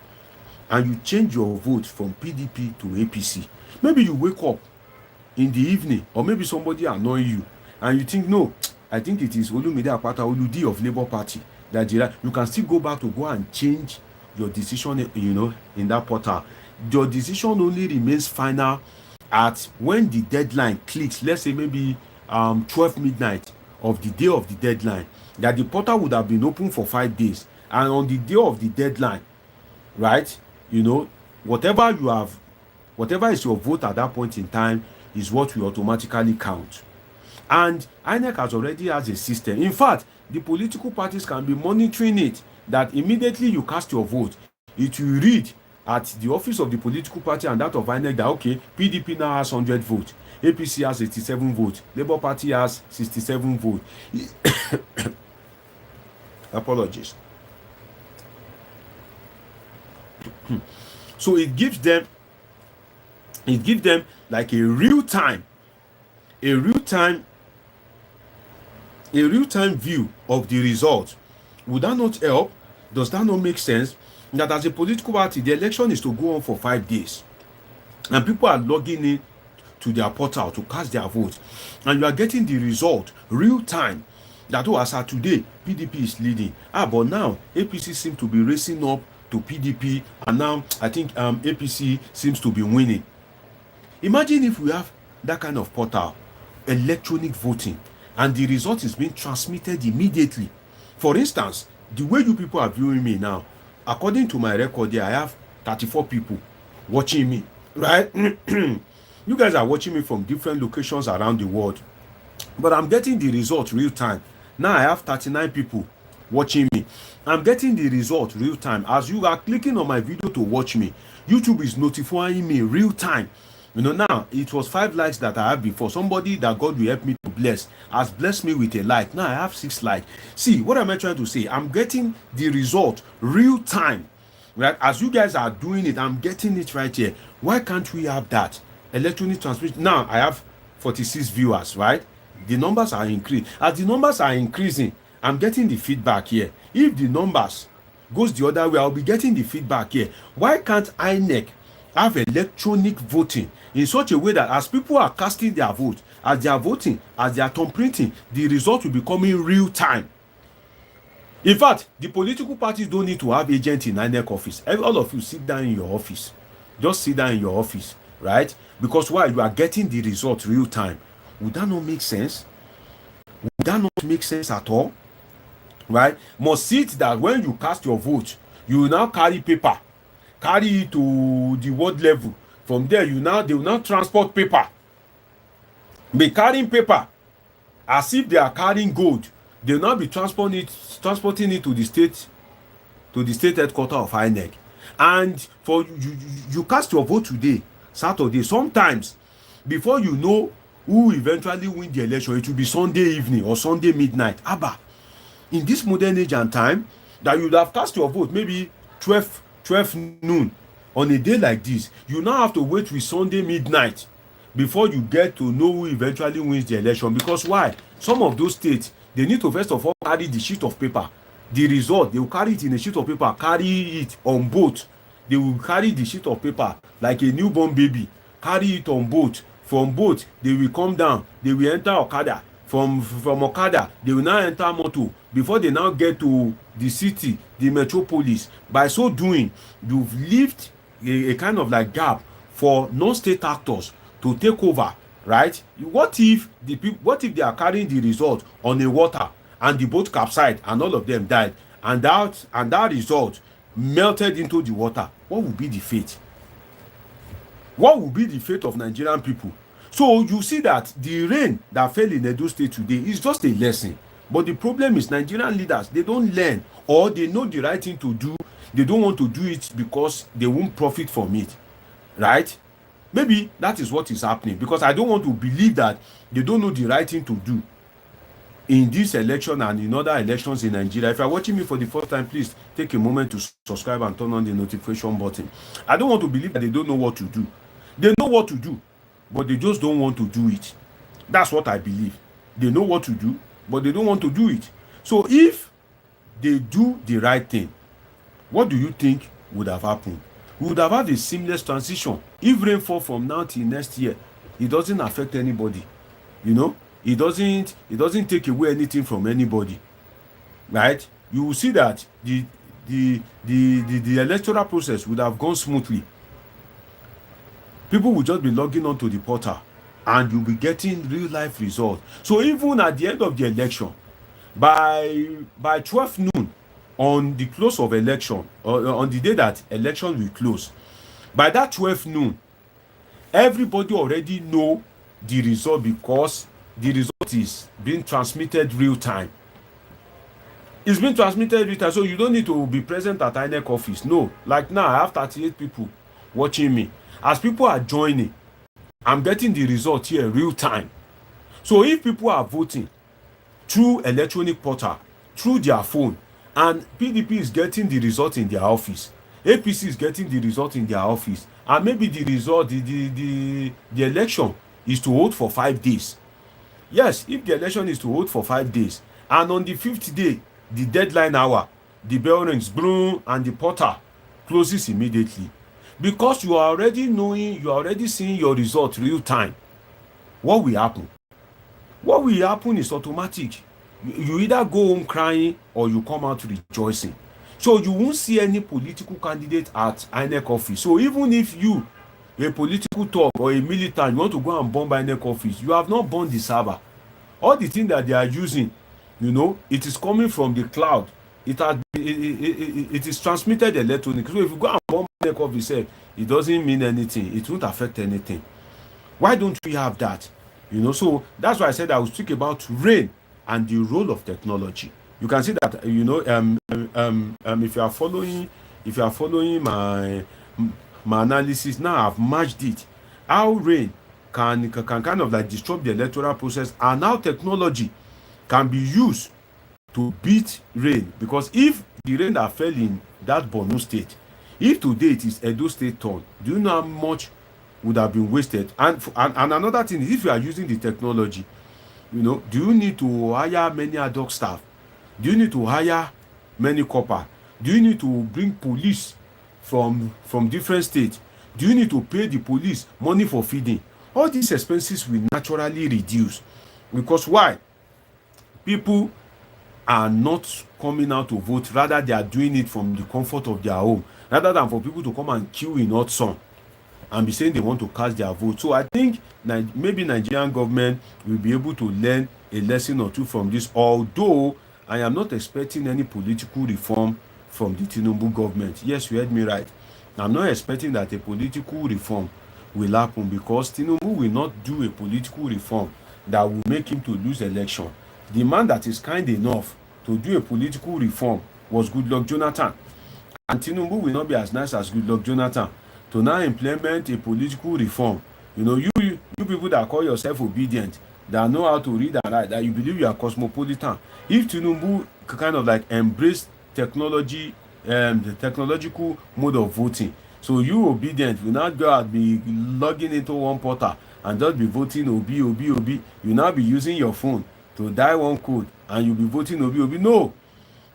and you change your vote from PDP to APC. Maybe you wake up in the evening, or maybe somebody annoy you and you think, no, I think it is Olumide Akpata Oludi of Labour Party. That you can still go back to go and change your decision, in that portal. Your decision only remains final at when the deadline clicks. Let's say maybe 12 midnight of the day of the deadline, that the portal would have been open for 5 days, and on the day of the deadline, right, whatever is your vote at that point in time is what will automatically count. And INEC has a system. In fact, the political parties can be monitoring it, that immediately you cast your vote, it will read at the office of the political party and that of INEC that, okay, PDP now has 100 votes, APC has 87 votes, Labour Party has 67 votes. Apologies. So it gives them like a real time view of the result. Would that not help? Does that not make sense? That as a political party, the election is to go on for 5 days, and people are logging in to their portal to cast their vote, and you are getting the result real time. That, as of today, PDP is leading. But now APC seems to be racing up to PDP, and now I think APC seems to be winning. Imagine if we have that kind of portal, electronic voting, and the result is being transmitted immediately. For instance, the way you people are viewing me now, according to my record here, I have 34 people watching me, right? You guys are watching me from different locations around the world, but I'm getting the result real time. Now I have 39 people watching me. I'm getting the result real time. As you are clicking on my video to watch me, YouTube is notifying me real time. Now it was 5 likes that I had before. Somebody that God will help me to bless has blessed me with a like. Now I have 6 likes. See, what am I trying to say? I'm getting the result real time, right? As you guys are doing it, I'm getting it right here. Why can't we have that electronic transmission? Now I have 46 viewers, right? The numbers are increasing. As the numbers are increasing, I'm getting the feedback here. If the numbers goes the other way, I'll be getting the feedback here. Why can't INEC have electronic voting in such a way that as people are casting their vote, as they are voting, as they are thumbprinting, the result will be coming real time? In fact, the political parties don't need to have agents in INEC office. All of you sit down in your office. Just sit down in your office, right? Because why? You are getting the result real time. Would that not make sense? Would that not make sense at all? Right? Must see it that when you cast your vote, you will now carry paper, carry it to the ward level. From there, they will now transport paper. Be carrying paper as if they are carrying gold. They will now be transporting it to the state headquarters of INEC. And for you cast your vote today, Saturday. Sometimes before you know who eventually win the election, it will be Sunday evening or Sunday midnight. In this modern age and time, that you would have cast your vote maybe 12 noon on a day like this, you now have to wait till Sunday midnight before you get to know who eventually wins the election. Because why? Some of those states, they need to first of all carry the sheet of paper. The result, they will carry it in a sheet of paper, carry it on boat. They will carry the sheet of paper like a newborn baby, carry it on boat. From boat, they will come down, they will enter Okada. From Okada, they will now enter motor before they now get to the city, the metropolis. By so doing, you've left a kind of like gap for non-state actors to take over, right? What if they are carrying the result on the water and the boat capsized and all of them died, and that result melted into the water? What would be the fate? What would be the fate of Nigerian people? So you see that the rain that fell in Edo State today is just a lesson. But the problem is Nigerian leaders, they don't learn, or they know the right thing to do. They don't want to do it because they won't profit from it, right? Maybe that is what is happening, because I don't want to believe that they don't know the right thing to do. in this election and in other elections in Nigeria. If you are watching me for the first time, please take a moment to subscribe and turn on the notification button. I don't want to believe that they don't know what to do. They know what to do, but they just don't want to do it. That's what I believe. They know what to do, but they don't want to do it. So if they do the right thing, what do you think would have happened? We would have had a seamless transition. If rain fall from now till next year, it doesn't affect anybody. You know, it doesn't take away anything from anybody, right? You will see that the electoral process would have gone smoothly. People will just be logging onto the portal and you'll be getting real life results. So even at the end of the election, by 12 noon on the close of election, or on the day that election will close, by that 12 noon, everybody already know the result because the result is being transmitted real time. It's being transmitted real time, so you don't need to be present at INEC office. No, like now I have 38 people watching me. As people are joining, I'm getting the result here real time. So if people are voting through electronic portal, through their phone, and PDP is getting the result in their office, APC is getting the result in their office, and maybe the result, the election is to hold for 5 days. Yes, if the election is to hold for 5 days, and on the 5th day, the deadline hour, the bell rings, boom, and the portal closes immediately. Because you are already knowing, you are already seeing your result real time. What will happen? What will happen is automatic. You either go home crying or you come out rejoicing. So you won't see any political candidate at INEC office. So even if you, a political talk or a militant, you want to go and bomb INEC office, you have not bombed the server. All the things that they are using, you know, it is coming from the cloud. It is transmitted electronically. So if you go and bomb INEC office, it doesn't mean anything. It won't affect anything. Why don't we have that? You know, so that's why I said I will speak about rain and the role of technology. You can see that, you know, if you are following my analysis now, I've matched it. How rain can kind of like disrupt the electoral process, and how technology can be used to beat rain. Because if the rain that fell in that Borno state, if today it is Edo State turn, do you know how much would have been wasted? And another thing is, if you are using the technology, you know, do you need to hire many ad hoc staff? Do you need to hire many copper? Do you need to bring police from different states? Do you need to pay the police money for feeding? All these expenses will naturally reduce. Because why? People are not coming out to vote, rather they are doing it from the comfort of their home, rather than for people to come and queue in hot sun and be saying they want to cast their vote. So I think maybe Nigerian government will be able to learn a lesson or two from this, although I am not expecting any political reform from the Tinubu government. Yes, you heard me right. I'm not expecting that a political reform will happen, because Tinubu will not do a political reform that will make him to lose election. The man that is kind enough to do a political reform was Goodluck Jonathan. And Tinubu will not be as nice as Goodluck Jonathan to now implement a political reform. You know, you people that call yourself obedient, that know how to read and write, that you believe you are cosmopolitan. If Tinubu kind of like embrace technology, the technological mode of voting, so you obedient will not go out be logging into one portal and just be voting obi. You now be using your phone to dial one code and you'll be voting obi. No,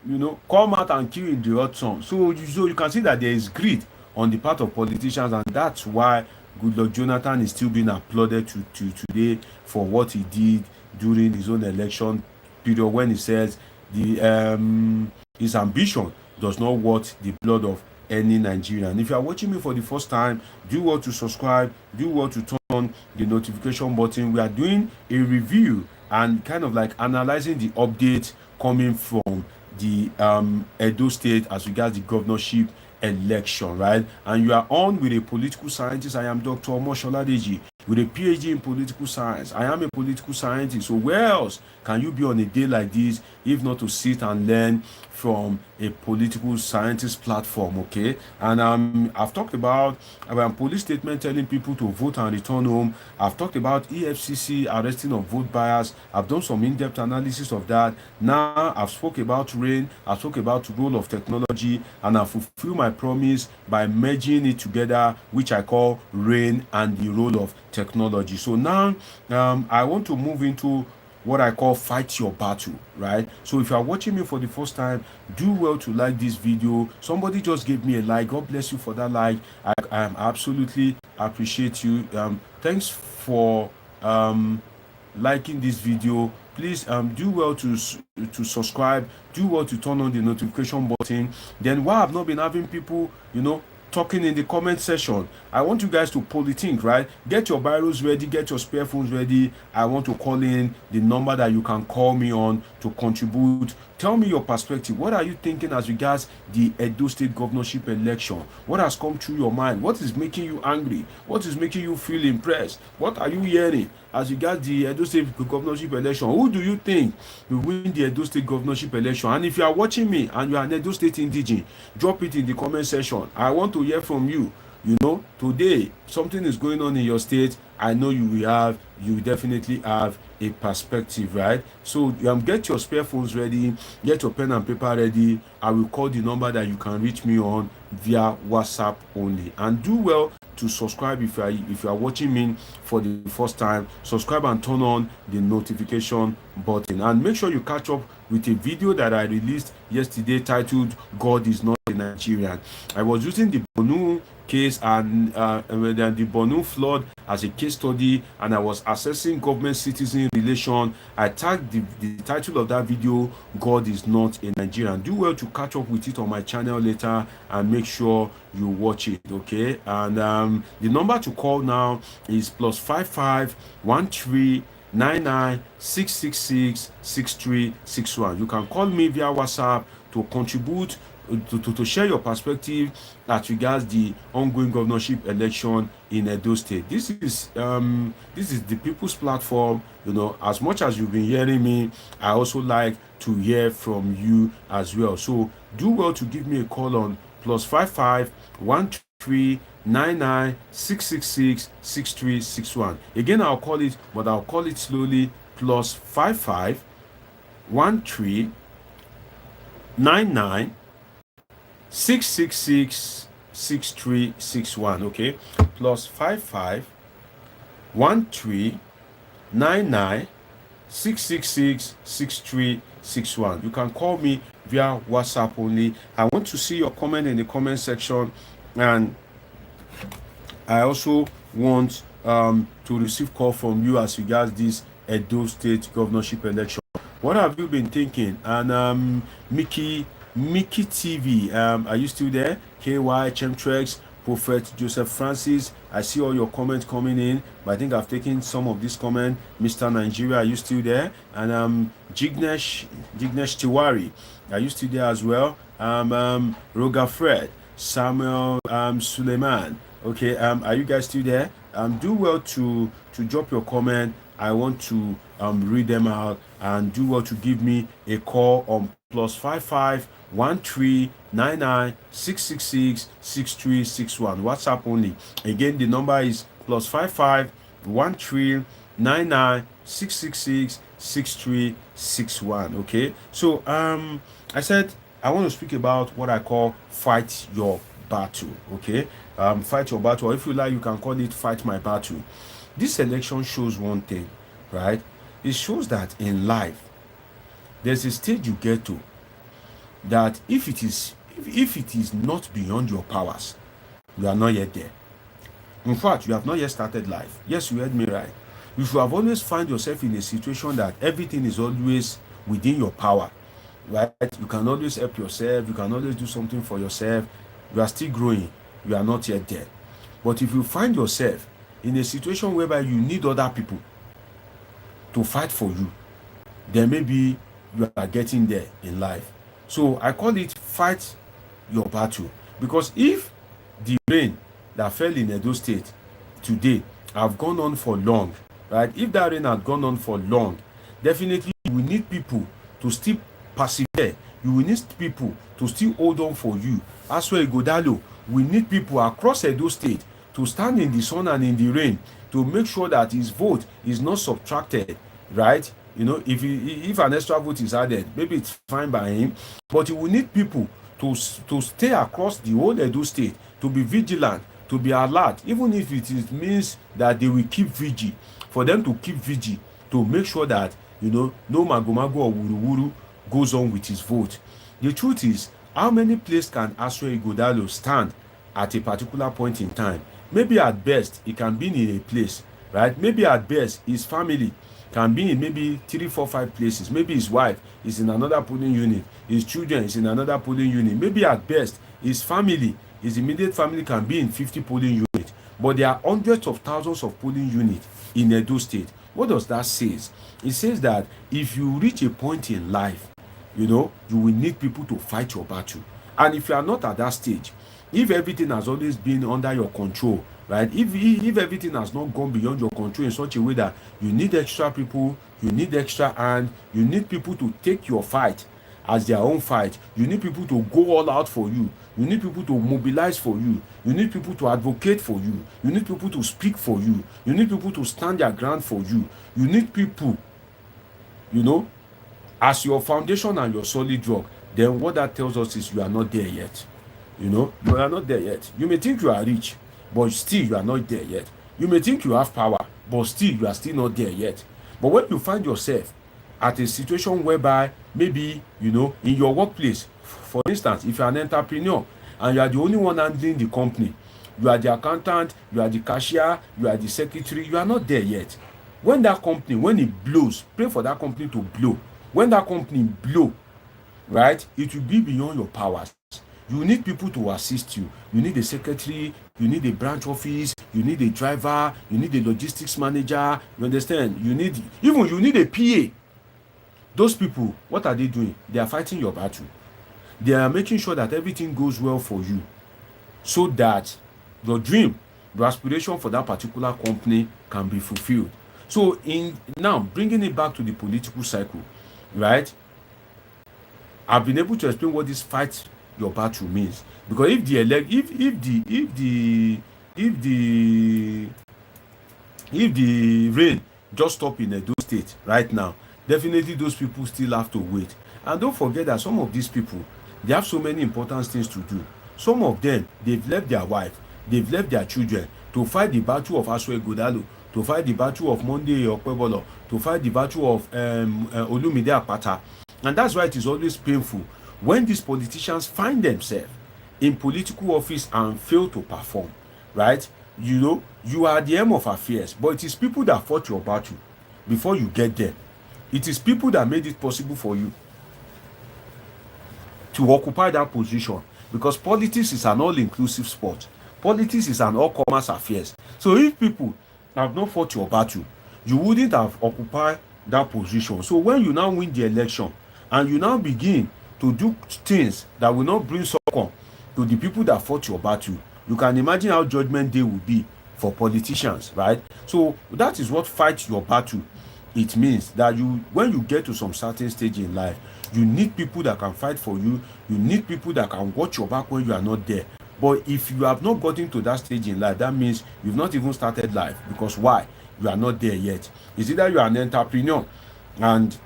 you know, come out and queue in the hot sun. So you can see that there is greed on the part of politicians, and that's why Goodluck Jonathan is still being applauded to today for what he did during his own election period, when he says his ambition does not worth the blood of any Nigerian. If you are watching me for the first time, do want to subscribe, do want to turn on the notification button. We are doing a review and kind of like analyzing the updates coming from the Edo State as regards the governorship election, right? And you are on with a political scientist. I am Dr. Omosholadeji with a PhD in political science. I am a political scientist. So where else can you be on a day like this if not to sit and learn from a political scientist platform, okay? And I've talked about police statement telling people to vote and return home. I've talked about EFCC arresting of vote buyers. I've done some in-depth analysis of that. Now I've spoke about rain. I've spoke about the role of technology, and I fulfill my promise by merging it together, which I call rain and the role of technology. So now I want to move into what I call fight your battle, right? So if you are watching me for the first time, do well to like this video. Somebody just gave me a like. God bless you for that like. I absolutely appreciate you. Thanks for liking this video. Please do well to subscribe, do well to turn on the notification button. Then why I've not been having people, talking in the comment section, I want you guys to polythink, right? Get your biros ready, get your spare phones ready. I want to call in the number that you can call me on to contribute. Tell me your perspective. What are you thinking as regards the Edo State governorship election? What has come through your mind? What is making you angry? What is making you feel impressed? What are you hearing as regards the Edo State governorship election? Who do you think will win the Edo State governorship election? And if you are watching me and you are an Edo State indigene, drop it in the comment section. I want to hear from you. Today something is going on in your state. I know you will definitely have a perspective, right? So get your spare phones ready, get your pen and paper ready. I will call the number that you can reach me on via WhatsApp only. And do well to subscribe if you are watching me for the first time. Subscribe and turn on the notification button, and make sure you catch up with a video that I released yesterday titled "God is not a Nigerian." I was using the Bonu case and the Bonu flood as a case study, and I was assessing government-citizen relation. I tagged the title of that video, "God is not a Nigerian." Do well to catch up with it on my channel later, and make sure you watch it, okay? And the number to call now is +55 13 99 666 6361. You can call me via WhatsApp to contribute, to share your perspective as regards the ongoing governorship election in Edo State. This is the people's platform. As much as you've been hearing me, I also like to hear from you as well. So do well to give me a call on +55 13 99 666 6361. Again, I'll call it slowly. +55 13 99 666 6361. Okay, +55 13 99 666 6361. You can call me via WhatsApp only. I want to see your comment in the comment section, and I also want to receive call from you as regards this Edo State governorship election. What have you been thinking? And Mickey TV, are you still there? KY Chemtrex, Prophet Joseph Francis, I see all your comments coming in, but I think I've taken some of this comment. Mr. Nigeria, are you still there? And Jignesh Tiwari, are you still there as well? Roger Fred, Samuel Suleiman, okay, are you guys still there? Do well to drop your comment. I want to read them out, and do well to give me a call on +55 13 99 666 6361. WhatsApp only. Again, the number is +55 13 99 666 6361. Okay, so I said I want to speak about what I call fight your battle. Okay, fight your battle. If you like, you can call it fight my battle. This election shows one thing, right? It shows that in life, there's a stage you get to that if it is not beyond your powers, you are not yet there. In fact, you have not yet started life. Yes, you heard me right. You should have always find yourself in a situation that everything is always within your power, right? You can always help yourself. You can always do something for yourself. You are still growing. You are not yet there. But if you find yourself in a situation whereby you need other people to fight for you, then maybe you are getting there in life. So I call it fight your battle, because if the rain that fell in Edo State today have gone on for long, right? If that rain had gone on for long, definitely we need people to still persevere You will need people to still hold on for you. As well, Godalo, we need people across Edo State to stand in the sun and in the rain to make sure that his vote is not subtracted, right? If an extra vote is added, maybe it's fine by him, but he will need people to stay across the whole Edo State, to be vigilant, to be alert, even if it means that they will keep vigil, for them to keep vigil, to make sure that no magomago or wuruwuru goes on with his vote. The truth is, how many places can Asue Ighodalo stand at a particular point in time? Maybe at best he can be in a place, right? Maybe at best his family can be in maybe 3, 4, 5 places. Maybe his wife is in another polling unit, his children is in another polling unit. Maybe at best his family, his immediate family, can be in 50 polling units. But there are hundreds of thousands of polling units in Edo State. What does that say? It says that if you reach a point in life, you will need people to fight your battle. And if you are not at that stage, if everything has always been under your control, right? If everything has not gone beyond your control in such a way that you need extra people, you need extra hand, you need people to take your fight as their own fight, you need people to go all out for you, you need people to mobilize for you, you need people to advocate for you, you need people to speak for you, you need people to stand their ground for you, you need people, as your foundation and your solid rock. Then what that tells us is you are not there yet. You are not there yet. You may think you are rich, but still you are not there yet. You may think you have power, but still you are still not there yet. But when you find yourself at a situation whereby maybe, in your workplace, for instance, if you are an entrepreneur and you are the only one handling the company, you are the accountant, you are the cashier, you are the secretary, you are not there yet. When that company, when it blows, pray for that company to blow. When that company blow, right, it will be beyond your powers. You need people to assist you. You need a secretary, you need a branch office, you need a driver, you need a logistics manager, you understand? You need a PA. Those people, what are they doing? They are fighting your battle. They are making sure that everything goes well for you, so that your dream, your aspiration for that particular company can be fulfilled. So now bringing it back to the political cycle, right? I've been able to explain what this fight your battle means, because if the rain just stop in Edo State right now, definitely those people still have to wait. And don't forget that some of these people, they have so many important things to do. Some of them, they've left their wife, they've left their children to fight the battle of Asue Ighodalo, to fight the battle of Monday Okpebolo, to fight the battle of Olumide Akpata. And that's why it is always painful when these politicians find themselves in political office and fail to perform, right? You are the aim of affairs, but it is people that fought your battle before you get there. It is people that made it possible for you to occupy that position, because politics is an all-inclusive sport. Politics is an all-commerce affairs. So if people have not fought your battle, you wouldn't have occupied that position. So when you now win the election and you now begin to do things that will not bring succor to the people that fought your battle, you can imagine how judgment day will be for politicians, right? So that is what fight your battle. It means that when you get to some certain stage in life, you need people that can fight for you. You need people that can watch your back when you are not there. But if you have not gotten to that stage in life, that means you've not even started life. Because why? You are not there yet. It's either you are an entrepreneur and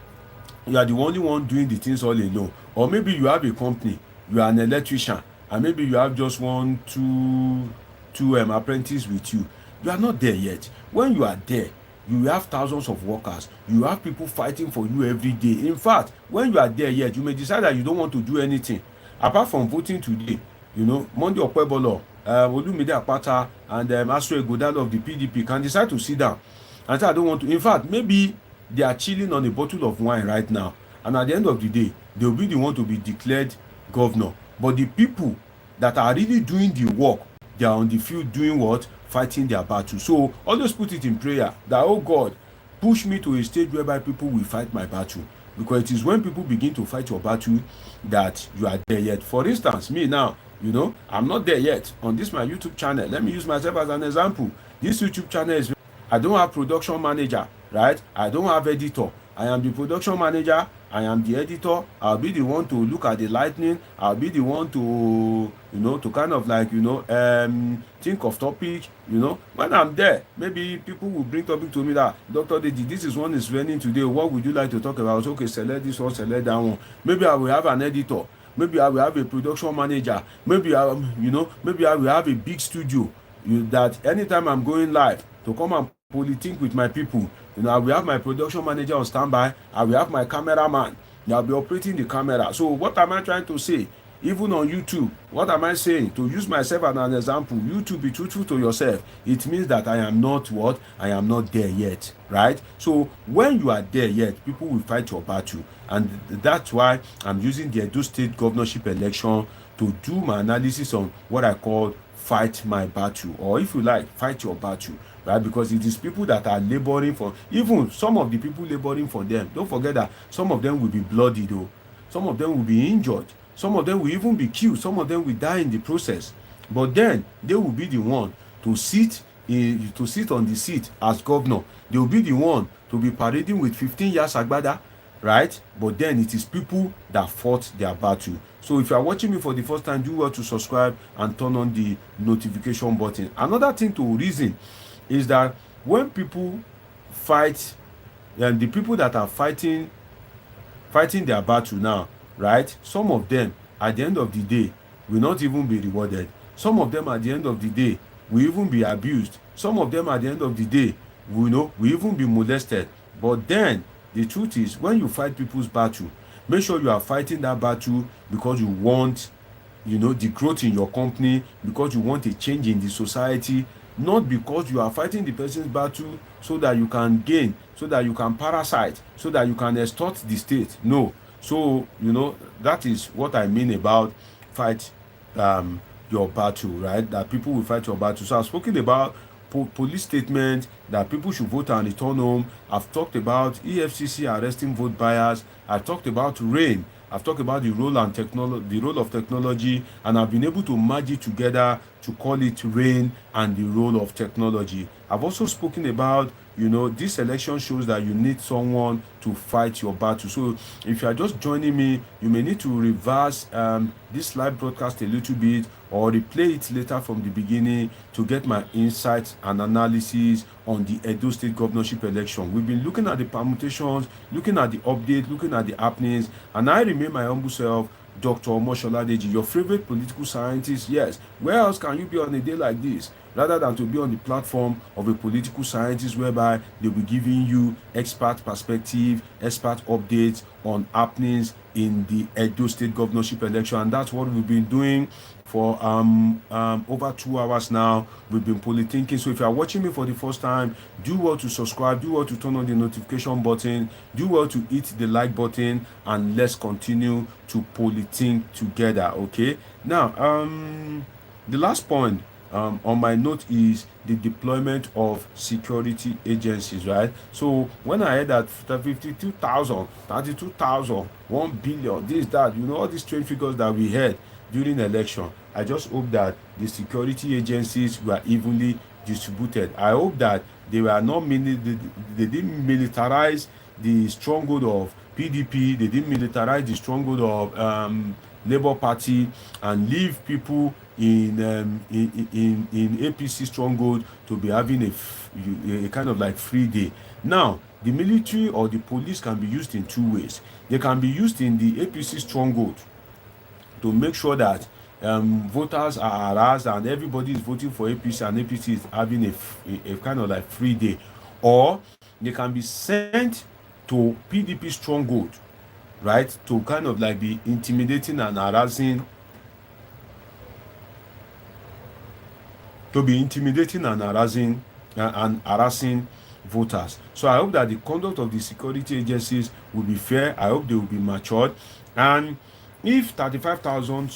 you are the only one doing the things all alone, or maybe you have a company, you are an electrician, and maybe you have just two apprentices with you. You are not there yet. When you are there, you have thousands of workers. You have people fighting for you every day. In fact, when you are there yet, you may decide that you don't want to do anything apart from voting today. Monday Okpebolo, Olumide Akpata, and Asue Ighodalo of the PDP can decide to sit down and say, I don't want to. In fact, maybe they are chilling on a bottle of wine right now, and at the end of the day, they will be the one to be declared governor. But the people that are really doing the work, they are on the field doing what? Fighting their battle. So always put it in prayer that, oh God, push me to a stage whereby people will fight my battle. Because it is when people begin to fight your battle that you are there yet. For instance, me now, I'm not there yet on this my YouTube channel. Let me use myself as an example. This YouTube channel I don't have production manager, right? I don't have editor. I am the production manager I am the editor. I'll be the one to look at the lightning. I'll be the one to, to kind of like, think of topic. When I'm there, maybe people will bring topic to me that, Dr. Deji, this is one is raining today. What would you like to talk about? Okay, select this one, select that one. Maybe I will have an editor. Maybe I will have a production manager. Maybe maybe I will have a big studio. That anytime I'm going live to come and politic with my people, I will have my production manager on standby. I will have my cameraman. I'll be operating the camera. So what am I trying to say? Even on YouTube, what am I saying? To use myself as an example, YouTube, be truthful to yourself. It means that I am not what? I am not there yet, right? So when you are there yet, people will fight your battle. And that's why I'm using the Edo State governorship election to do my analysis on what I call fight my battle, or if you like, fight your battle, right? Because it is people that are laboring for, even some of the people laboring for them. Don't forget that some of them will be bloody though. Some of them will be injured. Some of them will even be killed. Some of them will die in the process. But then they will be the one to sit on the seat as governor. They will be the one to be parading with 15 years agbada, right? But then it is people that fought their battle. So if you are watching me for the first time, do well to subscribe and turn on the notification button. Another thing to reason is that when people fight, and the people that are fighting their battle now, right? Some of them at the end of the day will not even be rewarded. Some of them at the end of the day will even be abused. Some of them at the end of the day will even be molested. But then the truth is, when you fight people's battle, make sure you are fighting that battle because you want, the growth in your company, because you want a change in the society, not because you are fighting the person's battle so that you can gain, so that you can parasite, so that you can extort the state. No. So, that is what I mean about fight your battle, right? That people will fight your battle. So I've spoken about police statement that people should vote and return home. I've talked about EFCC arresting vote buyers. I've talked about rain. I've talked about the role of technology, and I've been able to merge it together to call it rain and the role of technology. I've also spoken about, this election shows that you need someone to fight your battle. So if you are just joining me, you may need to reverse this live broadcast a little bit, or replay it later from the beginning to get my insights and analysis on the Edo State governorship election. We've been looking at the permutations, looking at the update, looking at the happenings, and I remain my humble self, Dr. Omoshola Deji, your favorite political scientist. Yes, where else can you be on a day like this rather than to be on the platform of a political scientist whereby they'll be giving you expert perspective, expert updates on happenings in the Edo State governorship election. And that's what we've been doing for over 2 hours now. We've been politinking. So if you are watching me for the first time, do well to subscribe, do well to turn on the notification button, do well to hit the like button, and let's continue to politiink together. Okay, now the last point on my note is the deployment of security agencies, right? So when I heard that 52,000, 32,000, 1 billion, this, that, all these trade figures that we had during the election, I just hope that the security agencies were evenly distributed. I hope that they were not they didn't militarize the stronghold of PDP, they didn't militarize the stronghold of Labour Party and leave people in APC stronghold to be having a kind of like free day. Now, the military or the police can be used in two ways. They can be used in the APC stronghold to make sure that voters are harassed and everybody is voting for APC and APC is having a kind of like free day. Or they can be sent to PDP stronghold, right, to kind of like be intimidating and harassing, harassing voters. So I hope that the conduct of the security agencies will be fair. I hope they will be matured. And if 35,000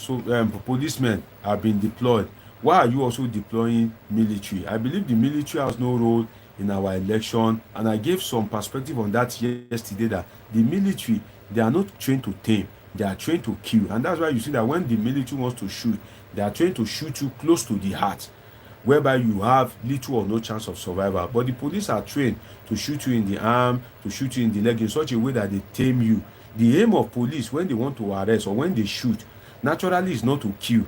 policemen have been deployed, why are you also deploying military? I believe the military has no role in our election, and I gave some perspective on that yesterday, that the military, they are not trained to tame, they are trained to kill. And that's why you see that when the military wants to shoot, they are trained to shoot you close to the heart, whereby you have little or no chance of survival. But the police are trained to shoot you in the arm, to shoot you in the leg in such a way that they tame you. The aim of police when they want to arrest or when they shoot, naturally is not to kill,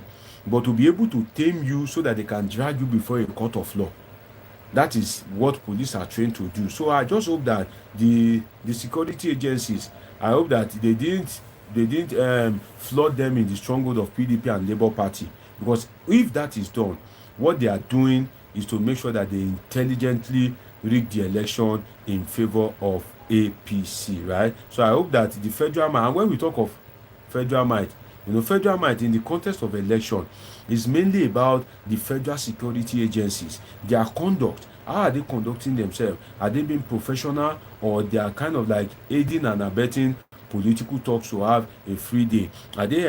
but to be able to tame you so that they can drag you before a court of law. That is what police are trained to do. So I just hope that the security agencies, I hope that they didn't flood them in the stronghold of PDP and Labour Party, because if that is done, what they are doing is to make sure that they intelligently rig the election in favor of APC, right? So I hope that the federal might, and when we talk of federal might, federal might in the context of election is mainly about the federal security agencies, their conduct. How are they conducting themselves? Are they being professional, or they are kind of like aiding and abetting political talks to have a free day? Are they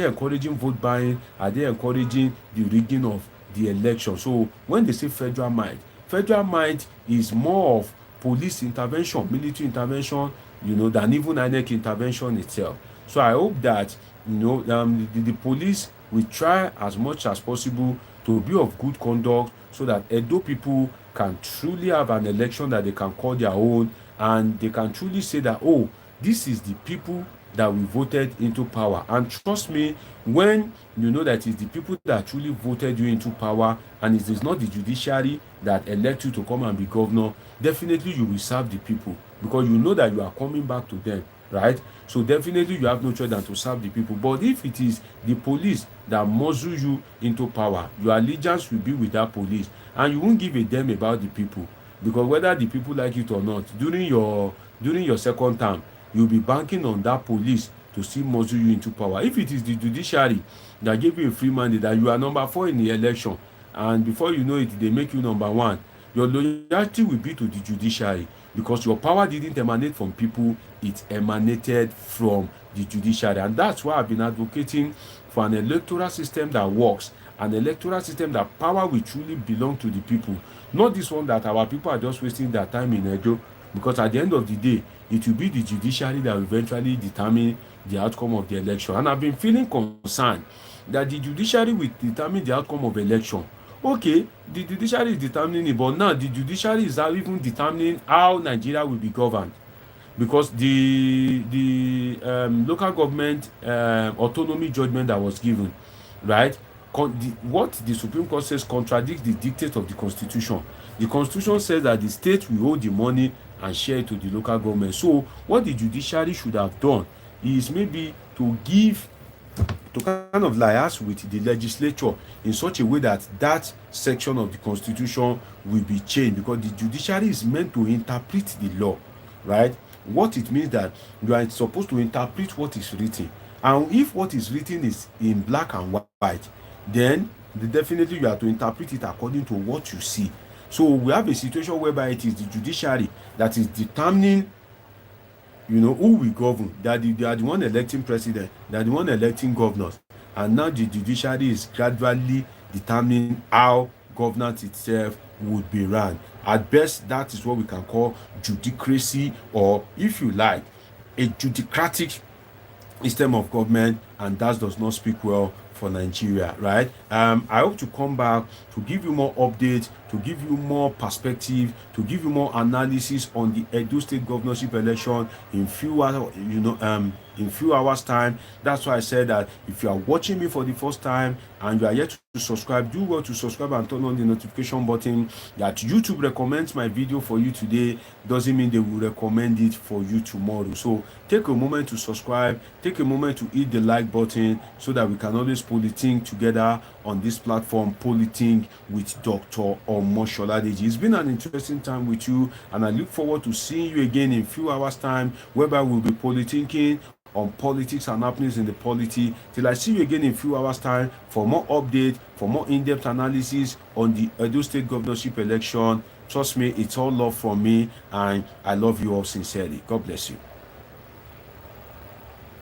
encouraging vote buying? Are they encouraging the rigging of the election? So when they say federal might is more of police intervention, military intervention, than even INEC intervention itself. So I hope that the police will try as much as possible to be of good conduct, so that Edo people can truly have an election that they can call their own, and they can truly say that, oh, this is the people that we voted into power. And trust me, when you know that it's the people that truly voted you into power, and it is not the judiciary that elect you to come and be governor, definitely you will serve the people, because you know that you are coming back to them, right? So definitely you have no choice than to serve the people. But if it is the police that muzzle you into power, your allegiance will be with that police, and you won't give a damn about the people, because whether the people like it or not, during your second term, you'll be banking on that police to still muzzle you into power. If it is the judiciary that gave you a free mandate, that you are number 4 in the election, and before you know it, they make you number 1, your loyalty will be to the judiciary, because your power didn't emanate from people, it emanated from the judiciary. And that's why I've been advocating for an electoral system that works, an electoral system that power will truly belong to the people, not this one that our people are just wasting their time in Edo, because at the end of the day, it will be the judiciary that will eventually determine the outcome of the election. And I've been feeling concerned that the judiciary will determine the outcome of election. Okay, the judiciary is determining it, but now the judiciary is even determining how Nigeria will be governed, because the local government autonomy judgment that was given, right, what the Supreme Court says contradicts the dictate of the Constitution. The Constitution says that the state will hold the money and share it to the local government. So what the judiciary should have done is maybe to kind of liaise with the legislature in such a way that that section of the Constitution will be changed, because the judiciary is meant to interpret the law, right? What it means that you are supposed to interpret what is written, and if what is written is in black and white, then definitely you have to interpret it according to what you see. So we have a situation whereby it is the judiciary that is determining who will govern, that they are the one electing president, they are the one electing governors, and now the judiciary is gradually determining how governance itself would be run. At best, that is what we can call judicracy, or if you like, a judicratic system of government, and that does not speak well for Nigeria, right? I hope to come back to give you more updates, to give you more perspective, to give you more analysis on the Edo State governorship election in few hours time. That's why I said that if you are watching me for the first time and you are yet to subscribe, do well to subscribe and turn on the notification button. That YouTube recommends my video for you today doesn't mean they will recommend it for you tomorrow. So take a moment to subscribe, take a moment to hit the like button, so that we can always politing together on this platform, politing with Dr. Omosoladeji. It's been an interesting time with you, and I look forward to seeing you again in a few hours time, whereby we'll be politicking on politics and happenings in the polity. Till I see you again in a few hours time for more update, for more in-depth analysis on the Edo State governorship election. Trust me, it's all love from me, and I love you all sincerely. God bless you.